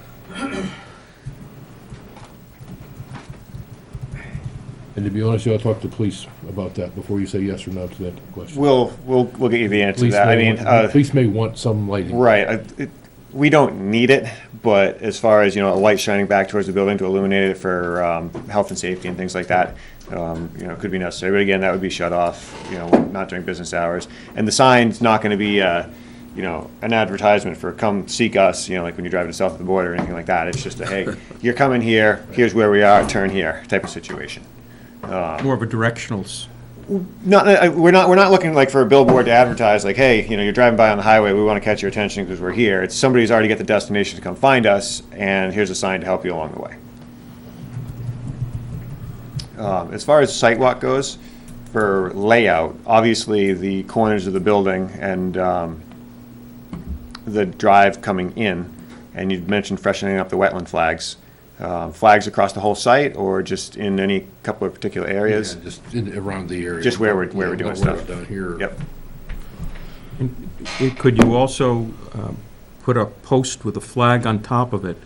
And to be honest, you ought to talk to police about that before you say yes or no to that question. We'll get you the answer to Police that. I may mean, want- Police may want some lighting. right. We don't need it, but as far as, a light shining back towards the building to illuminate it for health and safety and things like that, could be necessary. But again, that would be shut off, not during business hours. And the sign's not going to be, an advertisement for come seek us, like when you're driving south of the border or anything like that. It's just a, hey, you're coming here, here's where we are, turn here type of situation. More of a directional. We're not looking like for a billboard to advertise like, hey, you're driving by on the highway, we want to catch your attention because we're here. It's somebody's already got the destination to come find us, and here's a sign to help you along the way. As far as sidewalk goes, for layout, obviously the corners of the building and the drive coming in, and you mentioned freshening up the wetland flags. Flags across the whole site, or just in any couple of particular areas? Yeah, just around the area. Just where we're Yeah, doing not stuff. Down here. Yep. Could you also put a post with a flag on top of it,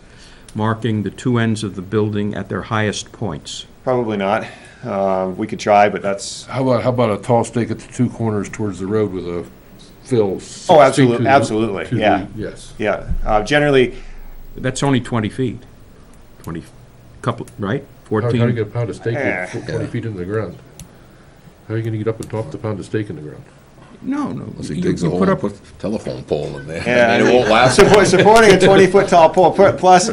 marking the two ends of the building at their highest points? Probably not. We could try, but that's... How about a tall stake at the two corners towards the road with a fill? Oh, absolutely, absolutely, yeah. Yes. Yeah. Generally, That's only 20 feet. 20, couple, right? How do you 14? get a pound of steak Yeah. 20 feet into the ground? How are you gonna get up and top the pound of steak in the ground? No. Unless he You- digs a you hole put and up puts a telephone pole in there. yeah, I mean, it won't last. supporting a 20-foot tall pole, plus,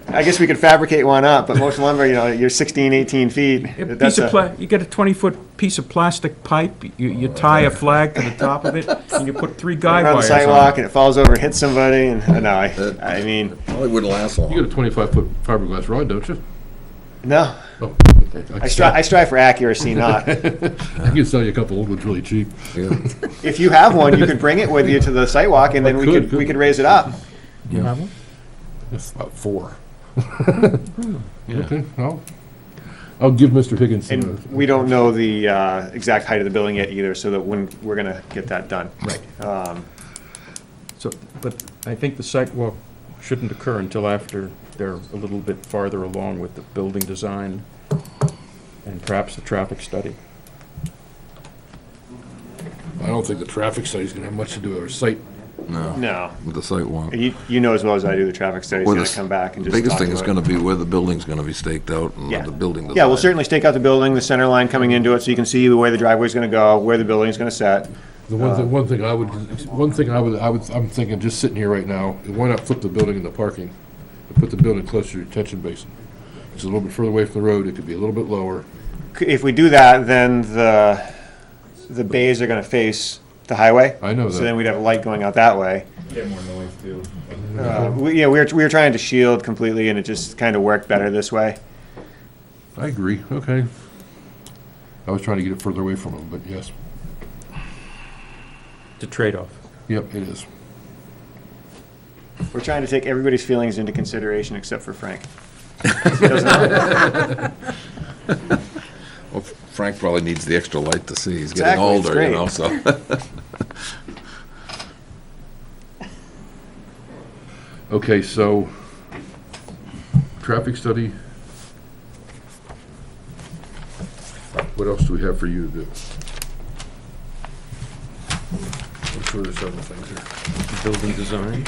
I guess we could fabricate one up, but most lumber, you're 16, 18 feet. You get a 20-foot piece of plastic pipe, you tie a flag to the top of it, and you put 3 guy Around the wires on sidewalk, it. and it falls over and hits somebody, and, no, I mean, Probably wouldn't last long. You got a 25-foot fiberglass rod, don't you? no. Oh, okay. I strive for accuracy, not. I can sell you a couple old ones really cheap. Yeah. If you have one, you could bring it with you to the sidewalk, and then we could raise it up. You have one? That's about 4. Okay, I'll give Mr. Higgins some. And we don't know the exact height of the building yet either, so that when we're gonna get that done. Right. So, but I think the sidewalk shouldn't occur until after they're a little bit farther along with the building design and perhaps the traffic study. I don't think the traffic study's gonna have much to do with our site. No. With the site walk. You know as well as I do, the traffic study's Well, gonna the come back and just biggest talk thing is about it. gonna be where the building's gonna be staked out and Yeah. the building design. Yeah, we'll certainly stake out the building, the center line coming into it, so you can see where the driveway's gonna go, where the building's gonna set. The one thing I'm thinking, just sitting here right now, is why not flip the building into parking? And put the building closer to your detention basin. It's a little bit further away from the road, it could be a little bit lower. If we do that, then the bays are gonna face the highway. I know So that. then we'd have a light going out that way. Get more noise too. We were trying to shield completely, and it just kind of worked better this way. I agree, okay. I was trying to get it further away from them, but yes. It's a trade-off. Yep, it is. We're trying to take everybody's feelings into consideration except for Frank. Well, Frank probably needs the extra light to see. He's Exactly, getting it's older, you great. know, so. Okay, so, traffic study. What else do we have for you to do? Let's go to several things here. Building design.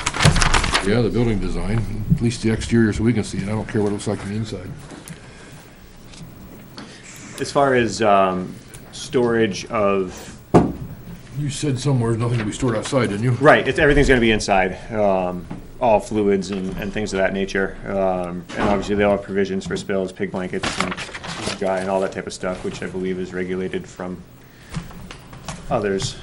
Yeah, the building design, at least the exterior so we can see it. I don't care what it looks like on the inside. As far as storage of, You said somewhere nothing to be stored outside, didn't you? right, everything's gonna be inside, all fluids and things of that nature. And obviously they'll have provisions for spills, pig blankets and dry and all that type of stuff, which I believe is regulated from others.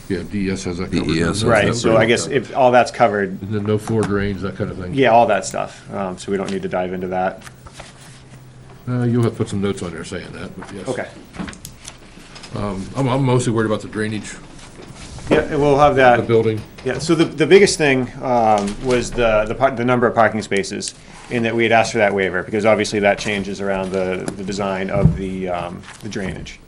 Yeah, DES has that covered. DES has Right, that so I guess if all that's covered, And then no floor drains, that kind of thing. yeah, all that stuff, so we don't need to dive into that. You'll have to put some notes on there saying that, but yes. Okay. I'm mostly worried about the drainage, Yeah, and we'll have the that. building. Yeah, so the biggest thing was the number of parking spaces, in that we had asked for that waiver, because obviously that changes around the design of the drainage.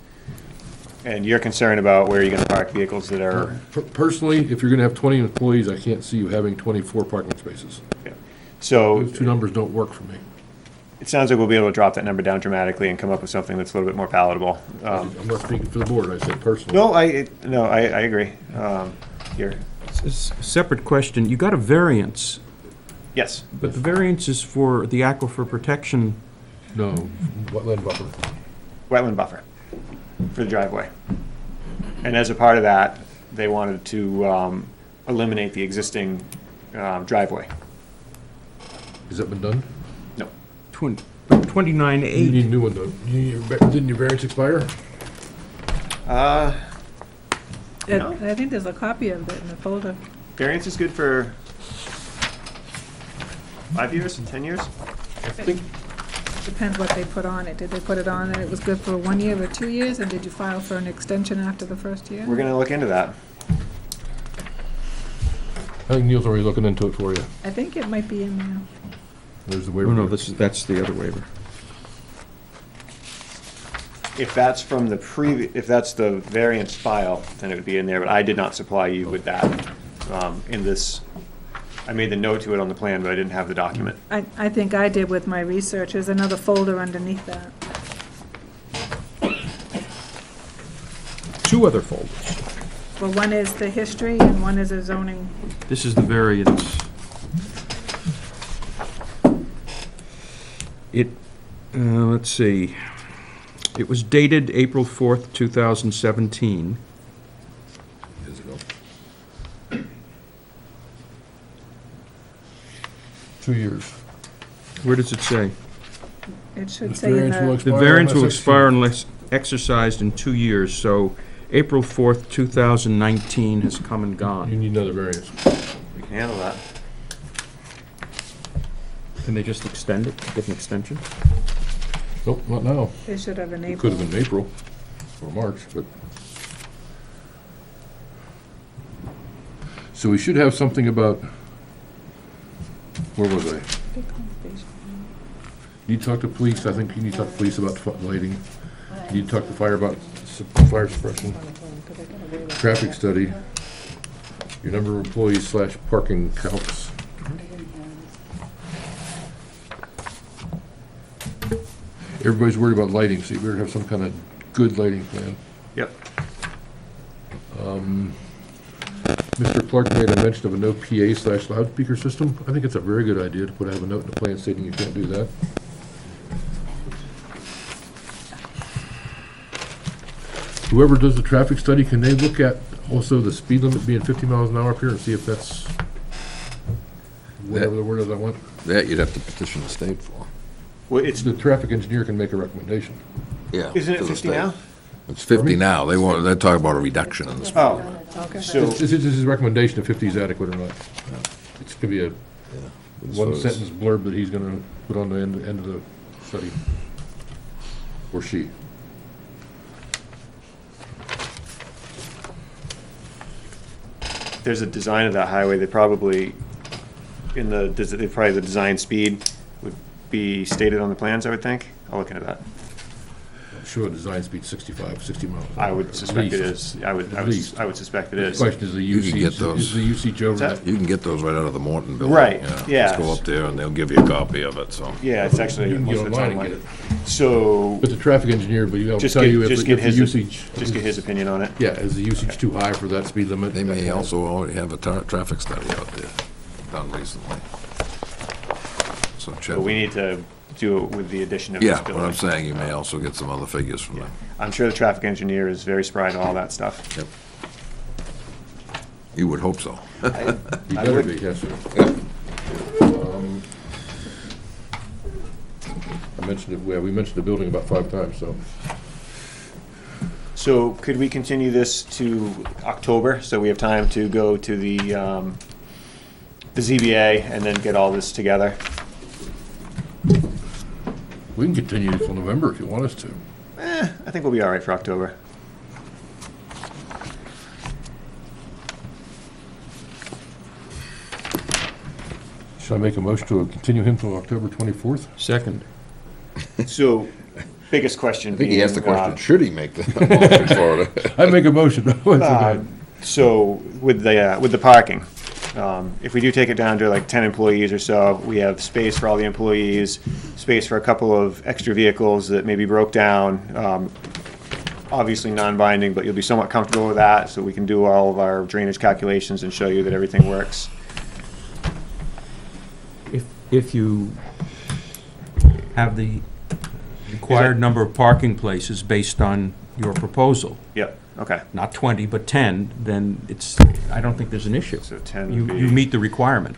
And you're concerned about where you're gonna park vehicles that are, Personally, if you're gonna have 20 employees, I can't see you having 24 parking spaces. so Those two numbers don't work for me. it sounds like we'll be able to drop that number down dramatically and come up with something that's a little bit more palatable. I'm not speaking for the board, I said personally. No, I agree, here. Separate question, you got a variance, Yes, but the variance is for the aquifer protection. No, wetland buffer. wetland buffer for the driveway. And as a part of that, they wanted to eliminate the existing driveway. Has that been done? No. 29.8. You need a new one though. Didn't your variance expire? No. I think there's a copy of it in the folder. Variance is good for 5 years, 10 years? Depends what they put on it. Did they put it on and it was good for 1 year or 2 years? And did you file for an extension after the first year? We're gonna look into that. I think Neil's already looking into it for you. I think it might be in there. There's the Oh, waiver. no, that's the other waiver. If that's from the if that's the variance file, then it would be in there, but I did not supply you with that in this. I made the note to it on the plan, but I didn't have the document. I think I did with my research. There's another folder underneath that. Two other folders. Well, one is the history and one is a zoning. This is the variance. Let's see. It was dated April 4th, 2017. Years ago. 2 years. Where does it say? It should The say in variance will the, The variance will unless expire unless exercised in 2 years, so April 4th, 2019 has come and You gone. need another variance. We can handle that. Can they just extend it, get an extension? Nope, not now. they should have an It April. could have been April or March, but. So we should have something about, where was I? You need to talk to police, I think you need to talk to police about lighting. You need to talk to fire about fire suppression. Traffic study. Your number of employees / parking counts. Everybody's worried about lighting, so you better have some kind of good lighting plan. Yep. Mr. Clark made a mention of a no PA / loudspeaker system. I think it's a very good idea to have a note in the plan stating you can't do that. Whoever does the traffic study, can they look at also the speed limit being 50 miles an hour up here and see if that's whatever the word is I want? That you'd have to petition the state for. Well, it's, The traffic engineer can make a recommendation. Yeah. isn't it to the 50 state. now? It's 50 now. They're talking about a reduction in the speed. Oh, Okay. so, It's his recommendation if 50 is adequate or not. It's gonna be a one sentence blurb that he's gonna put on the end of the study. Or she. there's a design of that highway, they probably, the design speed would be stated on the plans, I would think. I'll look into that. Show a design speed 65, 60 miles. an I hour, would at suspect it least. is. I would suspect it The is. question is the You can get usage, those. is the usage over What's that? You can get those right out of the Morton building. Right, yeah. Just go up there and they'll give you a copy of it, so. Yeah, it's actually, You can most get of the online time. and get it. So, But the traffic engineer, but he'll just tell you get, if just the get if the his, usage. just get his opinion on it. Yeah, is the usage too high for that speed limit? They may also already have a traffic study out there done recently. So check. But we need to do it with the addition of this Yeah, building. what I'm saying, you may also get some other figures from them. I'm sure the traffic engineer is very spry on all that stuff. Yep. You would hope so. You I better would- be, yes, sir. I mentioned it, we mentioned the building about 5 times, so. So could we continue this to October, so we have time to go to the ZBA and then get all this together? We can continue till November if you want us to. I think we'll be all right for October. Should I make a motion to continue him till October 24th? Second. So, biggest question I think he being, asked the question, should he make the motion for it? I make a motion. It's okay. So with the parking, if we do take it down to like 10 employees or so, we have space for all the employees, space for a couple of extra vehicles that maybe broke down. Obviously non-binding, but you'll be somewhat comfortable with that, so we can do all of our drainage calculations and show you that everything works. If you have the required number of parking places based on your proposal, Yep, okay. not 20, but 10, then it's, I don't think there's an issue. So 10 You would be... you meet the requirement.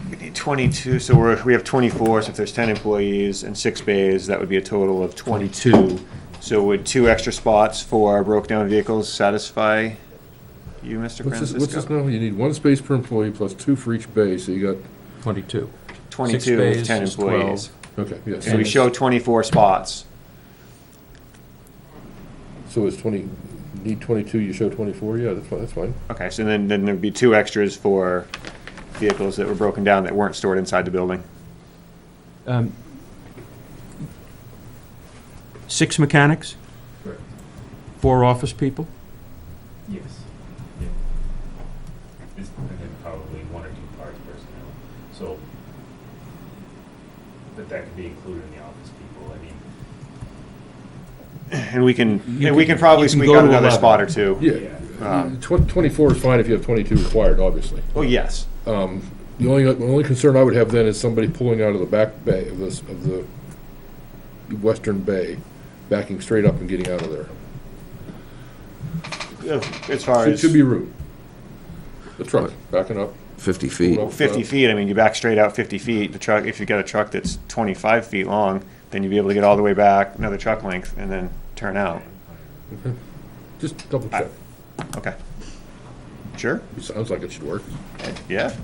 We need 22, so we have 24, so if there's 10 employees and 6 bays, that would be a total of 22. So would 2 extra spots for broke-down vehicles satisfy you, Mr. What's this Francisco? now? You need 1 space per employee plus 2 for each bay, so you got, 22. 22 6 with bays 10 is employees. 12. Okay, yes. And we show 24 spots. So it's 20, need 22, you show 24? Yeah, that's fine. Okay, so then there'd be 2 extras for vehicles that were broken down that weren't stored inside the building. 6 mechanics? 4 office people? Yes. Yeah. And then probably 1 or 2 parts personnel. So, but that could be included in the office people. I mean, And we can probably squeak out another spot or two. Yeah, 24 is fine if you have 22 required, obviously. Oh, yes. The only concern I would have then is somebody pulling out of the back bay of the western bay, backing straight up and getting out of there. As far It as should be room. The truck backing up. 50 feet. Well, 50 feet, I mean, you back straight out 50 feet. The truck, if you got a truck that's 25 feet long, then you'd be able to get all the way back, another truck length, and then turn out. Okay. Just double check. Okay. Sure. It sounds like it should work. Yeah.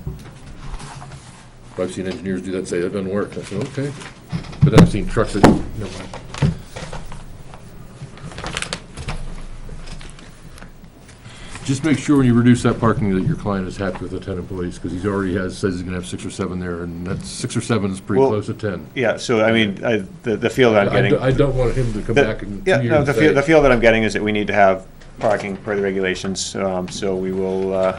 I've seen engineers do that and say that doesn't work. I said, okay. But then I've seen trucks that, never mind. Just make sure when you reduce that parking that your client is happy with the 10 employees, because he's already says he's gonna have 6 or 7 there, and that's 6 or 7 is pretty Well, close to 10. Yeah, so I mean, the feel that I'm getting. I don't want him to come back in 2 Yeah, years no, and the say, feel that I'm getting is that we need to have parking per the regulations, so we will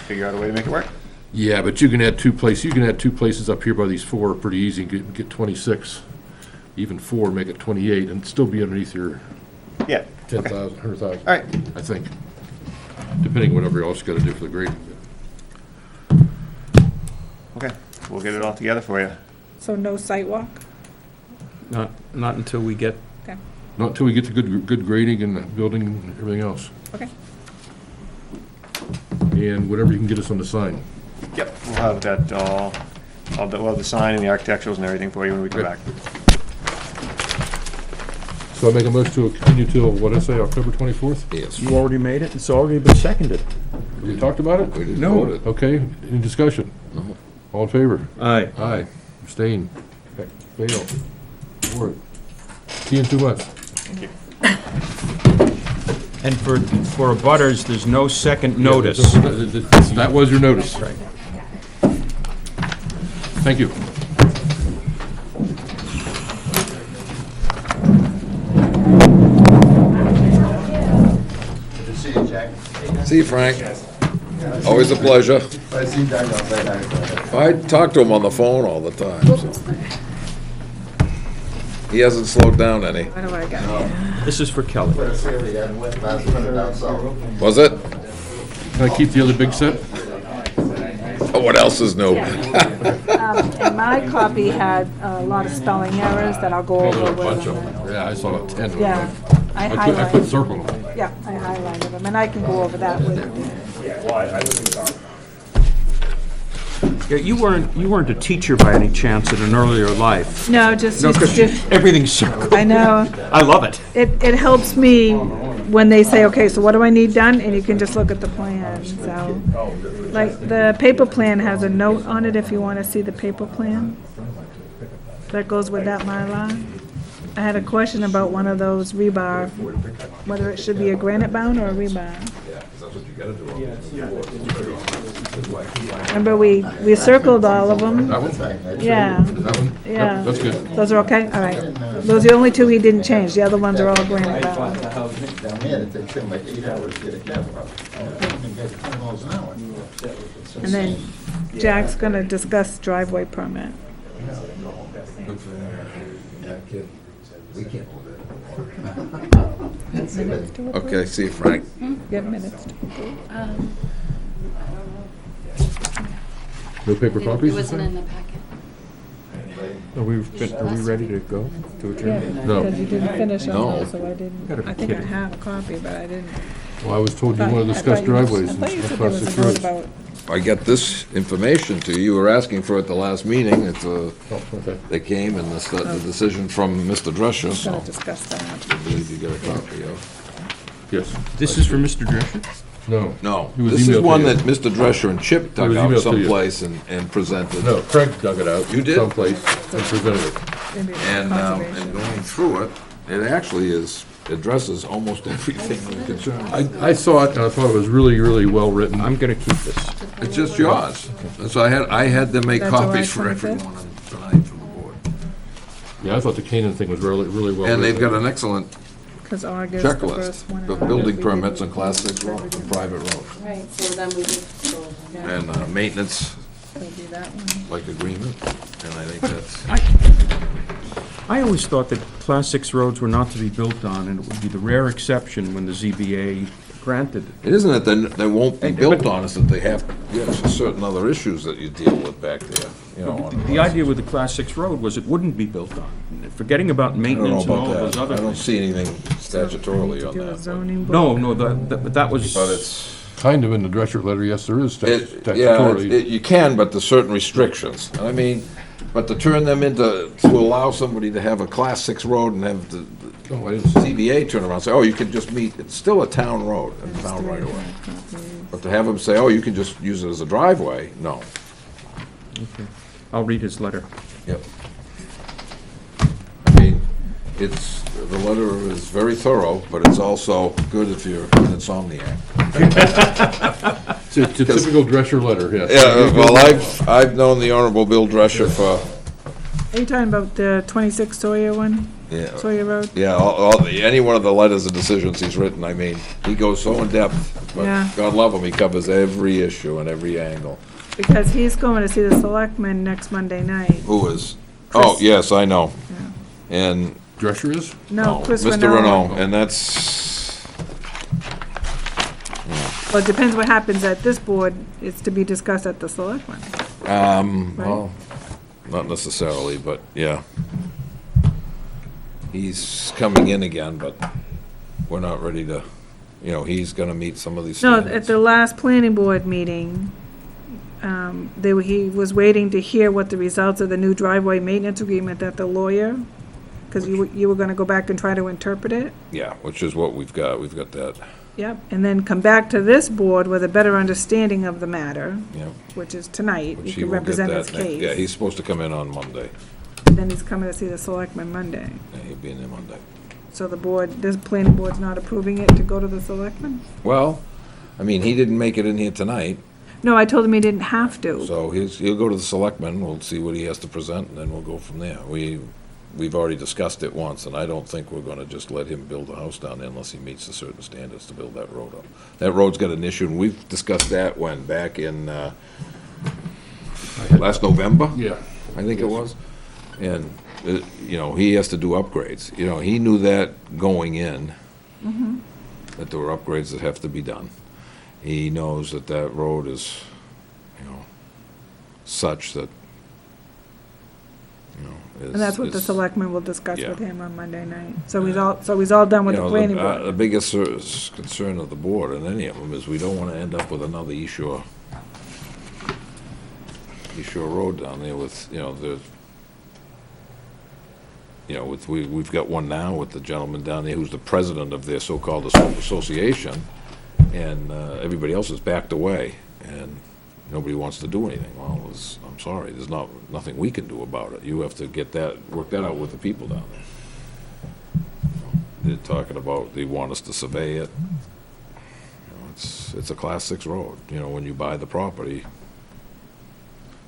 figure out a way to make it work. yeah, but you can add 2 places, up here by these 4 pretty easy, and get 26. Even 4, make it 28, and still be underneath your Yeah. 10,000, 100,000. All right. I think, depending whatever else you gotta do for the grading. Okay, we'll get it all together for you. So no sidewalk? Not until we get, Okay, Not until we get to good grading and building and everything else. okay. And whatever you can get us on the sign. Yep, we'll have that we'll have the sign and the architecturals and everything for you when we come Right. back. So I make a motion to continue till, what did I say, October 24th? Yes. you already made it, it's already been seconded. We talked about it? We didn't No. vote it. Okay, any discussion? No. All in favor? Aye. Aye. Abstain. Fail. Forward. See you in 2 months. And for abutters, there's no second notice. That was your notice. Right. Thank you. Good to see you, Jack. See you, Frank. Always a pleasure. If I see Jack, I'll say hi to I talk to him on the phone all the time, so. He hasn't slowed down any. What do I got here? This is for Kelly. Put a series in with last minute down south. Was it? Can I keep the other big set? Oh, what else is new? And my copy had a lot of spelling errors that I'll go Oh, over there's a with bunch of them. them. Yeah, I saw 10 of them. Yeah, I I put highlighted. circle them. Yeah, I highlighted them, and I can go over that with you. Yeah, you weren't a teacher by any chance in an earlier life? No, just, No, 'cause everything's circled. I know. I love it. It helps me when they say, okay, so what do I need done? And you can just look at the plan, so. Like, the paper plan has a note on it if you want to see the paper plan. That goes with that Mylar. I had a question about one of those rebar, whether it should be a granite bound or a rebar. Remember, we circled all of them. That one? Yeah, That one? yeah. Yep, that's good. Those are okay? All right. Those are the only 2 he didn't change. The other ones are all granite bound. Down there, it takes him like 8 hours to get a cab up. And get 10 miles an hour. And then Jack's gonna discuss driveway permit. Minutes to approve? Okay, see you, Frank. You have minutes to approve. No paper copies? It wasn't in the packet. Are we ready to go to adjourn? No. Because you didn't finish on No. those, so I didn't. I think I have a copy, but I didn't. Well, I was told you want to discuss driveways I thought you and said there was a across note roads. about, I get this information to you. You were asking for it the last meeting. It's Oh, okay. they came and the decision from Mr. Drescher, so gonna discuss that. I believe you get a copy of. Yes. This is for Mr. Drescher? No. No, It was this is emailed to one you. that Mr. Drescher and Chip dug was out emailed to you. someplace and presented. No, Craig dug it out. You did? Someplace and presented it. Maybe it's And conservation. going through it, it actually addresses almost everything we're concerned with. I saw it and I thought it was really, really well written. I'm gonna keep this. It's just yours. And so I had them make That's all right, copies for 25th? everyone tonight from the board. Yeah, I thought the Canaan thing was really, really well. And they've written. got an excellent Because August, the checklist first one. of in building August, we permits didn't- and class 6 roads and private roads. Right, so then we just go. And maintenance We'll do that one. like agreement, and I think that's, I always thought that Class 6 roads were not to be built on, and it would be the rare exception when the ZBA granted it. it isn't that they won't be And- built but- on, it's that they have certain other issues that you deal with back there, you know. on The idea with the Class 6 road was it wouldn't be built on. Forgetting about I don't know maintenance and all about those that. other I don't things. see anything statutorily on Do a that. zoning board. No, but that was. But it's, Kind of in the Drescher letter, yes, there is yeah, statutorily. you can, but there's certain restrictions. I mean, but to turn them into, to allow somebody to have a Class 6 road and have the ZBA turn around and say, oh, you can just meet, it's still a town road, and town right away. But to have them say, oh, you can just use it as a driveway, no. Okay. I'll read his letter. Yep. I mean, it's, the letter is very thorough, but it's also good if you're an insomniac. It's a typical Drescher letter, yes. Yeah, well, I've known the Honorable Bill Drescher for, Are you talking about the 26 Sawyer one? yeah. Sawyer Road? Yeah, any one of the letters and decisions he's written, I mean, he goes so in-depth, but Yeah. God love him, he covers every issue and every angle. Because he's going to see the selectmen next Monday night. Who is? Oh, Chris. yes, I know. And, Drescher is? No, Chris Mr. Renaud. Renaud, and that's, Well, it depends what happens at this board. It's to be discussed at the selectmen. well, not necessarily, but, yeah. He's coming in again, but we're not ready to, you know, he's gonna meet some of these No, standards. at the last planning board meeting, he was waiting to hear what the results of the new driveway maintenance agreement that the lawyer, because you were gonna go back and try to interpret it. Yeah, which is what we've got that, Yep, and then come back to this board with a better understanding of the matter, yeah. which is tonight. Which He he can will get represent his that, yeah, case. he's supposed to come in on Monday. Then he's coming to see the selectmen Monday. Yeah, he'll be in there Monday. So the board, this planning board's not approving it to go to the selectmen? Well, I mean, he didn't make it in here tonight, No, I told him he didn't have to. so he'll go to the selectmen, we'll see what he has to present, and then we'll go from there. We've already discussed it once, and I don't think we're gonna just let him build a house down there unless he meets the certain standards to build that road up. That road's got an issue, and we've discussed that when, back in, last November? Yeah. I think it was. And, you know, he has to do upgrades. You know, he knew that going in, that there were upgrades that have to be done. He knows that that road is, you know, such that, you know, is... And that's what the is- selectmen will discuss Yeah. with him on Monday night. So he's all done with You the know, planning the board. biggest concern of the board and any of them is we don't want to end up with another East Shore Road down there with, you know, we've got one now with the gentleman down there who's the president of their so-called association, and everybody else has backed away, and nobody wants to do anything. Well, I'm sorry, there's nothing we can do about it. You have to work that out with the people down there. They're talking about, they want us to survey it. You know, it's a Class 6 road, you know, when you buy the property.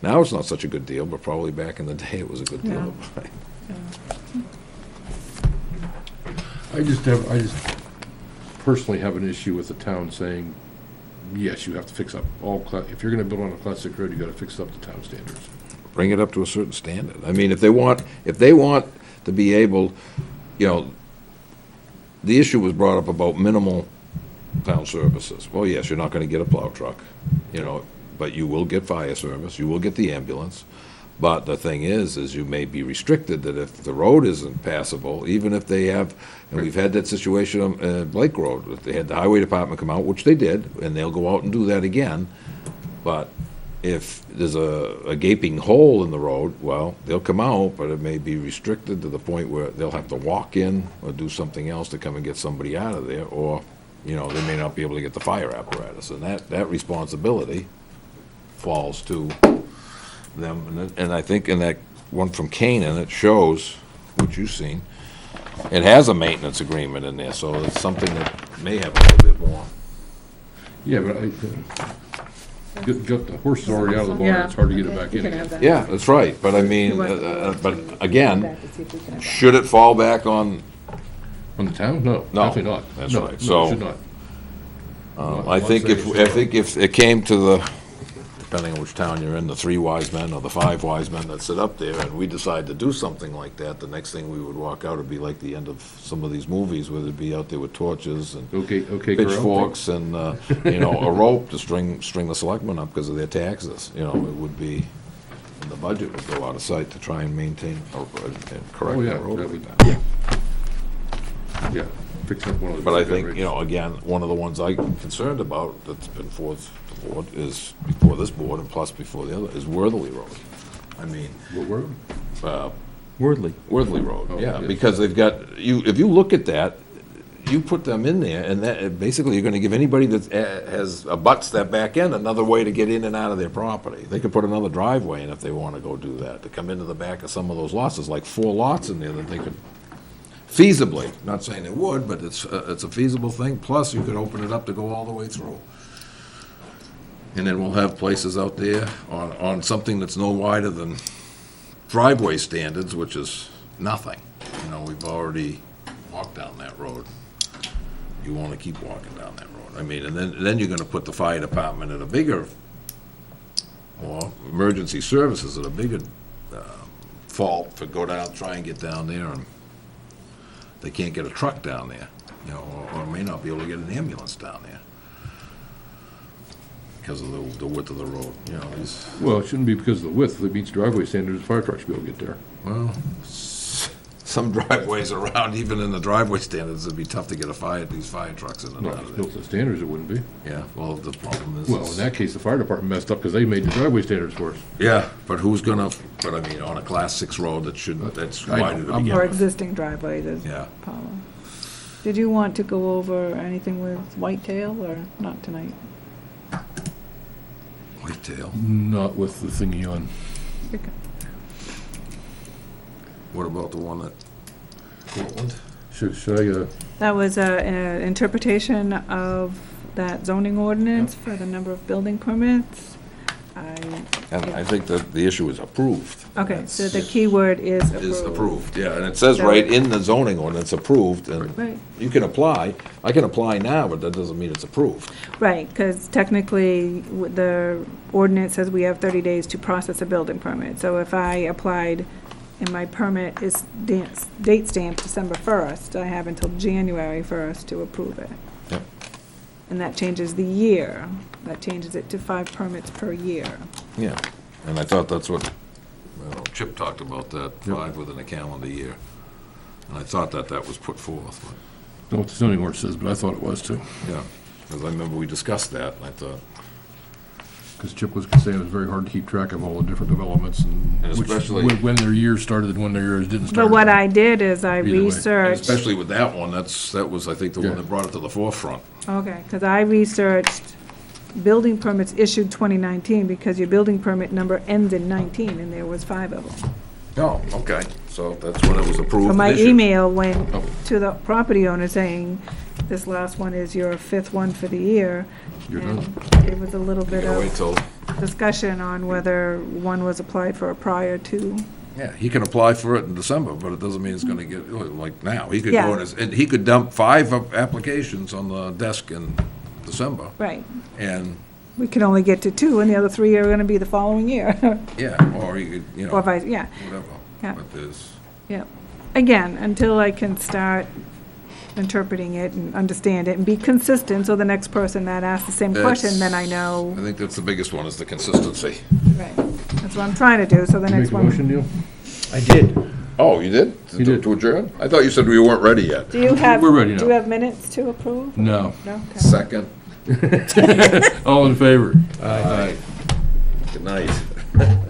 Now it's not such a good deal, but probably back in the day it was a good deal to buy. I just personally have an issue with the town saying, yes, you have to fix up if you're gonna build on a Class 6 road, you gotta fix up the town standards. Bring it up to a certain standard. I mean, if they want to be able, you know, the issue was brought up about minimal town services. Well, yes, you're not gonna get a plow truck, you know, but you will get fire service, you will get the ambulance. But the thing is you may be restricted that if the road isn't passable, even if they have, and we've had that situation on Blake Road, that they had the highway department come out, which they did, and they'll go out and do that again. But if there's a gaping hole in the road, well, they'll come out, but it may be restricted to the point where they'll have to walk in or do something else to come and get somebody out of there, or, you know, they may not be able to get the fire apparatus, and that responsibility falls to them. And I think in that one from Canaan, it shows, which you've seen, it has a maintenance agreement in there, so it's something that may have a little bit more. Yeah, but Got the horse already out of the barn, Yeah. it's hard to get it Okay, back you in can again. have that. Yeah, that's right, but I mean, You want to- but again, Back to see if we can have that. should it fall back on, On the town? No, No, definitely not. that's No, right. no, it So- should not. I think if it came to the, depending on which town you're in, the 3 wise men or the 5 wise men that sit up there, and we decide to do something like that, the next thing we would walk out would be like the end of some of these movies, where they'd be out there with torches and Okay, Carol. pitchforks and, a rope to string the selectmen up because of their taxes. It would be, and the budget would go out of sight to try and maintain and correct Oh, the yeah, road that like would- that. Yeah, fixing up one of the. But I think, again, one of the ones I'm concerned about that's been before the board is, before this board and plus before the other, is Worthley Road. I mean, What word? Worthley. Worthley Road, Oh, yeah, yeah. because they've got, if you look at that, you put them in there, and that, basically, you're gonna give anybody that has, abuts that back end another way to get in and out of their property. They could put another driveway in if they wanna go do that, to come into the back of some of those lots. There's like 4 lots in there that they could feasibly, not saying they would, but it's a feasible thing, plus you could open it up to go all the way through. And then we'll have places out there on something that's no wider than driveway standards, which is nothing. We've already walked down that road. You wanna keep walking down that road. I mean, and then you're gonna put the fire department at a bigger, or emergency services at a bigger fault for go down, try and get down there, and they can't get a truck down there, or may not be able to get an ambulance down there because of the width of the road, these, Well, it shouldn't be because of the width. If it meets driveway standards, fire trucks should be able to get there. well, some driveways around, even in the driveway standards, it'd be tough to get these fire trucks in and No, out if it's of built there. to standards, it wouldn't be. Yeah, well, the problem is. Well, in that case, the fire department messed up because they made the driveway standards for us. Yeah, but I mean, on a class 6 road that's I know, wider to I'm- begin Or with. existing driveways is Yeah. a problem. Did you want to go over anything with whitetail or not tonight? Whitetail. Not with the thingy on. Okay. What about the one at Cortland? Should I, That was an interpretation of that zoning ordinance for the number of building permits. And I think that the issue is approved. Okay, so the key word is approved. Is approved, yeah, and it says So- right in the zoning ordinance, approved, and Right. you can apply. I can apply now, but that doesn't mean it's approved. Right, because technically, the ordinance says we have 30 days to process a building permit. So if I applied and my permit is date stamped December 1st, I have until January 1st to approve it. Yep. And that changes the year. That changes it to 5 permits per year. Yeah, and I thought that's what, Chip talked about that, 5 within a calendar year. And I thought that was put forth, but, don't know what the zoning ordinance says, but I thought it was too. yeah, because I remember we discussed that, and I thought, Because Chip was saying it was very hard to keep track of all the different developments and And which- especially- when their years started and when their years didn't start. But what I did is I Either way. And researched. especially with that one, that was, I think, the one Yeah. that brought it to the forefront. Okay, because I researched building permits issued 2019, because your building permit number ends in 19, and there was 5 of them. Oh, okay, so that's when it was approved So and my issued. email went Oh. to the property owner saying, this last one is your 5th one for the year. You're And done. It was a little You bit gotta wait of till, discussion on whether one was applied for prior to. yeah, he can apply for it in December, but it doesn't mean it's gonna get, like now. He could Yeah. go and he could dump 5 applications on the desk in December, Right. and, We can only get to 2, and the other 3 are going to be the following year. yeah, or he could, Or vice, yeah, whatever. Yeah. But there's, yeah. Again, until I can start interpreting it and understand it and be consistent, so the next person that asks the same question, then I know. I think that's the biggest one, is the consistency. Right. That's what I'm trying to do, so the Make next a one. motion, Neil? I did. Oh, you did? You did. To adjourn? I thought you said we weren't ready yet. Do you have, We're ready do you now. have minutes to approve? No. No? Okay. Second. All in favor? Aye. Good night.